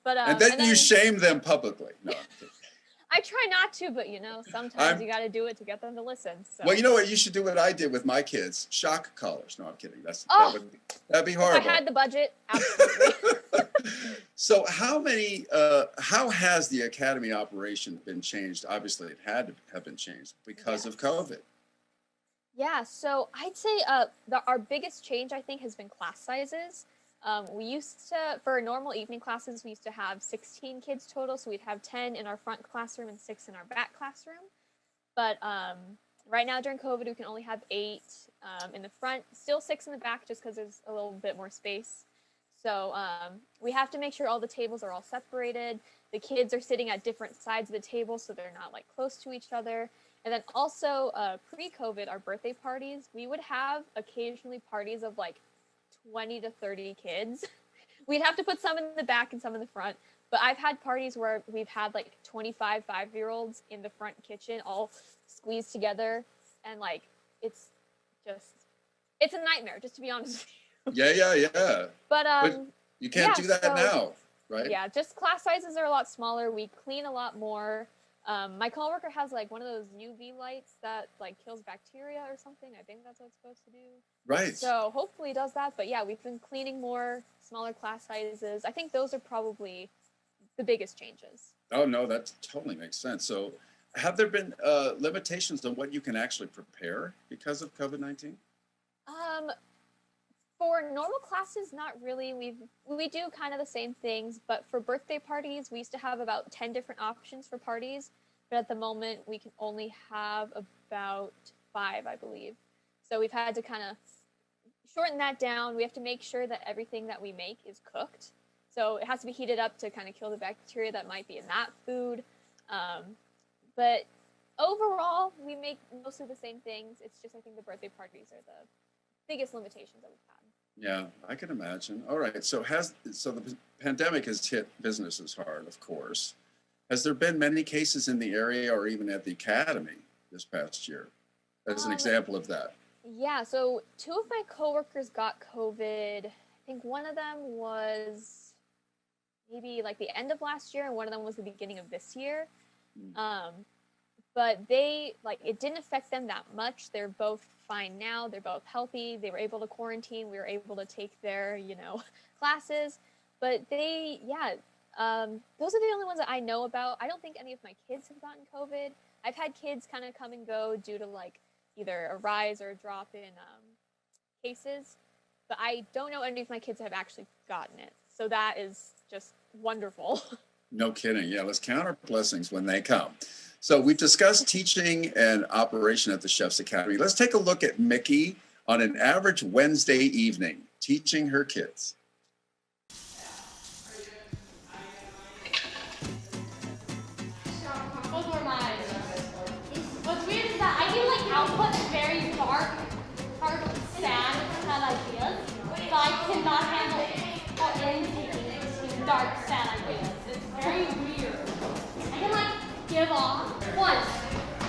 But and then you shame them publicly. No, I'm kidding. I try not to, but you know, sometimes you got to do it to get them to listen. So. Well, you know what? You should do what I did with my kids. Shock collars. No, I'm kidding. That'd be horrible. If I had the budget, absolutely. So how has the academy operation been changed? Obviously, it had to have been changed because of COVID. Yeah, so I'd say our biggest change, I think, has been class sizes. We used to, for normal evening classes, we used to have 16 kids total. So we'd have 10 in our front classroom and 6 in our back classroom. But right now during COVID, we can only have 8 in the front, still 6 in the back just because there's a little bit more space. So we have to make sure all the tables are all separated. The kids are sitting at different sides of the table so they're not like close to each other. And then also pre-COVID, our birthday parties, we would have occasionally parties of like 20 to 30 kids. We'd have to put some in the back and some in the front. But I've had parties where we've had like 25 5-year-olds in the front kitchen all squeezed together. And like, it's a nightmare, just to be honest with you. Yeah. But you can't do that now, right? Yeah, just class sizes are a lot smaller. We clean a lot more. My coworker has like one of those UV lights that like kills bacteria or something. I think that's what it's supposed to do. Right. So hopefully it does that. But yeah, we've been cleaning more, smaller class sizes. I think those are probably the biggest changes. Oh, no, that totally makes sense. So have there been limitations on what you can actually prepare because of COVID-19? For normal classes, not really. We do kind of the same things, but for birthday parties, we used to have about 10 different options for parties, but at the moment we can only have about 5, I believe. So we've had to kind of shorten that down. We have to make sure that everything that we make is cooked. So it has to be heated up to kind of kill the bacteria that might be in that food. But overall, we make mostly the same things. It's just, I think the birthday parties are the biggest limitations that we've had. Yeah, I can imagine. All right, so the pandemic has hit businesses hard, of course. Has there been many cases in the area or even at the academy this past year as an example of that? Yeah, so 2 of my coworkers got COVID. I think one of them was maybe like the end of last year and one of them was the beginning of this year. But it didn't affect them that much. They're both fine now. They're both healthy. They were able to quarantine. We were able to take their, classes. But those are the only ones that I know about. I don't think any of my kids have gotten COVID. I've had kids kind of come and go due to like either a rise or a drop in cases. But I don't know any of my kids have actually gotten it. So that is just wonderful. No kidding. Yeah, let's count our blessings when they come. So we've discussed teaching and operation at the Chef's Academy. Let's take a look at Miki on an average Wednesday evening, teaching her kids. What's weird is that I can output very dark, sad kind of ideas, but I cannot handle or intaking dark, sad ideas. It's very weird. I can give off. Once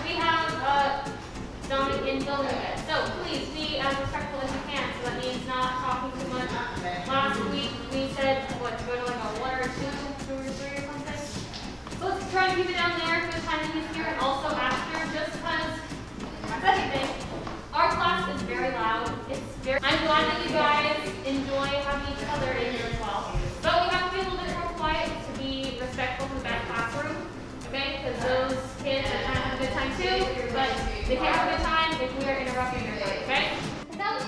we have zoning in building it, so please be as respectful as you can. So that means not talking too much. Last week we said to go to like a 1 or 2 or 3 or something. So let's try to keep it down there for the time that he's here and also after, just because. Second thing, our class is very loud. I'm glad that you guys enjoy having each other in here as well. But we have to be a little bit more quiet to be respectful to the back classroom. Okay, because those kids are trying to have a good time too, but they can't have a good time if we are interrupting their work, okay? That was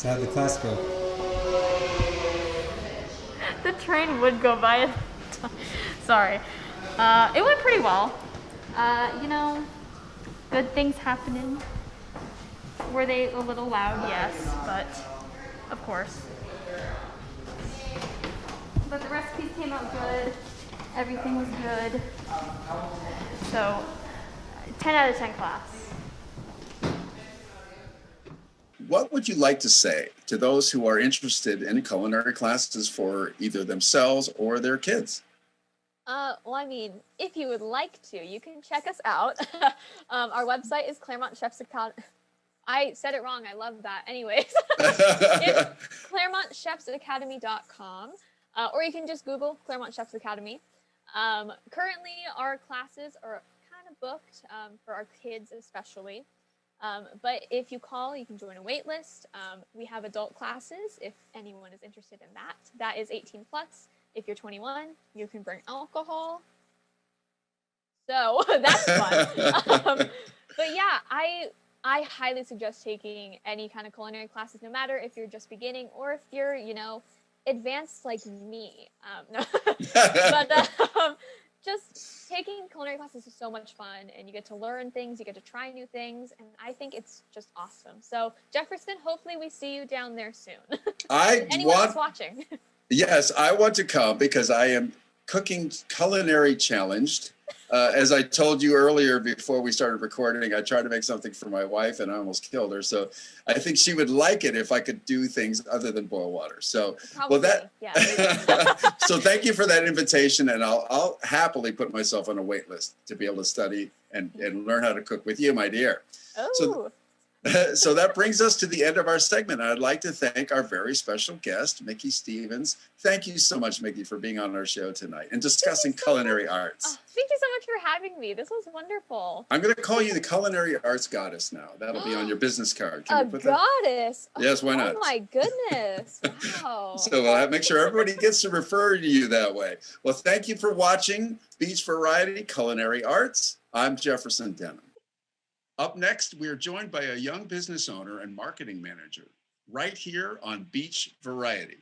So how'd the class go? The train would go by. Sorry. It went pretty well. You know, good things happening. Were they a little loud? Yes, but of course. But the recipes came out good. Everything was good. So, 10 out of 10 class. What would you like to say to those who are interested in culinary classes for either themselves or their kids? Well, I mean, if you would like to, you can check us out. Our website is Claremont Chefs Academy. I said it wrong. I love that. Anyways, it's ClaremontChefsAcademy.com, or you can just Google Claremont Chefs Academy. Currently, our classes are kind of booked for our kids especially. But if you call, you can join a wait list. We have adult classes if anyone is interested in that. That is 18 plus. If you're 21, you can bring alcohol. So that's fun. But yeah, I highly suggest taking any kind of culinary classes, no matter if you're just beginning or if you're, you know, advanced like me. But just taking culinary classes is so much fun, and you get to learn things, you get to try new things, and I think it's just awesome. So Jefferson, hopefully we see you down there soon. Anyone else watching? Yes, I want to come because I am cooking culinary challenged. As I told you earlier before we started recording, I tried to make something for my wife and I almost killed her. So I think she would like it if I could do things other than boil water. So, Probably, yeah. So thank you for that invitation, and I'll happily put myself on a wait list to be able to study and learn how to cook with you, my dear. Oh. So that brings us to the end of our segment. I'd like to thank our very special guest, Miki Stevens. Thank you so much, Miki, for being on our show tonight and discussing culinary arts. Oh, thank you so much for having me. This was wonderful. I'm going to call you the culinary arts goddess now. That'll be on your business card. Can A you put goddess? That? Yes, why not? Oh my goodness. Wow. So I'll make sure everybody gets to refer to you that way. Well, thank you for watching Beach Variety Culinary Arts. I'm Jefferson Denham. Up next, we are joined by a young business owner and marketing manager right here on Beach Variety.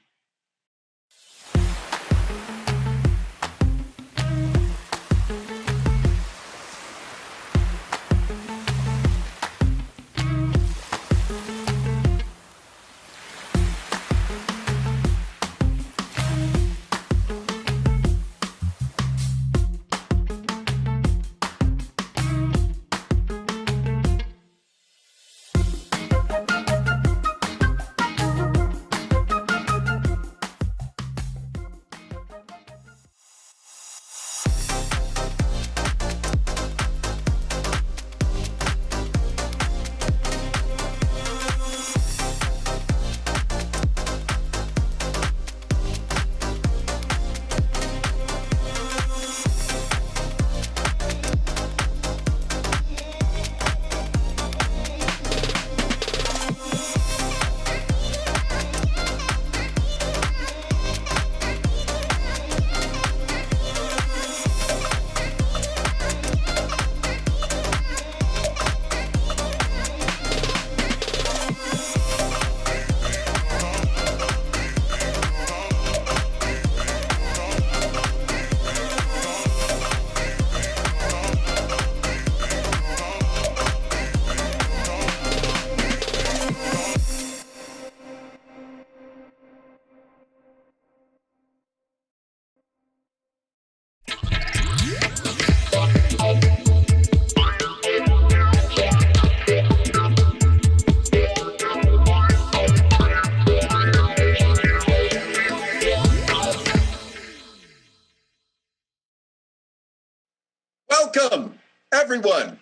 Welcome, everyone,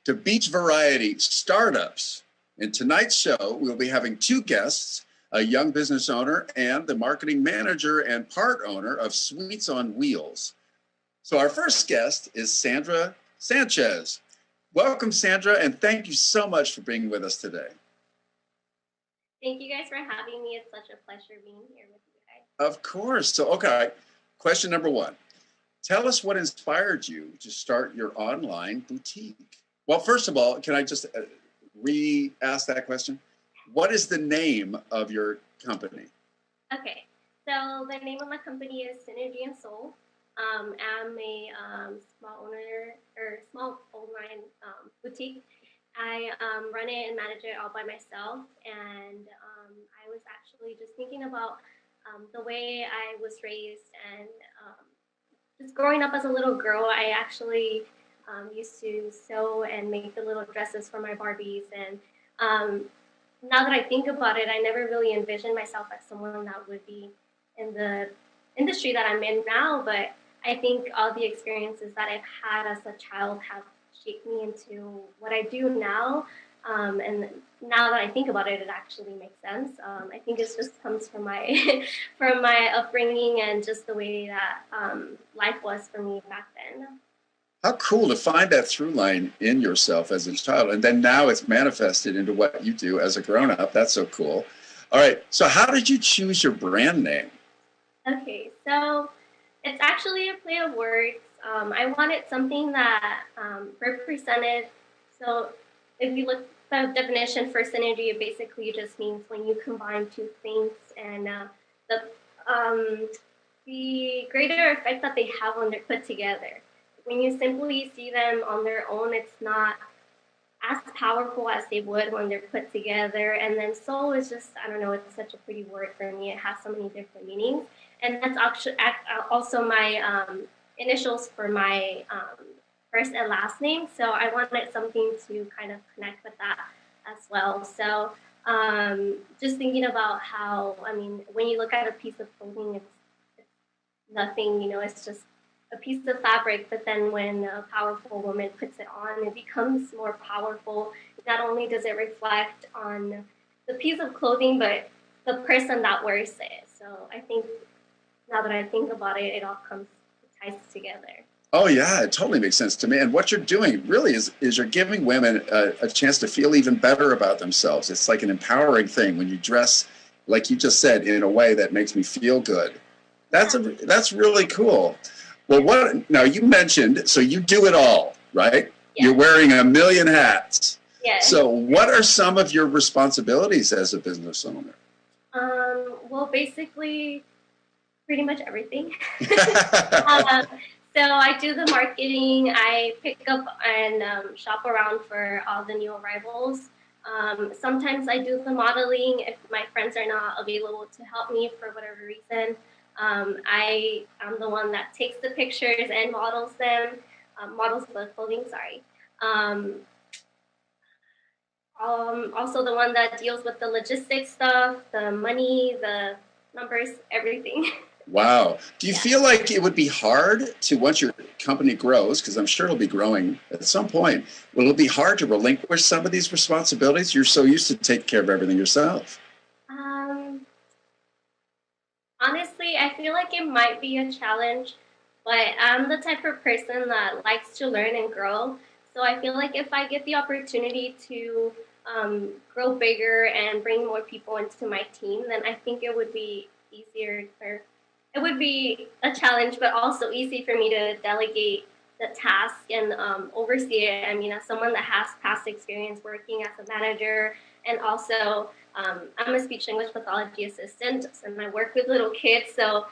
to Beach Variety Startups. In tonight's show, we'll be having two guests, a young business owner and the marketing manager and part owner of Sweets on Wheels. So our first guest is Sandra Sanchez. Welcome, Sandra, and thank you so much for being with us today. Thank you guys for having me. It's such a pleasure being here with you guys. Of course. So, okay, question number one. Tell us what inspired you to start your online boutique. Well, first of all, can I just re-ask that question? What is the name of your company? Okay, so the name of my company is Synergy and Soul. I'm a small owner or small online boutique. I run it and manage it all by myself, and I was actually just thinking about the way I was raised, and just growing up as a little girl, I actually used to sew and make the little dresses for my Barbies, and now that I think about it, I never really envisioned myself as someone that would be in the industry that I'm in now, but I think all the experiences that I've had as a child have shaped me into what I do now. And now that I think about it, it actually makes sense. I think it just comes from my from my upbringing and just the way that life was for me back then. How cool to find that through line in yourself as a child, and then now it's manifested into what you do as a grown-up. That's so cool. All right, so how did you choose your brand name? Okay, so it's actually a play of words. I wanted something that represented, so if you look at the definition for synergy, it basically just means when you combine two things, and the greater effect that they have when they're put together. When you simply see them on their own, it's not as powerful as they would when they're put together. And then soul is just, I don't know, it's such a pretty word for me. It has so many different meanings. And that's actually also my initials for my first and last name. So I wanted something to kind of connect with that as well. So just thinking about how, I mean, when you look at a piece of clothing, it's nothing, you know, it's just a piece of fabric, but then when a powerful woman puts it on, it becomes more powerful. Not only does it reflect on the piece of clothing, but the person that wears it. So I think now that I think about it, it all ties together. Oh yeah, it totally makes sense to me. And what you're doing really is you're giving women a chance to feel even better about themselves. It's like an empowering thing when you dress, like you just said, in a way that makes me feel good. That's really cool. Well, now you mentioned, so you do it all, right? Yeah. You're wearing a million hats. Yes. So what are some of your responsibilities as a business owner? Well, basically, pretty much everything. So I do the marketing, I pick up and shop around for all the new arrivals. Sometimes I do the modeling if my friends are not available to help me for whatever reason. I am the one that takes the pictures and models them, models the clothing, sorry. Also the one that deals with the logistics stuff, the money, the numbers, everything. Wow. Do you feel like it would be hard to, once your company grows, because I'm sure it'll be growing at some point, will it be hard to relinquish some of these responsibilities? You're so used to taking care of everything yourself. Honestly, I feel like it might be a challenge, but I'm the type of person that likes to learn and grow. So I feel like if I get the opportunity to grow bigger and bring more people into my team, then I think it would be easier, or it would be a challenge, but also easy for me to delegate the task and oversee it. I mean, as someone that has past experience working as a manager, and also I'm a speech-language pathology assistant, and I work with little kids. So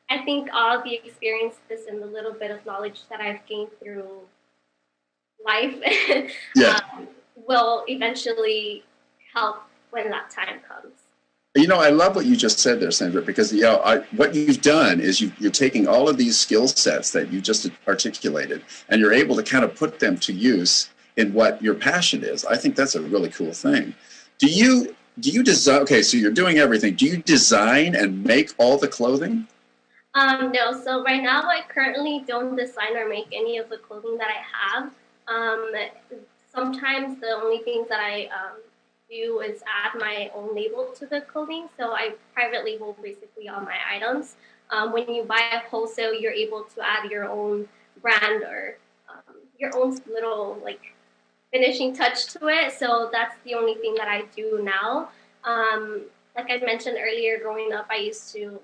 I think all the experiences and the little bit of knowledge that I've gained through life will eventually help when that time comes. You know, I love what you just said there, Sandra, because you know what you've done is you're taking all of these skill sets that you just articulated, and you're able to kind of put them to use in what your passion is. I think that's a really cool thing. Do you design? Okay, so you're doing everything. Do you design and make all the clothing? No. So right now, I currently don't design or make any of the clothing that I have. Sometimes the only things that I do is add my own label to the clothing. So I private label basically all my items. When you buy a wholesale, you're able to add your own brand or your own little like finishing touch to it. So that's the only thing that I do now. Like I mentioned earlier, growing up, I used to,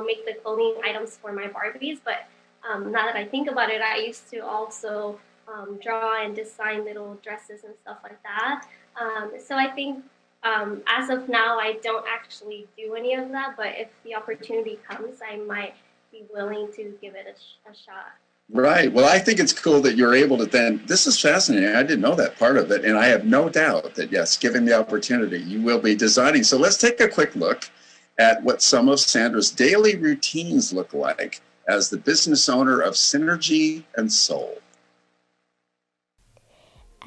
make the clothing items for my Barbies. But now that I think about it, I used to also draw and design little dresses and stuff like that. So I think as of now, I don't actually do any of that, but if the opportunity comes, I might be willing to give it a shot. Right. Well, I think it's cool that you're able to then, this is fascinating. I didn't know that part of it. And I have no doubt that, yes, given the opportunity, you will be designing. So let's take a quick look at what some of Sandra's daily routines look like as the business owner of Synergy and Soul.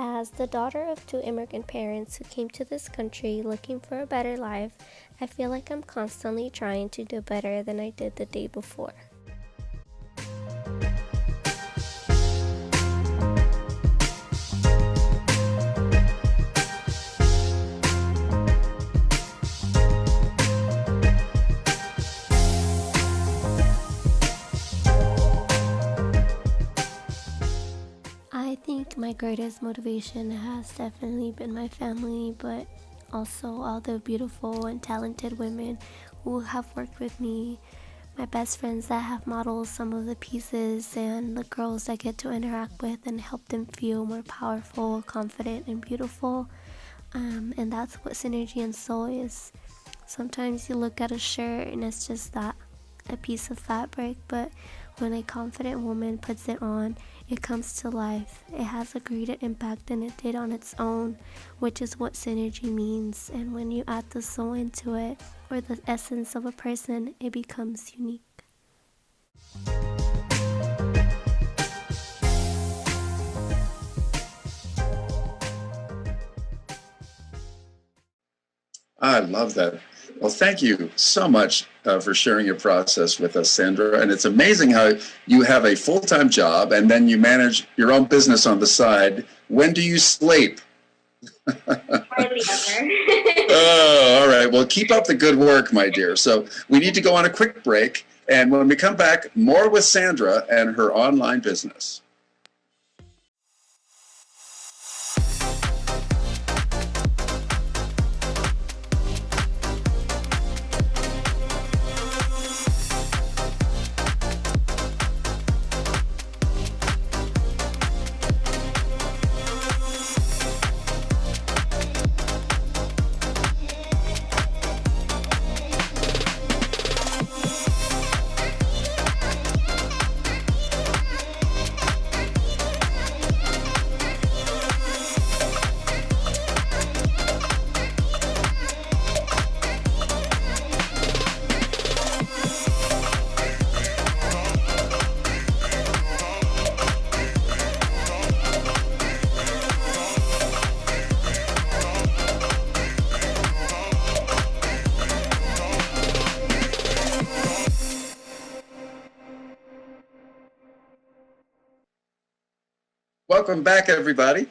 As the daughter of 2 immigrant parents who came to this country looking for a better life, I feel like I'm constantly trying to do better than I did the day before. I think my greatest motivation has definitely been my family, but also all the beautiful and talented women who have worked with me, my best friends that have modeled some of the pieces, and the girls I get to interact with and help them feel more powerful, confident, and beautiful. And that's what Synergy and Soul is. Sometimes you look at a shirt and it's just that, a piece of fabric, but when a confident woman puts it on, it comes to life. It has a greater impact than it did on its own, which is what synergy means. And when you add the soul into it, or the essence of a person, it becomes unique. I love that. Well, thank you so much for sharing your process with us, Sandra. And it's amazing how you have a full-time job and then you manage your own business on the side. When do you sleep? Hardly ever. Oh, all right. Well, keep up the good work, my dear. So we need to go on a quick break. And when we come back, more with Sandra and her online business. Welcome back, everybody.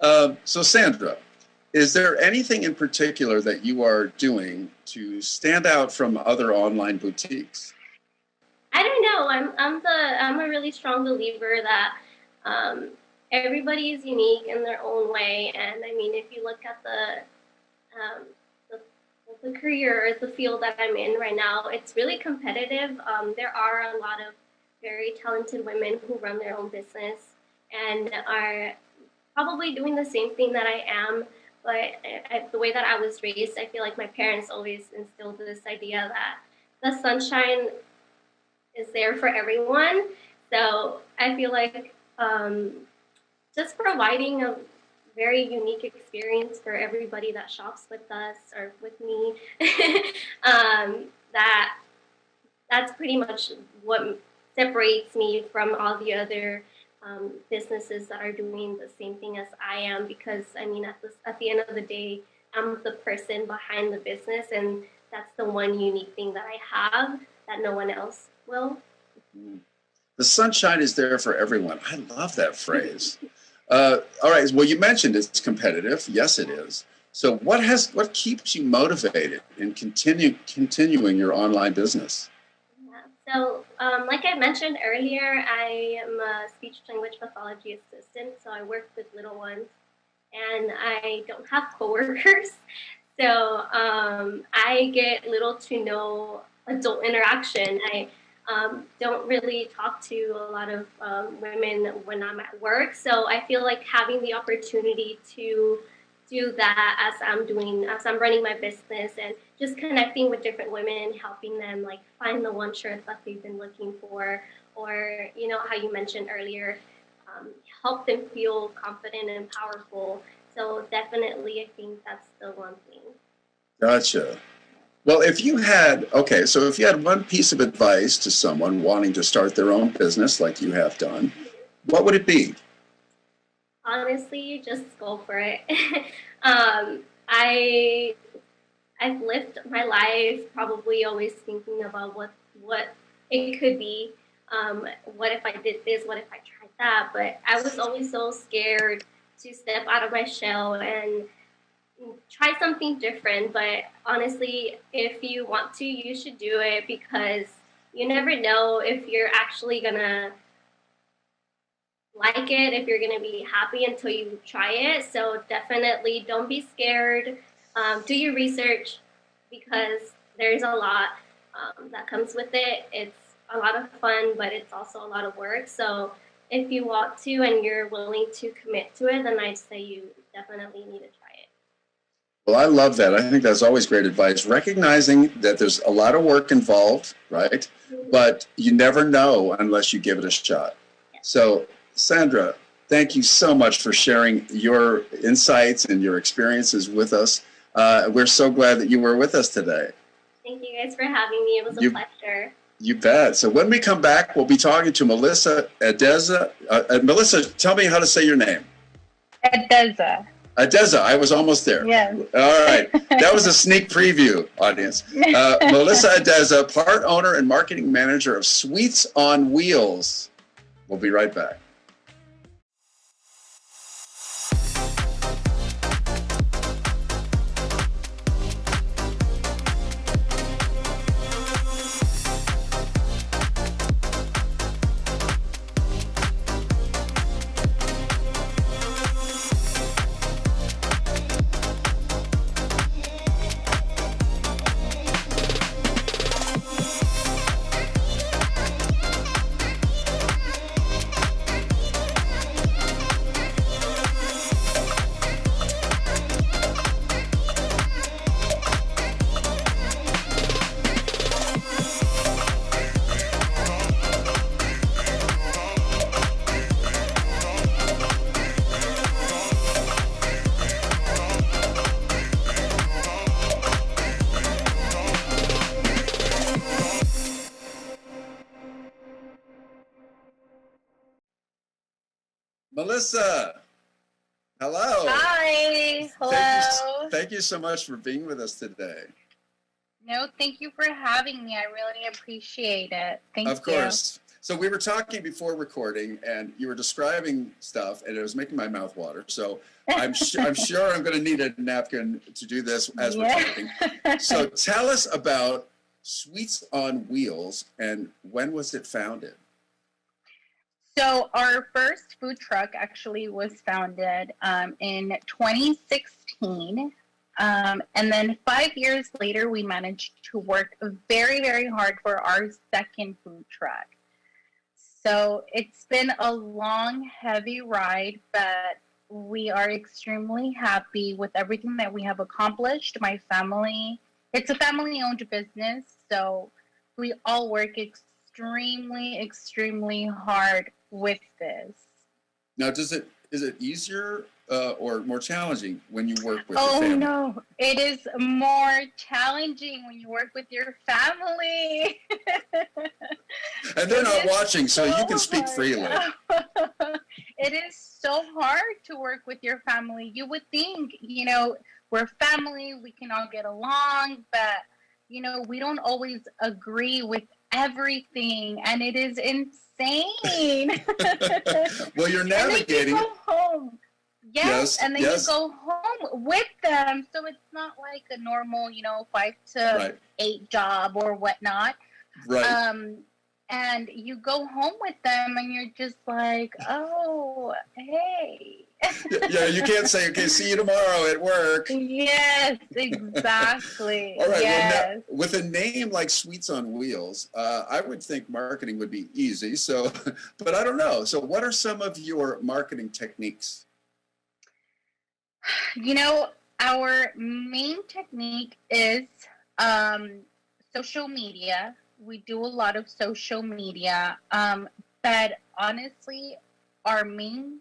So Sandra, is there anything in particular that you are doing to stand out from other online boutiques? I don't know. I'm a really strong believer that everybody is unique in their own way. And I mean, if you look at the career, the field that I'm in right now, it's really competitive. There are a lot of very talented women who run their own business and are probably doing the same thing that I am, but the way that I was raised, I feel like my parents always instilled this idea that the sunshine is there for everyone. So I feel like just providing a very unique experience for everybody that shops with us or with me, that's pretty much what separates me from all the other businesses that are doing the same thing as I am, because I mean at the end of the day, I'm the person behind the business, and that's the one unique thing that I have that no one else will. The sunshine is there for everyone. I love that phrase. All right, well, you mentioned it's competitive. Yes, it is. So what keeps you motivated in continuing your online business? So, like I mentioned earlier, I am a speech-language pathology assistant, so I work with little ones, and I don't have coworkers, so I get little to no adult interaction. don't really talk to a lot of women when I'm at work. So I feel like having the opportunity to do that as I'm running my business and just connecting with different women, helping them like find the one shirt that they've been looking for, or how you mentioned earlier, help them feel confident and powerful. So definitely, I think that's the one thing. Gotcha. Well, if you had one piece of advice to someone wanting to start their own business like you have done, what would it be? Honestly, just go for it. I've lived my life probably always thinking about what it could be. What if I did this? What if I tried that? But I was always so scared to step out of my shell and try something different. But honestly, if you want to, you should do it, because you never know if you're actually gonna like it, if you're gonna be happy until you try it. So definitely don't be scared. Do your research, because there's a lot that comes with it. It's a lot of fun, but it's also a lot of work. So if you want to and you're willing to commit to it, then I'd say you definitely need to try it. Well, I love that. I think that's always great advice. Recognizing that there's a lot of work involved, right? But you never know unless you give it a shot. So, Sandra, thank you so much for sharing your insights and your experiences with us. We're so glad that you were with us today. Thank you guys for having me. It was a pleasure. You bet. So when we come back, we'll be talking to Melissa Edeza. Melissa, tell me how to say your name. Edeza. Edeza, I was almost there. Yes. All right. That was a sneak preview, audience. Melissa Edeza, part owner and marketing manager of Sweets on Wheels. We'll be right back. Melissa, hello. Hi. Hello. Thank you so much for being with us today. No, thank you for having me. I really appreciate it. Thank you. Of course. So we were talking before recording, and you were describing stuff, and it was making my mouth water. So I'm sure I'm going to need a napkin to do this as we're talking. So tell us about Sweets on Wheels, and when was it founded? So our first food truck actually was founded in 2016. And then 5 years later, we managed to work very, very hard for our second food truck. So it's been a long, heavy ride, but we are extremely happy with everything that we have accomplished. My family, it's a family-owned business, so we all work extremely, extremely hard with this. Now, is it easier or more challenging when you work with your family? Oh no, it is more challenging when you work with your family. And they're not watching, so you can speak freely. It is so hard to work with your family. You would think, we're family, we can all get along, but, we don't always agree with everything, and it is insane. Well, you're navigating. And then you go home. Yes, and then you go home with them, so it's not like a normal, 5 to 8 job or whatnot. Right. And you go home with them, and you're just like, oh, hey, Yeah, you can't say, okay, see you tomorrow at work. Yes, exactly. All right, yes. well, now, with a name like Sweets on Wheels, I would think marketing would be easy. So, but I don't know. So what are some of your marketing techniques? You know, our main technique is social media. We do a lot of social media, but honestly, our main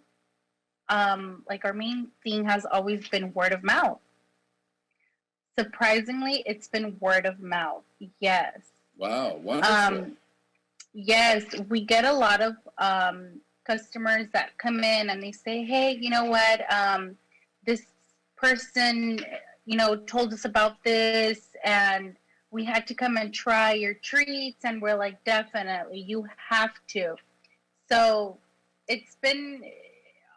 thing has always been word of mouth. Surprisingly, it's been word of mouth. Yes. Wow, wonderful. Yes, we get a lot of customers that come in and they say, hey, you know what, this person, told us about this and we had to come and try your treats. And we're like, definitely, you have to. So it's been,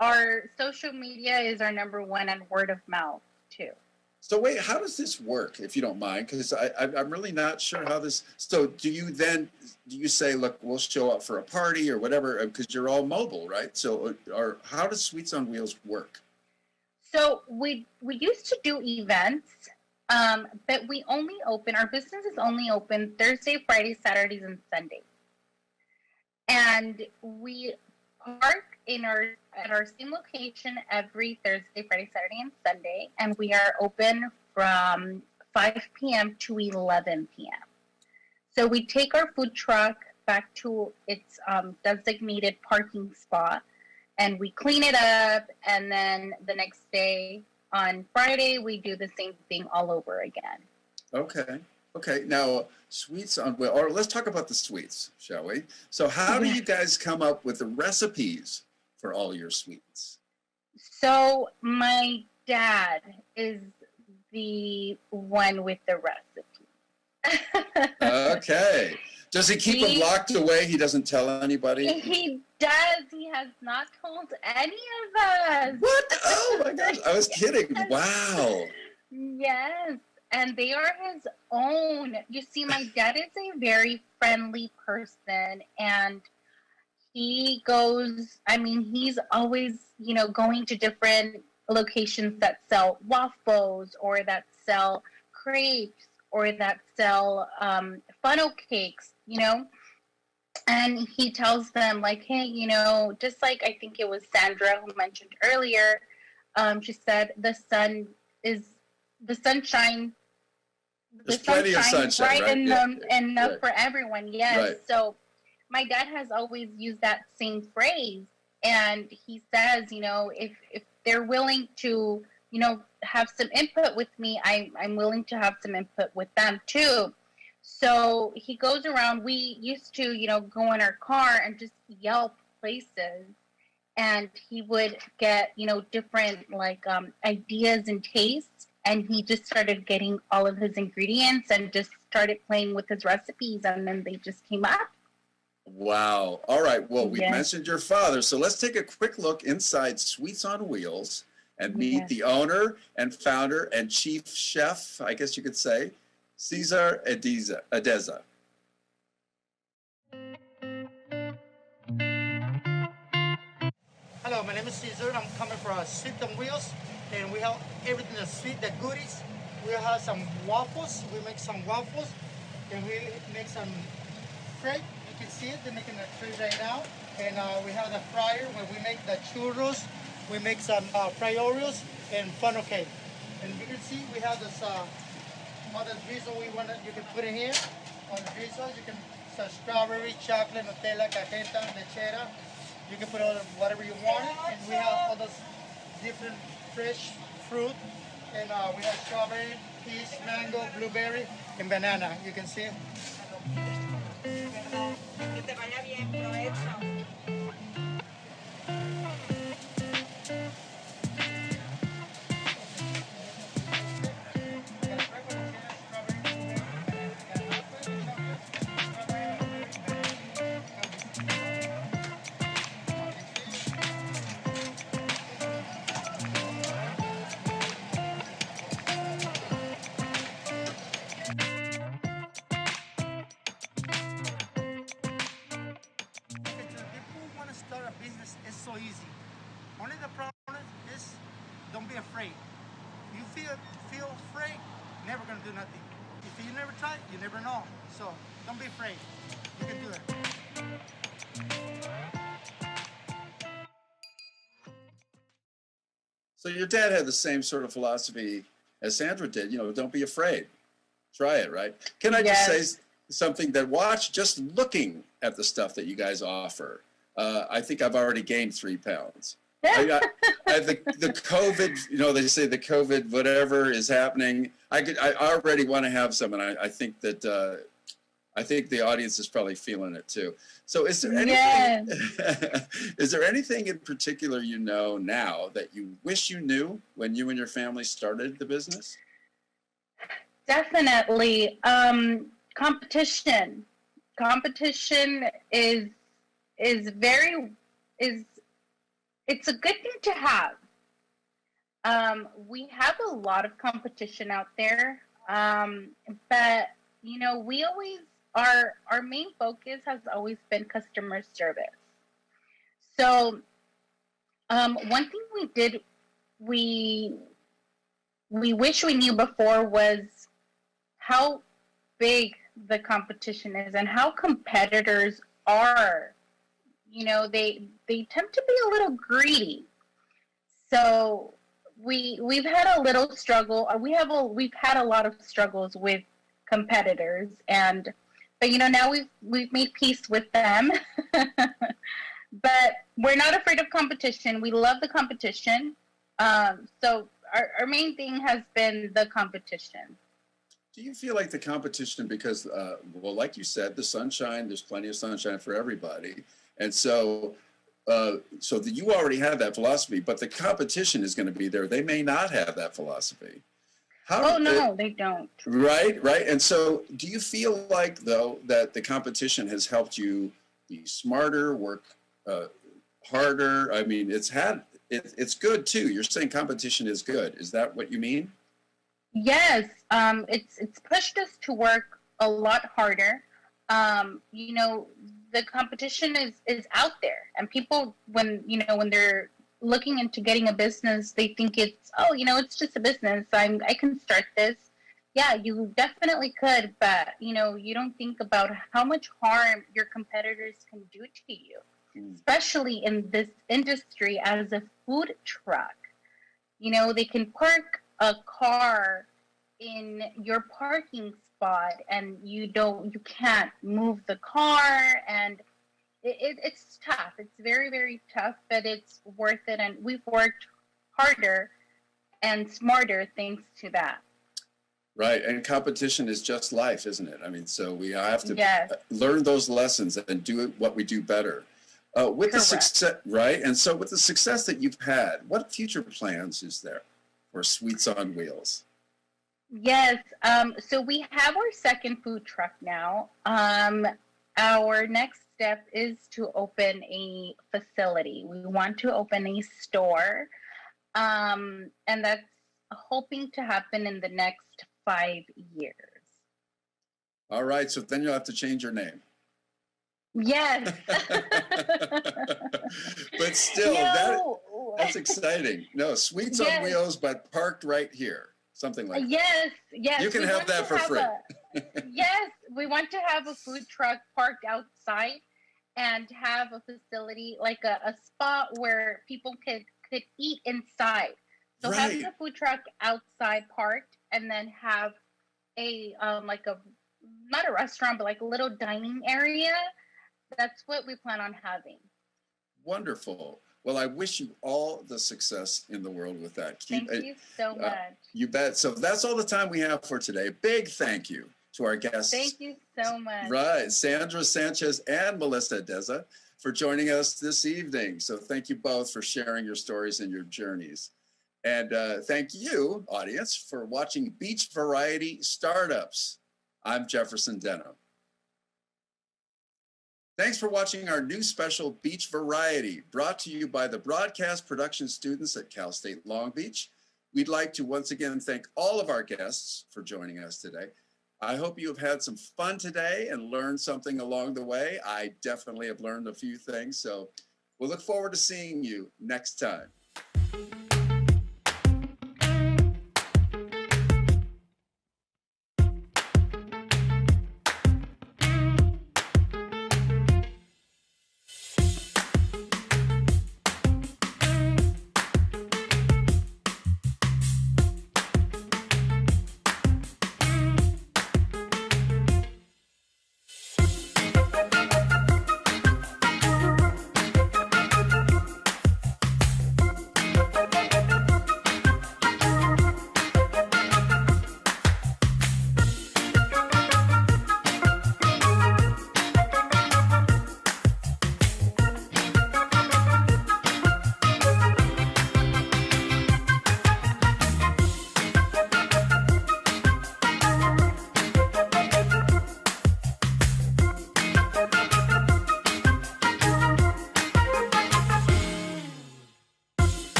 our social media is our number one, and word of mouth too. So wait, how does this work, if you don't mind? Because I'm really not sure how this, so do you say, look, we'll show up for a party or whatever, because you're all mobile, right? So how does Sweets on Wheels work? So we used to do events, but we only open, our business is only open Thursday, Friday, Saturdays, and Sundays. And we park at our same location every Thursday, Friday, Saturday, and Sunday, and we are open from 5 p.m. to 11 p.m. So we take our food truck back to its designated parking spot, and we clean it up, and then the next day, on Friday, we do the same thing all over again. Okay. Now, Sweets on Wheels, or let's talk about the sweets, shall we? So how do you guys come up with the recipes for all your sweets? So my dad is the one with the recipe. Okay. Does he keep them locked away? He doesn't tell anybody? He does. He has not told any of us. What? Oh my gosh. I was kidding. Wow. Yes. And they are his own. You see, my dad is a very friendly person, and he's always, going to different locations that sell waffles or that sell crepes or that sell funnel cakes, and he tells them like, hey, just like I think it was Sandra who mentioned earlier, she said the sunshine. There's plenty of sunshine, right? Enough for everyone. Yes. Right. So my dad has always used that same phrase, and he says, if they're willing to, have some input with me, I'm willing to have some input with them too. So he goes around. We used to, go in our car and just Yelp places, and he would get, different ideas and tastes. And he just started getting all of his ingredients and just started playing with his recipes, and then they just came up. Wow. All right. Well, we mentioned your father, so let's take a quick look inside Sweets on Wheels and meet the owner and founder and chief chef, I guess you could say, Cesar Edeza. Hello, my name is Cesar. I'm coming from Sweets on Wheels, and we have everything that's sweet, the goodies. We have some waffles. We make some waffles, and we make some crepe. You can see it. They're making the crepe right now. And we have the fryer where we make the churros. We make some fried Oreos and funnel cake. And you can see we have this all the drizzle you can put in here. On the drizzle, you can some strawberry, chocolate, Nutella, cajeta, lechera. You can put all whatever you want, and we have all those different fresh fruit, and we have strawberry, peach, mango, blueberry, and banana. You can see. don't be afraid. If you feel afraid, never gonna do nothing. If you never try, you never know. So don't be afraid. You can do it. So your dad had the same sort of philosophy as Sandra did. You know, don't be afraid. Try it, right? Can I just say something that just looking at the stuff that you guys offer, I think I've already gained 3 pounds. I have the COVID, you know, they say the COVID, whatever is happening. I already want to have some, and I think that I think the audience is probably feeling it too. So is there anything, is there anything in particular you know now that you wish you knew when you and your family started the business? Definitely. Competition. Competition is it's a good thing to have. We have a lot of competition out there, but you know, we always our main focus has always been customer service. So one thing we wish we knew before was how big the competition is and how competitors are. You know, they tend to be a little greedy. So we've had a little struggle. We've had a lot of struggles with competitors, but you know, now we've made peace with them. But we're not afraid of competition. We love the competition. So our main thing has been the competition. Do you feel like the competition, because, well, like you said, the sunshine, there's plenty of sunshine for everybody. And so you already have that philosophy, but the competition is going to be there. They may not have that philosophy. They don't. Right. And so do you feel like, though, that the competition has helped you be smarter, work harder? I mean, it's good, too. You're saying competition is good. Is that what you mean? Yes. It's pushed us to work a lot harder. You know, the competition is out there, and people, when they're looking into getting a business, they think it's just a business. I can start this. Yeah, you definitely could, but you don't think about how much harm your competitors can do to you, especially in this industry as a food truck. You know, they can park a car in your parking spot and you can't move the car, and it's tough. It's very, very tough, but it's worth it, and we've worked harder and smarter thanks to that. Right, and competition is just life, isn't it? I mean, so we have to learn those lessons and do what we do better. With the success, right? And so with the success that you've had, what future plans is there for Sweets on Wheels? Yes, so we have our second food truck now. Our next step is to open a facility. We want to open a store, and that's hoping to happen in the next 5 years. All right, so then you'll have to change your name. Yes. But still, that's exciting. No, Sweets on Wheels, but parked right here. Something like that. Yes. You can have that for free. Yes, we want to have a food truck parked outside and have a facility, like a spot where people could eat inside. So have the food truck outside parked, and then have a not a restaurant, but like a little dining area. That's what we plan on having. Wonderful. Well, I wish you all the success in the world with that. Thank you so much. You bet. So that's all the time we have for today. Big thank you to our guests. Thank you so much. Right. Sandra Sanchez and Melissa Edeza for joining us this evening. So thank you both for sharing your stories and your journeys. And thank you, audience, for watching Beach Variety Startups. I'm Jefferson Denham. Thanks for watching our new special Beach Variety, brought to you by the broadcast production students at Cal State Long Beach. We'd like to once again thank all of our guests for joining us today. I hope you have had some fun today and learned something along the way. I definitely have learned a few things, so we'll look forward to seeing you next time.